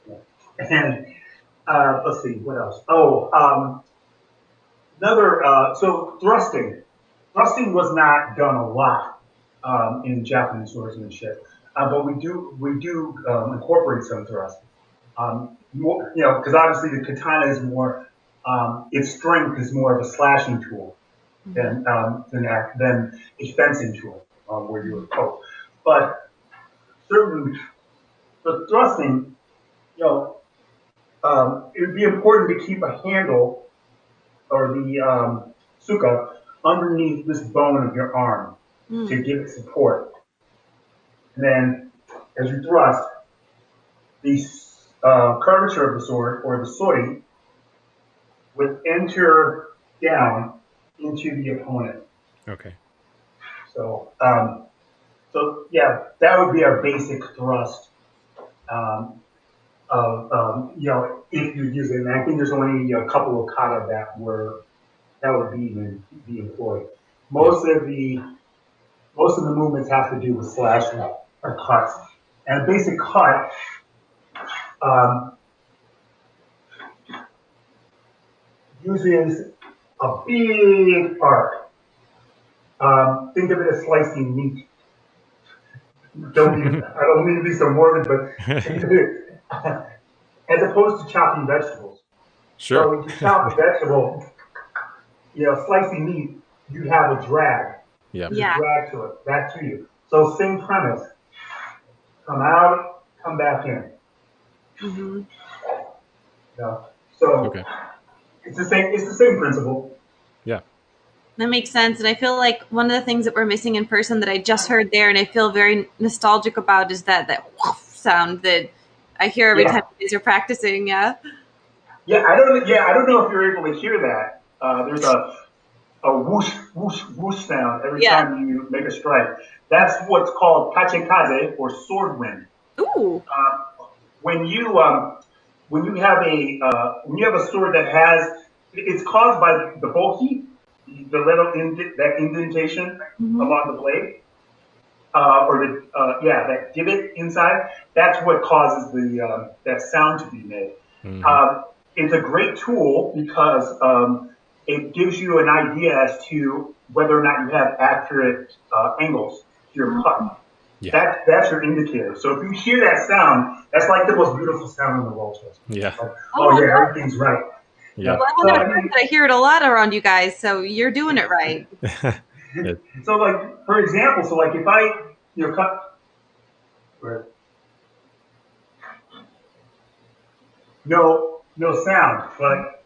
yeah. And let's see, what else? Oh, so thrusting. Thrusting was not done a lot in Japanese swordsmanship, but we do incorporate some thrusting. Because obviously the katana is more, its strength is more of a slashing tool. than a fencing tool where you would poke. But certainly for thrusting, it would be important to keep a handle or the suka underneath this bone of your arm to give it support. And then as you thrust, the curvature of the sword or the sori would enter down into the opponent. Okay. So, that would be our basic thrust. If you use it, and I think there's only a couple of kata that would be employed. Most of the movements have to do with slashing or cuts, and a basic cut. Uses a big arc. Think of it as slicing meat. I don't mean to be so morbid, but think of it as opposed to chopping vegetables. Sure. So when you chop a vegetable, slicing meat, you have a drag. Yeah. There's a drag to it, back to you. So same premise. Come out, come back in. Mm-hmm. So it's the same principle. Yeah. That makes sense. And I feel like one of the things that we're missing in person that I just heard there and I feel very nostalgic about is that whoosh sound that I hear every time you guys are practicing. Yeah. Yeah, I don't know if you're able to hear that. There's a whoosh, whoosh, whoosh sound every time you make a strike. That's what's called tachikaze or sword wind. Ooh. When you have a sword that has, it's caused by the bohi, the little that indentation along the blade, or that divot inside. That's what causes that sound to be made. It's a great tool because it gives you an idea as to whether or not you have accurate angles to your cut. Yeah. That's your indicator. So if you hear that sound, that's like the most beautiful sound in the world. Yeah. Like, everything's right. Yeah. Well, I hear it a lot around you guys, so you're doing it right. So, like, for example, if I cut, no sound, but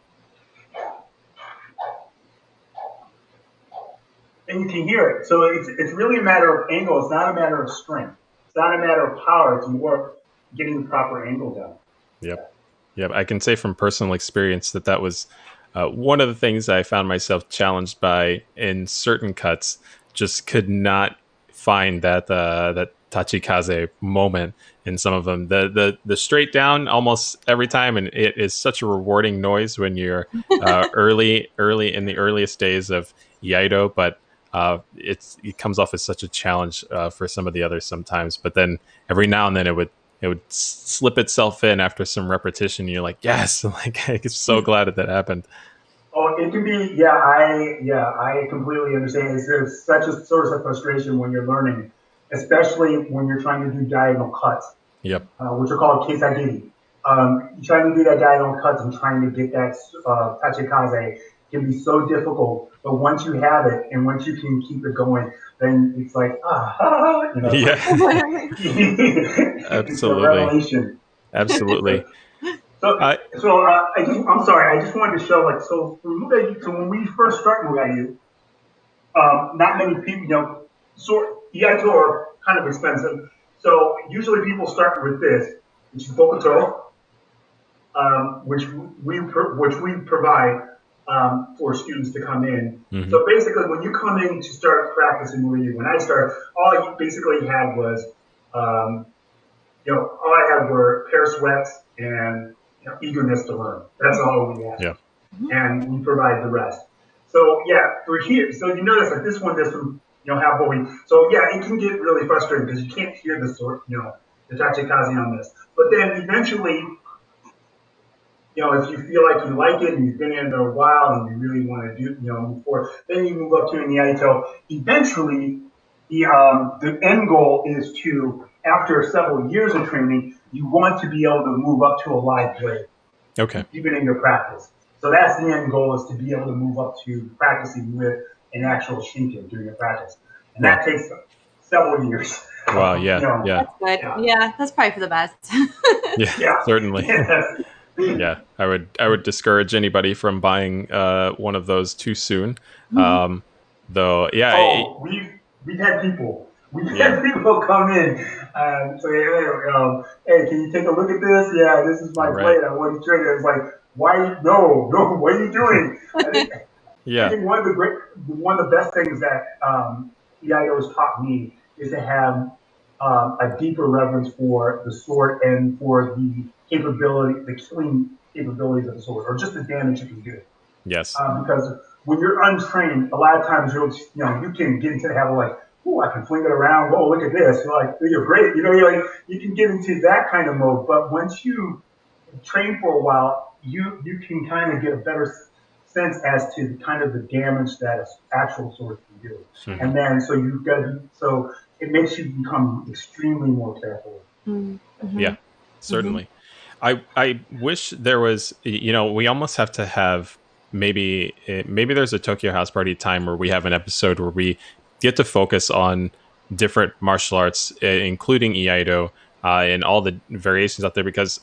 and you can hear it. So it's really a matter of angle. It's not a matter of strength. It's not a matter of power. It's more getting the proper angle down. Yep. I can say from personal experience that was one of the things I found myself challenged by in certain cuts. Just could not find that tachikaze moment in some of them. The straight down almost every time, and it is such a rewarding noise when you're early in the earliest days of Iaido, but it comes off as such a challenge for some of the others sometimes. But then every now and then it would slip itself in after some repetition. You're like, yes, like I'm so glad that happened. Oh, it can be, I completely understand. It's such a source of frustration when you're learning, especially when you're trying to do diagonal cuts. Yep. Which are called keisagiri. Trying to do that diagonal cuts and trying to get that tachikaze can be so difficult. But once you have it and once you can keep it going, then it's like, Yeah. It's a revelation. Absolutely. I'm sorry. I just wanted to show, for Mugayu. So when we first start Mugayu, not many people, Iaito are kind of expensive. So usually people start with this, which is Bokuto, which we provide for students to come in. Mm-hmm. So basically, when you come in to start practicing Mugayu, when I started, all I basically had was, all I had were pair sweats and eagerness to learn. That's all we had. Yeah. And we provide the rest. So for here, so you notice like this one doesn't, have what we. So it can get really frustrating because you can't hear the the tachikaze on this. But then eventually, if you feel like you like it and you've been in there a while and you really want to do, move forward, then you move up to an Iaito. Eventually, the end goal is to, after several years of training, you want to be able to move up to a live blade. Okay. Even in your practice. So that's the end goal, is to be able to move up to practicing with an actual Shinken during the practice, and that takes several years. Wow. Yeah. Yeah. That's good. Yeah, that's probably for the best. Yeah. Yeah. Certainly. Yes. Yeah. I would discourage anybody from buying one of those too soon. Though. Yeah. Oh, we've had people. We've had people come in and say, hey, can you take a look at this? Yeah, this is my Right. blade. I want to trade it. It's like, why? No, what are you doing? I Yeah. think one of the best things that EIO has taught me is to have a deeper reverence for the sword and for the killing capabilities of the sword, or just the damage it can do. Yes. Because when you're untrained, a lot of times you can get into the habit of like, oh, I can fling it around. Oh, look at this. You're like, you're great. You can get into that kind of mode. But once you train for a while, you can kind of get a better sense as to kind of the damage that an actual sword can do. Mhm. And then so it makes you become extremely more careful. Yeah. Certainly. I wish there was, we almost have to have maybe there's a Tokyo House Party time where we have an episode where we get to focus on different martial arts, including Iaido, and all the variations out there, because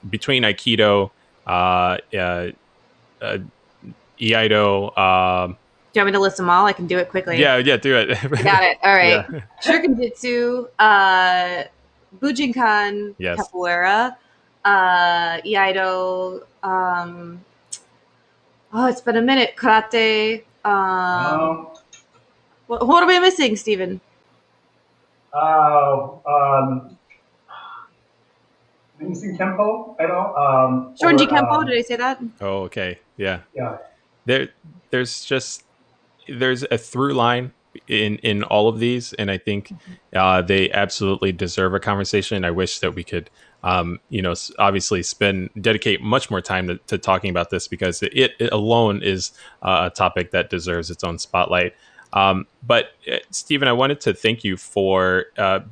between Aikido, Iaido, Do you want me to list them all? I can do it quickly. yeah, do it. Got it. All right. Yeah. Shurikenjutsu, Bujinkan, Yes. Capoeira, Iaido. It's been a minute. Karate. What am I missing, Stephen? Missing Kempo at all? Shorinji Kempo. Did I say that? Oh, okay. Yeah. Yeah. There's a through line in all of these, and I think they absolutely deserve a conversation. I wish that we could obviously dedicate much more time to talking about this, because it alone is a topic that deserves its own spotlight. But Stephen, I wanted to thank you for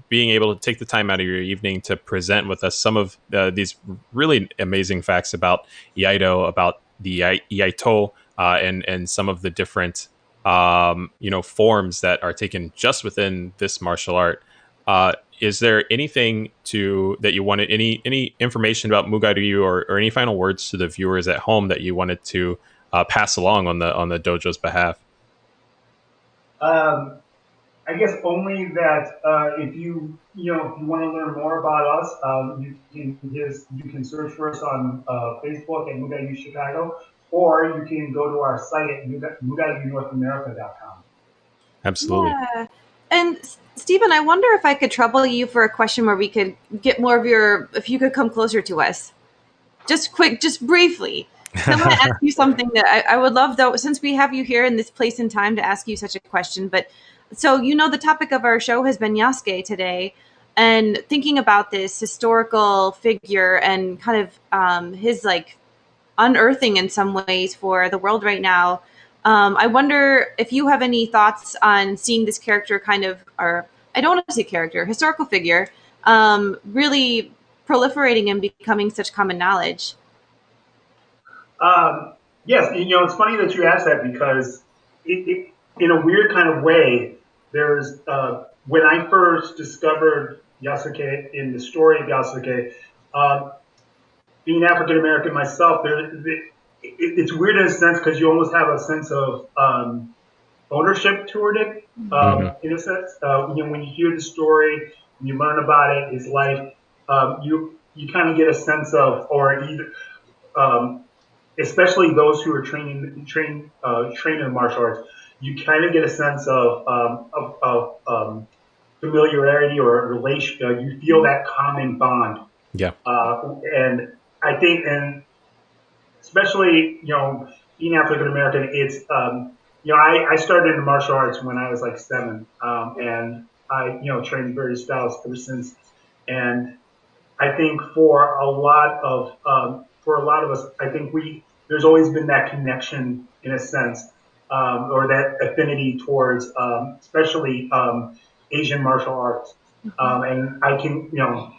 being able to take the time out of your evening to present with us some of these really amazing facts about Iaido, about the Iaito, and some of the different forms that are taken just within this martial art. Is there anything that you wanted, any information about Mugai Ryu, or any final words to the viewers at home that you wanted to pass along on the dojo's behalf? I guess only that if you want to learn more about us, you can search for us on Facebook at Mugai Chicago, or you can go to our site at MugaiNorthAmerica.com. Absolutely. Yeah. And Stephen, I wonder if I could trouble you for a question where we could get more of if you could come closer to us. Just briefly. I want to ask you something that I would love, though, since we have you here in this place and time, to ask you such a question. But so, the topic of our show has been Yasuke today, and thinking about this historical figure and kind of his unearthing in some ways for the world right now. I wonder if you have any thoughts on seeing this character or I don't want to say character, historical figure, really proliferating and becoming such common knowledge. Yes, it's funny that you asked that, because in a weird kind of way, there's when I first discovered Yasuke, in the story of Yasuke, being African American myself, it's weird in a sense, because you almost have a sense of ownership toward it, in a sense. When you hear the story, when you learn about it, his life, you kind of get a sense of, or either. Especially those who are trained in martial arts, you kind of get a sense of familiarity or relation. You feel that common bond. Yeah. And I think, and especially being African American, it's I started in martial arts when I was like 7, and I trained various styles ever since. And I think for a lot of us, I think there's always been that connection in a sense, or that affinity towards, especially Asian martial arts. And I can,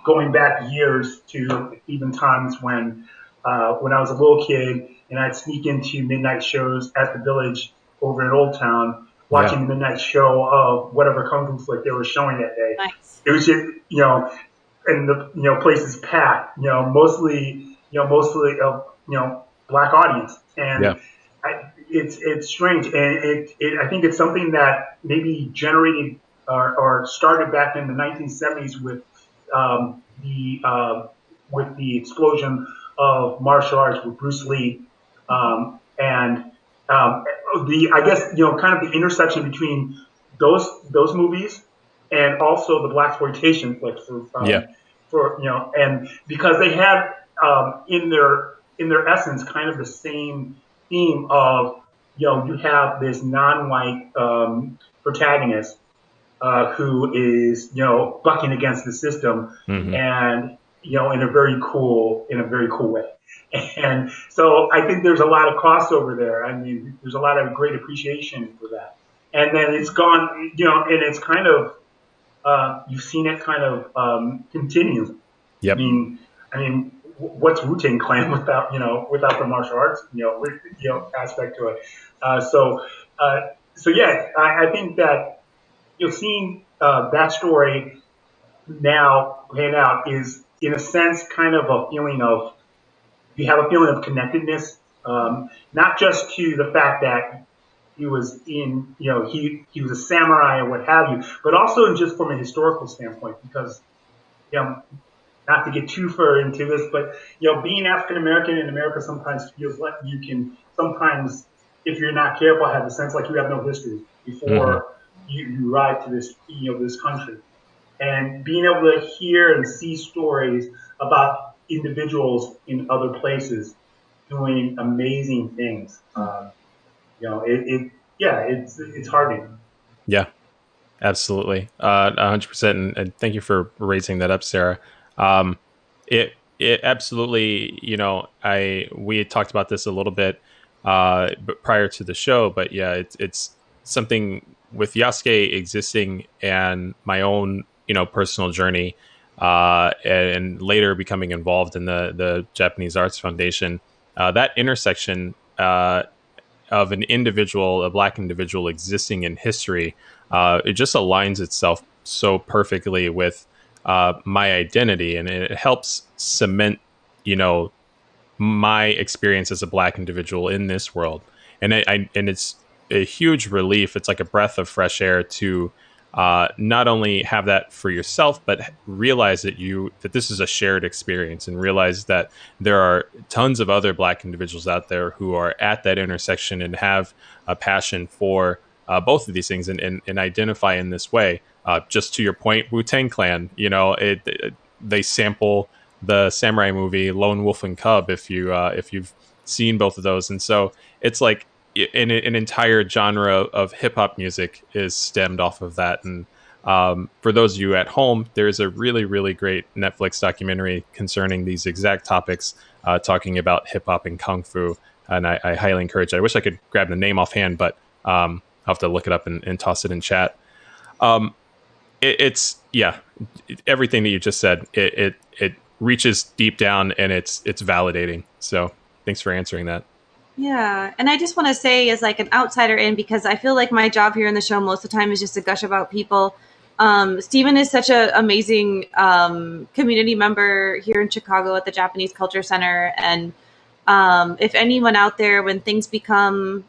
going back years to even times when I was a little kid and I'd sneak into midnight shows at the Village over at Old Town watching the midnight show of whatever kung fu flick they were showing that day. Nice. It was just, and the place is packed, mostly of black audience, Yeah. and it's strange, and I think it's something that maybe generated or started back in the 1970s with the explosion of martial arts with Bruce Lee, and the I guess kind of the intersection between those movies and also the blaxploitation flicks for and because they had in their essence kind of the same theme of you have this non-white protagonist who is bucking against the system and in a very cool way. And so I think there's a lot of crossover there. I mean, there's a lot of great appreciation for that. And then it's gone, and it's kind of you've seen it kind of continue. Yep. I mean, what's Wu-Tang Clan without the martial arts aspect to it? So yeah, I think that seeing that story now played out is in a sense kind of a feeling of you have a feeling of connectedness, not just to the fact that he was he was a samurai or what have you, but also just from a historical standpoint, because not to get too far into this, but being African American in America sometimes feels like you can sometimes, if you're not careful, have a sense like you have no history before you arrive to this this country, and being able to hear and see stories about individuals in other places doing amazing things. It's heartening. Yeah, absolutely. 100%. And thank you for raising that up, Sarah. It absolutely, we had talked about this a little bit, but prior to the show, but yeah, it's something with Yasuke existing and my own, personal journey, and later becoming involved in the Japanese Arts Foundation, that intersection, of a black individual existing in history, it just aligns itself so perfectly with my identity, and it helps cement, my experience as a black individual in this world. And and it's a huge relief. It's like a breath of fresh air to not only have that for yourself, but realize that this is a shared experience, and realize that there are tons of other black individuals out there who are at that intersection and have a passion for both of these things, and identify in this way. Just to your point, Wu-Tang Clan, they sample the samurai movie Lone Wolf and Cub, if you've seen both of those. And so it's like an entire genre of hip hop music is stemmed off of that. And for those of you at home, there's a really, really great Netflix documentary concerning these exact topics, talking about hip hop and kung fu. And I highly encourage it. I wish I could grab the name offhand, but I'll have to look it up and toss it in chat. It's everything that you just said. It reaches deep down, and it's validating. So thanks for answering that. Yeah, and I just want to say, as like an outsider in, because I feel like my job here in the show most of the time is just to gush about people. Stephen is such an amazing community member here in Chicago at the Japanese Culture Center. And if anyone out there, when things become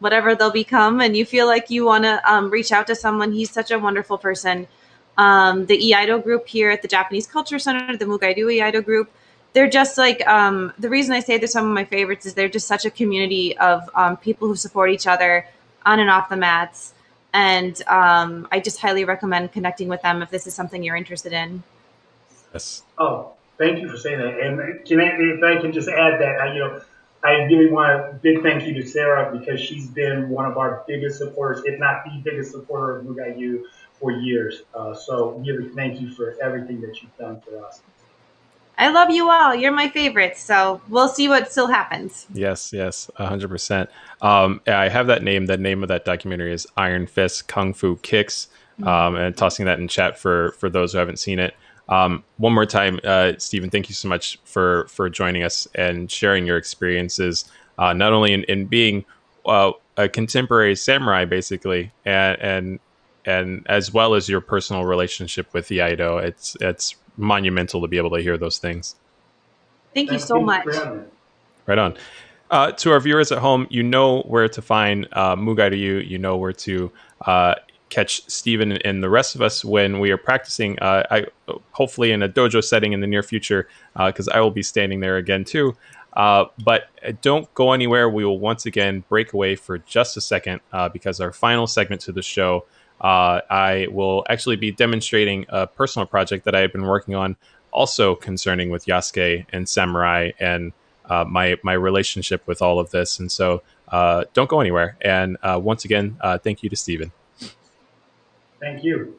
whatever they'll become, and you feel like you want to reach out to someone, he's such a wonderful person. The Iaido group here at the Japanese Culture Center, the Mugaidu Iaido group, they're just like, the reason I say they're some of my favorites is they're just such a community of people who support each other on and off the mats. And I just highly recommend connecting with them if this is something you're interested in. Yes. Oh, thank you for saying that. And if I can just add that, I really want a big thank you to Sarah, because she's been one of our biggest supporters, if not the biggest supporter of Mugaidu for years. So really thank you for everything that you've done for us. I love you all. You're my favorites. So we'll see what still happens. Yes, 100%. I have that name. The name of that documentary is Iron Fist Kung Fu Kicks, and tossing that in chat for those who haven't seen it. One more time, Stephen, thank you so much for joining us and sharing your experiences, not only in being a contemporary samurai, basically, and as well as your personal relationship with the Ido. It's monumental to be able to hear those things. Thank you so much. Right on. To our viewers at home, you know where to find Mugai Ryu. You know where to catch Stephen and the rest of us when we are practicing. Hopefully in a dojo setting in the near future, because I will be standing there again too. But don't go anywhere. We will once again break away for just a second because our final segment to the show, I will actually be demonstrating a personal project that I have been working on, also concerning with Yasuke and samurai and my relationship with all of this. And so don't go anywhere. And once again, thank you to Stephen. Thank you.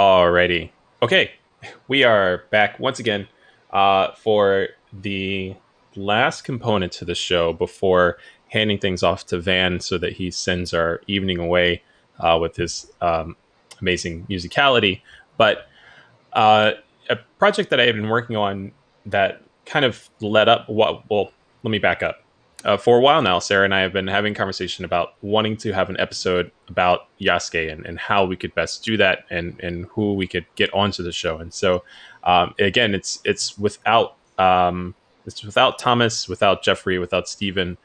Alrighty. Okay, we are back once again for the last component to the show before handing things off to Van so that he sends our evening away with his amazing musicality. But a project that I had been working on that kind of led up. Well, let me back up. For a while now, Sarah and I have been having conversation about wanting to have an episode about Yasuke and how we could best do that and who we could get onto the show. And so, again, it's without Thomas, without Jeffrey, without Stephen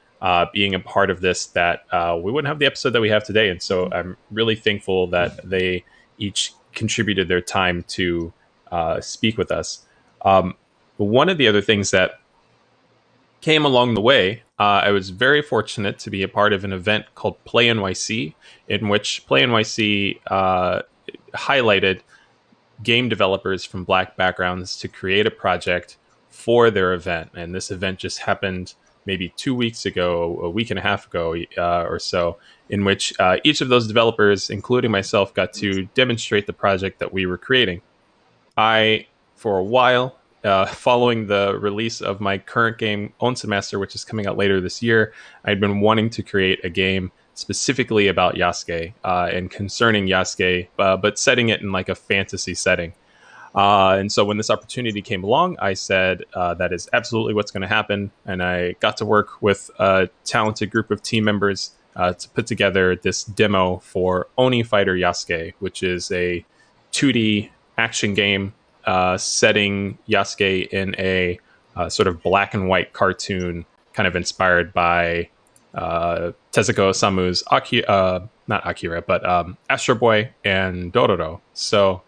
being a part of this that we wouldn't have the episode that we have today. And so I'm really thankful that they each contributed their time to speak with us. One of the other things that came along the way, I was very fortunate to be a part of an event called Play NYC, in which Play NYC highlighted game developers from Black backgrounds to create a project for their event. And this event just happened maybe 2 weeks ago, a week and a half ago or so, in which each of those developers, including myself, got to demonstrate the project that we were creating. I, for a while, following the release of my current game, Onsen Master, which is coming out later this year, I'd been wanting to create a game specifically about Yasuke and concerning Yasuke, but setting it in like a fantasy setting. And so when this opportunity came along, I said, that is absolutely what's going to happen. And I got to work with a talented group of team members to put together this demo for Oni Fighter Yasuke, which is a 2D action game setting Yasuke in a sort of black and white cartoon, kind of inspired by Tezuka Osamu's not Akira, but Astro Boy and Dororo. So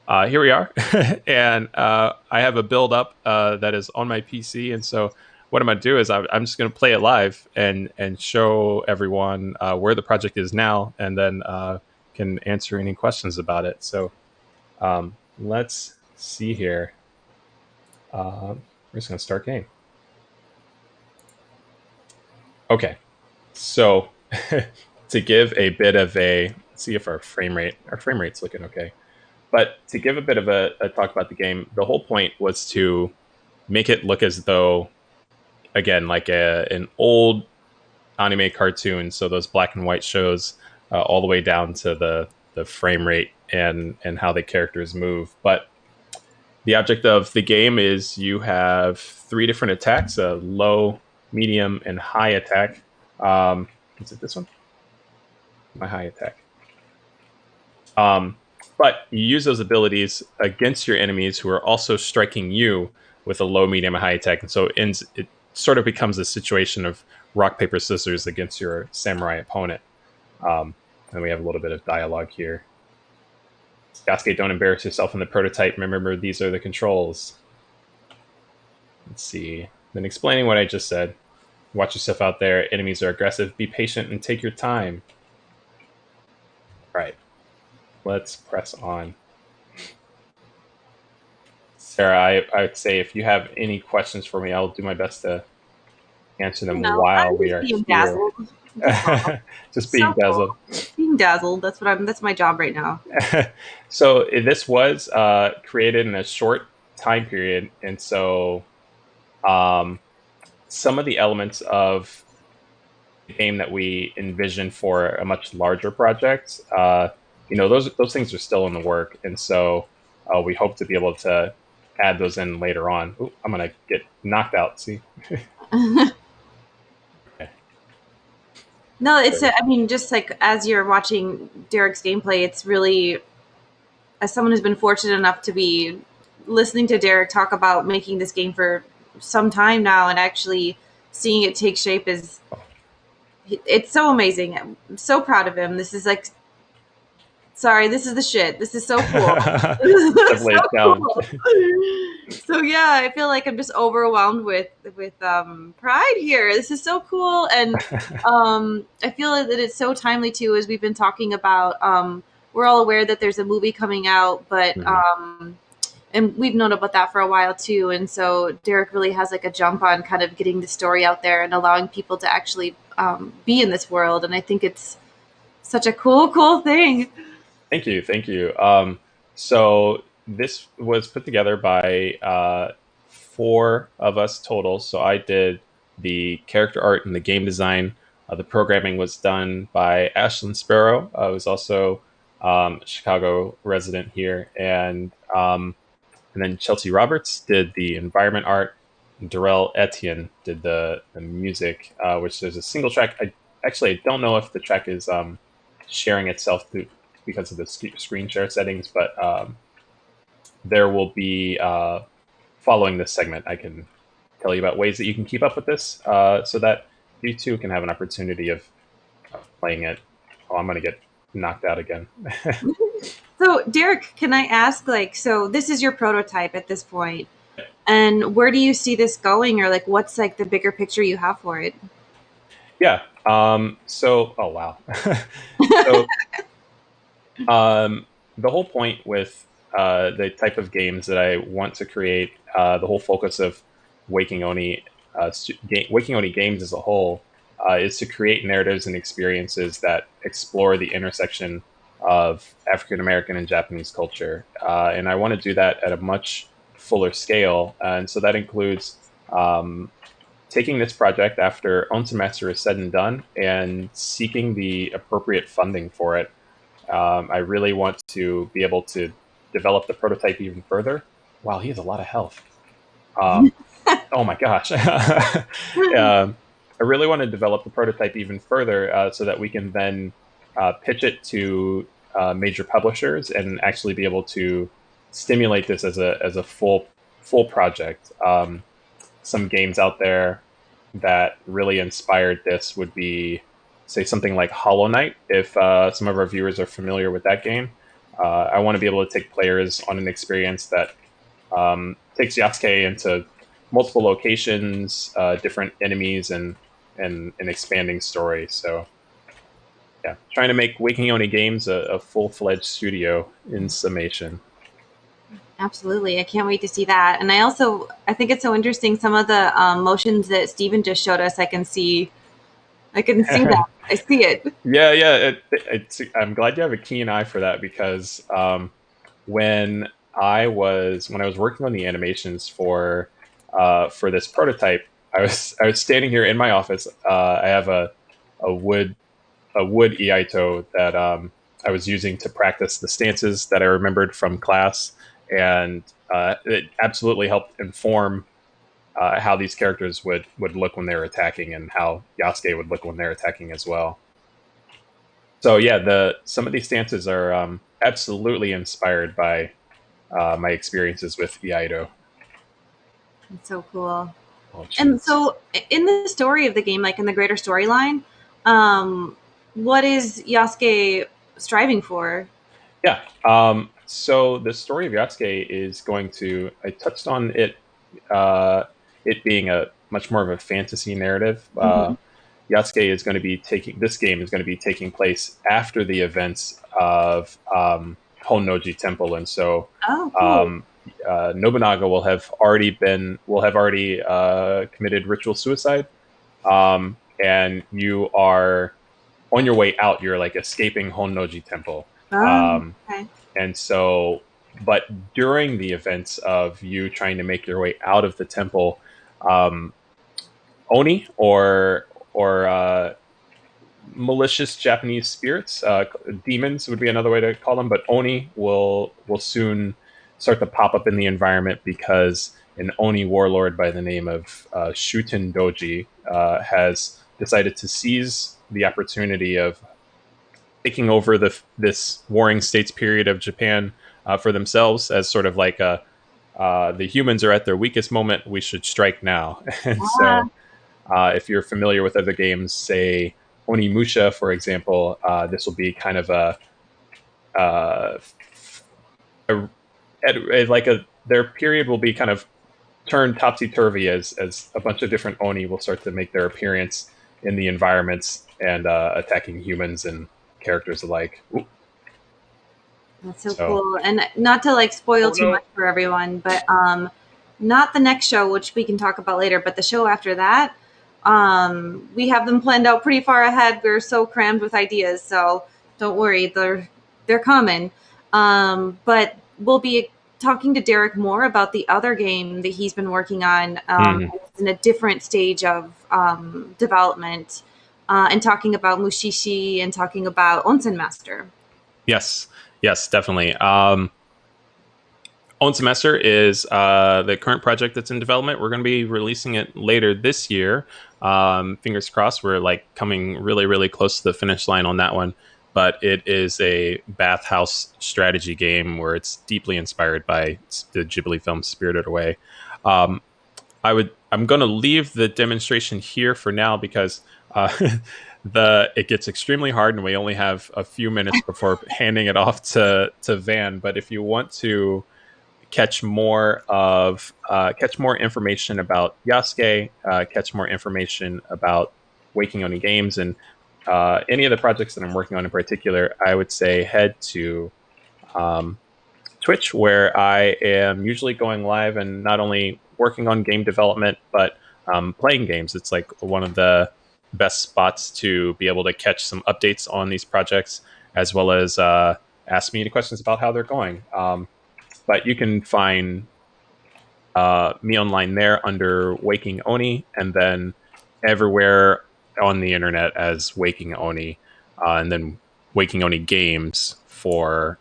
here we are, and I have a build up that is on my PC, and so what I'm going to do is I'm just going to play it live and show everyone where the project is now, and then can answer any questions about it. So let's see here. We're just going to start game. Okay, so to give a bit of a, let's see if our frame rate's looking okay. But to give a bit of a talk about the game, the whole point was to make it look as though, again, like an old anime cartoon. So those black and white shows all the way down to the frame rate and how the characters move. But the object of the game is you have 3 different attacks: a low, medium, and high attack. Is it this one? My high attack. But you use those abilities against your enemies who are also striking you with a low, medium, and high attack. And so it sort of becomes a situation of rock, paper, scissors against your samurai opponent. And we have a little bit of dialogue here. Yasuke, don't embarrass yourself in the prototype. Remember, these are the controls. Let's see. Then explaining what I just said. Watch yourself out there. Enemies are aggressive. Be patient and take your time. All right. Let's press on. Sarah, I would say if you have any questions for me, I'll do my best to answer them while we are here. Dazzled. Just being dazzled. Cool. Being dazzled. That's my job right now. So this was created in a short time period, and so some of the elements of the game that we envisioned for a much larger project, those things are still in the work, and so we hope to be able to add those in later on. Ooh, I'm gonna get knocked out. See. No, just like as you're watching Derek's gameplay, it's really, as someone who's been fortunate enough to be listening to Derek talk about making this game for some time now and actually seeing it take shape it's so amazing. I'm so proud of him. This is like, this is the shit. This is so cool. Cool. So yeah, I feel like I'm just overwhelmed with pride here. This is so cool, and I feel that it's so timely too, as we've been talking about. We're all aware that there's a movie coming out, but and we've known about that for a while too. And so Derek really has like a jump on kind of getting the story out there and allowing people to actually be in this world. And I think it's such a cool thing. Thank you. So this was put together by 4 of us total. So I did the character art and the game design. The programming was done by Ashlyn Sparrow, who's also a Chicago resident here, and then Chelsea Roberts did the environment art. Darrell Etienne did the music, which there's a single track. I don't know if the track is sharing itself because of the screen share settings, but there will be, following this segment, I can tell you about ways that you can keep up with this so that you too can have an opportunity of playing it. Oh, I'm going to get knocked out again. So, Derek, can I ask, like, so this is your prototype at this point, and where do you see this going, or like, what's like the bigger picture you have for it? Yeah. Oh wow. So, the whole point with the type of games that I want to create, the whole focus of Waking Oni, Waking Oni games as a whole, is to create narratives and experiences that explore the intersection of African American and Japanese culture, and I want to do that at a much fuller scale, and so that includes taking this project after own semester is said and done and seeking the appropriate funding for it. I really want to be able to develop the prototype even further. Wow, he has a lot of health. Oh my gosh. I really want to develop the prototype even further so that we can then pitch it to major publishers and actually be able to stimulate this as a full project. Some games out there that really inspired this would be, say, something like Hollow Knight. If some of our viewers are familiar with that game, I want to be able to take players on an experience that takes Yasuke into multiple locations, different enemies, and an expanding story. So, yeah, trying to make Waking Oni Games a full-fledged studio in summation. Absolutely. I can't wait to see that. And I think it's so interesting. Some of the motions that Steven just showed us, I can see that. I see it. Yeah. I'm glad you have a keen eye for that because when I was working on the animations for this prototype, I was standing here in my office. I have a wood Iaito that I was using to practice the stances that I remembered from class, and it absolutely helped inform how these characters would look when they were attacking, and how Yasuke would look when they're attacking as well. So yeah, some of these stances are absolutely inspired by my experiences with Iaito. It's so cool. Oh, And so, in the story of the game, like in the greater storyline, what is Yasuke striving for? Yeah. So the story of Yasuke is going to. I touched on it. It being a much more of a fantasy narrative. Yasuke is going to be this game is going to be taking place after the events of Honnoji Temple, and so Oh, cool. Nobunaga will have already committed ritual suicide, and you are on your way out. You're like escaping Honnoji Temple, Okay. and so, but during the events of you trying to make your way out of the temple, Oni or malicious Japanese spirits, demons would be another way to call them, but Oni will soon start to pop up in the environment because an Oni warlord by the name of Shuten Doji has decided to seize the opportunity of taking over this warring states period of Japan for themselves as sort of like the humans are at their weakest moment, we should strike now. And so if you're familiar with other games, say Onimusha, for example, this will be kind of their period will be kind of turned topsy-turvy as a bunch of different Oni will start to make their appearance in the environments and attacking humans and characters alike. Ooh. That's so cool. And not to like spoil too much for everyone, but not the next show, which we can talk about later, but the show after that, we have them planned out pretty far ahead. We're so crammed with ideas, so don't worry, they're coming. But we'll be talking to Derek more about the other game that he's been working on in a different stage of development, and talking about Mushishi and talking about Onsen Master. Yes, definitely. Onsen Master is the current project that's in development. We're going to be releasing it later this year. Fingers crossed. We're like coming really, really close to the finish line on that one. But it is a bathhouse strategy game where it's deeply inspired by the Ghibli film Spirited Away. I'm going to leave the demonstration here for now because it gets extremely hard, and we only have a few minutes before handing it off to Van. But if you want to catch more information about Yasuke, catch more information about Waking Oni Games, and any of the projects that I'm working on in particular, I would say head to Twitch, where I am usually going live and not only working on game development, but playing games. It's like one of the best spots to be able to catch some updates on these projects, as well as ask me any questions about how they're going. But you can find me online there under Waking Oni, and then everywhere on the internet as Waking Oni, and then Waking Oni Games for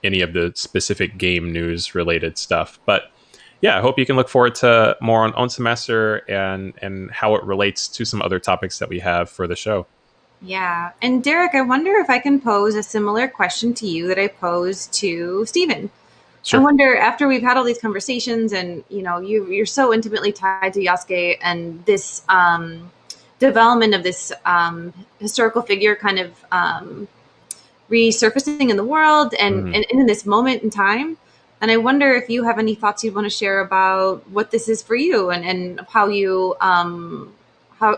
any of the specific game news related stuff. But yeah, I hope you can look forward to more on Onsen Master and how it relates to some other topics that we have for the show. Yeah. And Derek, I wonder if I can pose a similar question to you that I posed to Stephen. Sure. I wonder, after we've had all these conversations and, you're so intimately tied to Yasuke and this development of this historical figure kind of resurfacing in the world and in this moment in time. And I wonder if you have any thoughts you'd want to share about what this is for you and how you,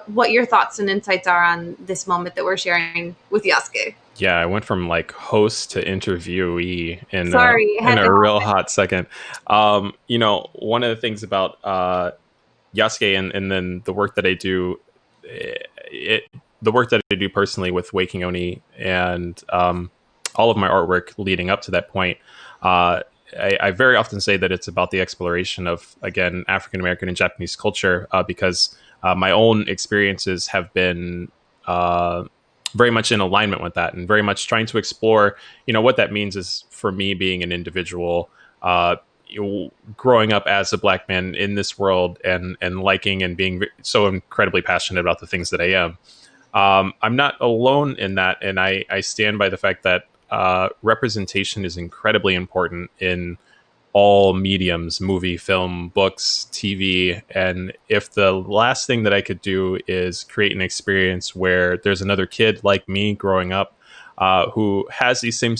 what your thoughts and insights are on this moment that we're sharing with Yasuke. Yeah, I went from like host to interviewee in a real hot second. One of the things about Yasuke and then the work that I do, the work that I do personally with Waking Oni and all of my artwork leading up to that point, I very often say that it's about the exploration of, again, African American and Japanese culture, because my own experiences have been very much in alignment with that, and very much trying to explore, what that means is for me being an individual, growing up as a Black man in this world and liking and being so incredibly passionate about the things that I am. I'm not alone in that, and I stand by the fact that representation is incredibly important in all mediums, movie, film, books, TV. And if the last thing that I could do is create an experience where there's another kid like me growing up who has these same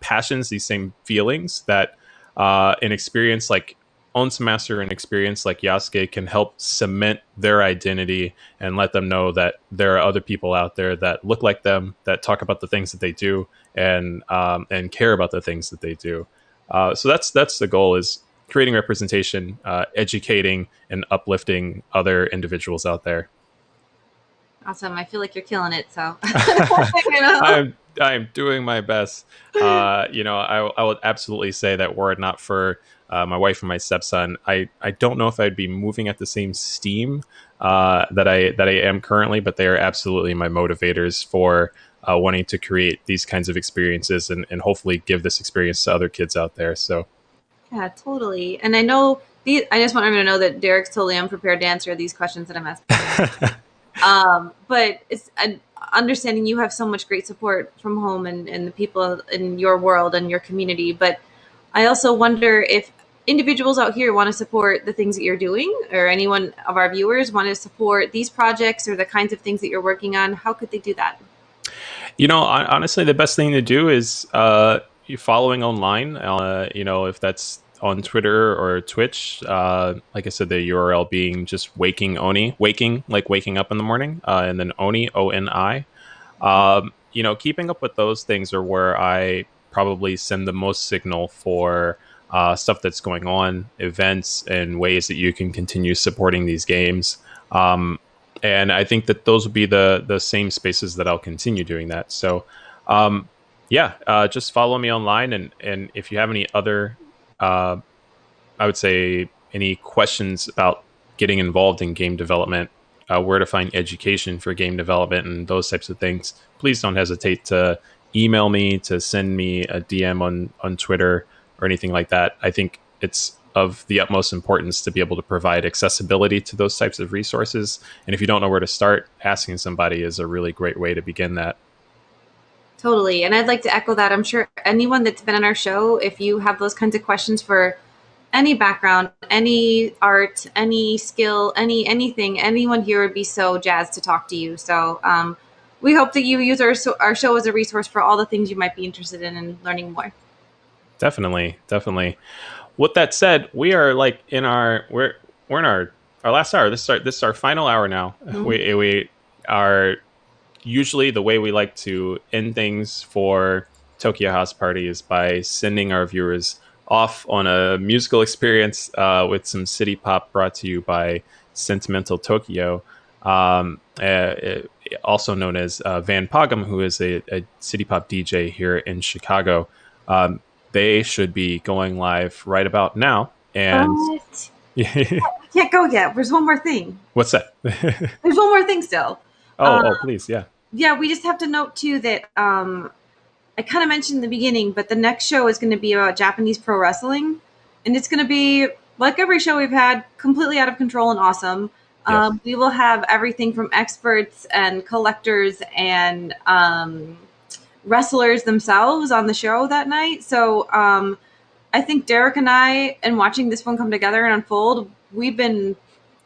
passions, these same feelings, that an experience like Onsen Master, an experience like Yasuke can help cement their identity and let them know that there are other people out there that look like them, that talk about the things that they do, and care about the things that they do. So that's the goal, is creating representation, educating and uplifting other individuals out there. Awesome. I feel like you're killing it. So I'm doing my best. I would absolutely say that were it not for my wife and my stepson, I don't know if I'd be moving at the same steam that I am currently, but they are absolutely my motivators for wanting to create these kinds of experiences and hopefully give this experience to other kids out there. So, yeah, totally. And I know I just want everyone to know that Derek's totally unprepared to answer these questions that I'm asking. But it's understanding you have so much great support from home and the people in your world and your community. But I also wonder if individuals out here want to support the things that you're doing, or anyone of our viewers want to support these projects or the kinds of things that you're working on. How could they do that? Honestly, the best thing to do is you following online. If that's on Twitter or Twitch, like I said, the URL being just Waking Oni, waking like waking up in the morning, and then Oni, ONI. Keeping up with those things are where I probably send the most signal for stuff that's going on, events, and ways that you can continue supporting these games. And I think that those will be the same spaces that I'll continue doing that. So Yeah, just follow me online, and if you have any other, I would say, any questions about getting involved in game development, where to find education for game development and those types of things, please don't hesitate to email me, to send me a DM on Twitter or anything like that. I think it's of the utmost importance to be able to provide accessibility to those types of resources. And if you don't know where to start, asking somebody is a really great way to begin that. Totally. And I'd like to echo that. I'm sure anyone that's been on our show, if you have those kinds of questions for any background, any art, any skill, anything, anyone here would be so jazzed to talk to you. So we hope that you use our show as a resource for all the things you might be interested in and learning more. Definitely, definitely. With that said, we are like in we're in our last hour. This is our final hour now. Mhm. We are usually the way we like to end things for Tokyo House Party is by sending our viewers off on a musical experience with some city pop brought to you by Sentimental Tokyo, also known as Van Pogham, who is a city pop DJ here in Chicago. They should be going live right about now. And What? We can't go yet. There's one more thing. What's that? There's one more thing still. Oh, please, yeah. Yeah, we just have to note too that I kind of mentioned in the beginning, but the next show is going to be about Japanese pro wrestling, and it's going to be like every show we've had, completely out of control and awesome. Yes. We will have everything from experts and collectors and wrestlers themselves on the show that night. So I think Derek and I, and watching this one come together and unfold, we've been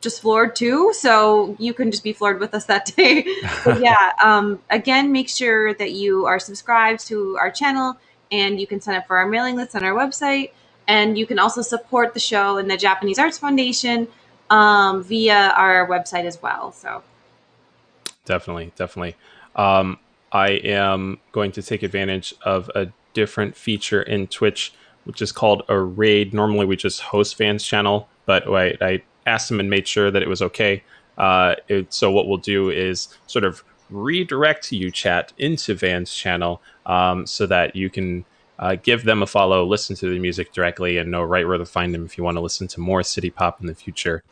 just floored too. So you can just be floored with us that day. But yeah, again, make sure that you are subscribed to our channel, and you can sign up for our mailing list on our website. And you can also support the show and the Japanese Arts Foundation via our website as well. So Definitely. I am going to take advantage of a different feature in Twitch, which is called a raid. Normally, we just host Van's channel, but I asked him and made sure that it was okay. So what we'll do is sort of redirect you, chat, into Van's channel so that you can give them a follow, listen to the music directly, and know right where to find them if you want to listen to more city pop in the future.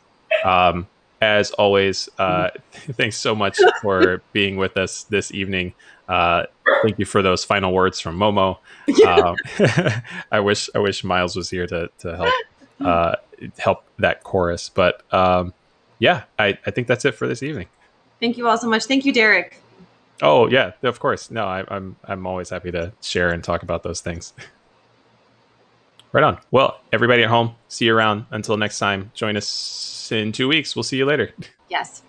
As always, thanks so much for being with us this evening. Thank you for those final words from Momo. I wish Miles was here to help that chorus. But yeah, I think that's it for this evening. thank you all so much. Thank you, Derek. Oh yeah, of course. No, I'm always happy to share and talk about those things. Right on. Well, everybody at home, see you around. Until next time, join us in 2 weeks. We'll see you later. Yes.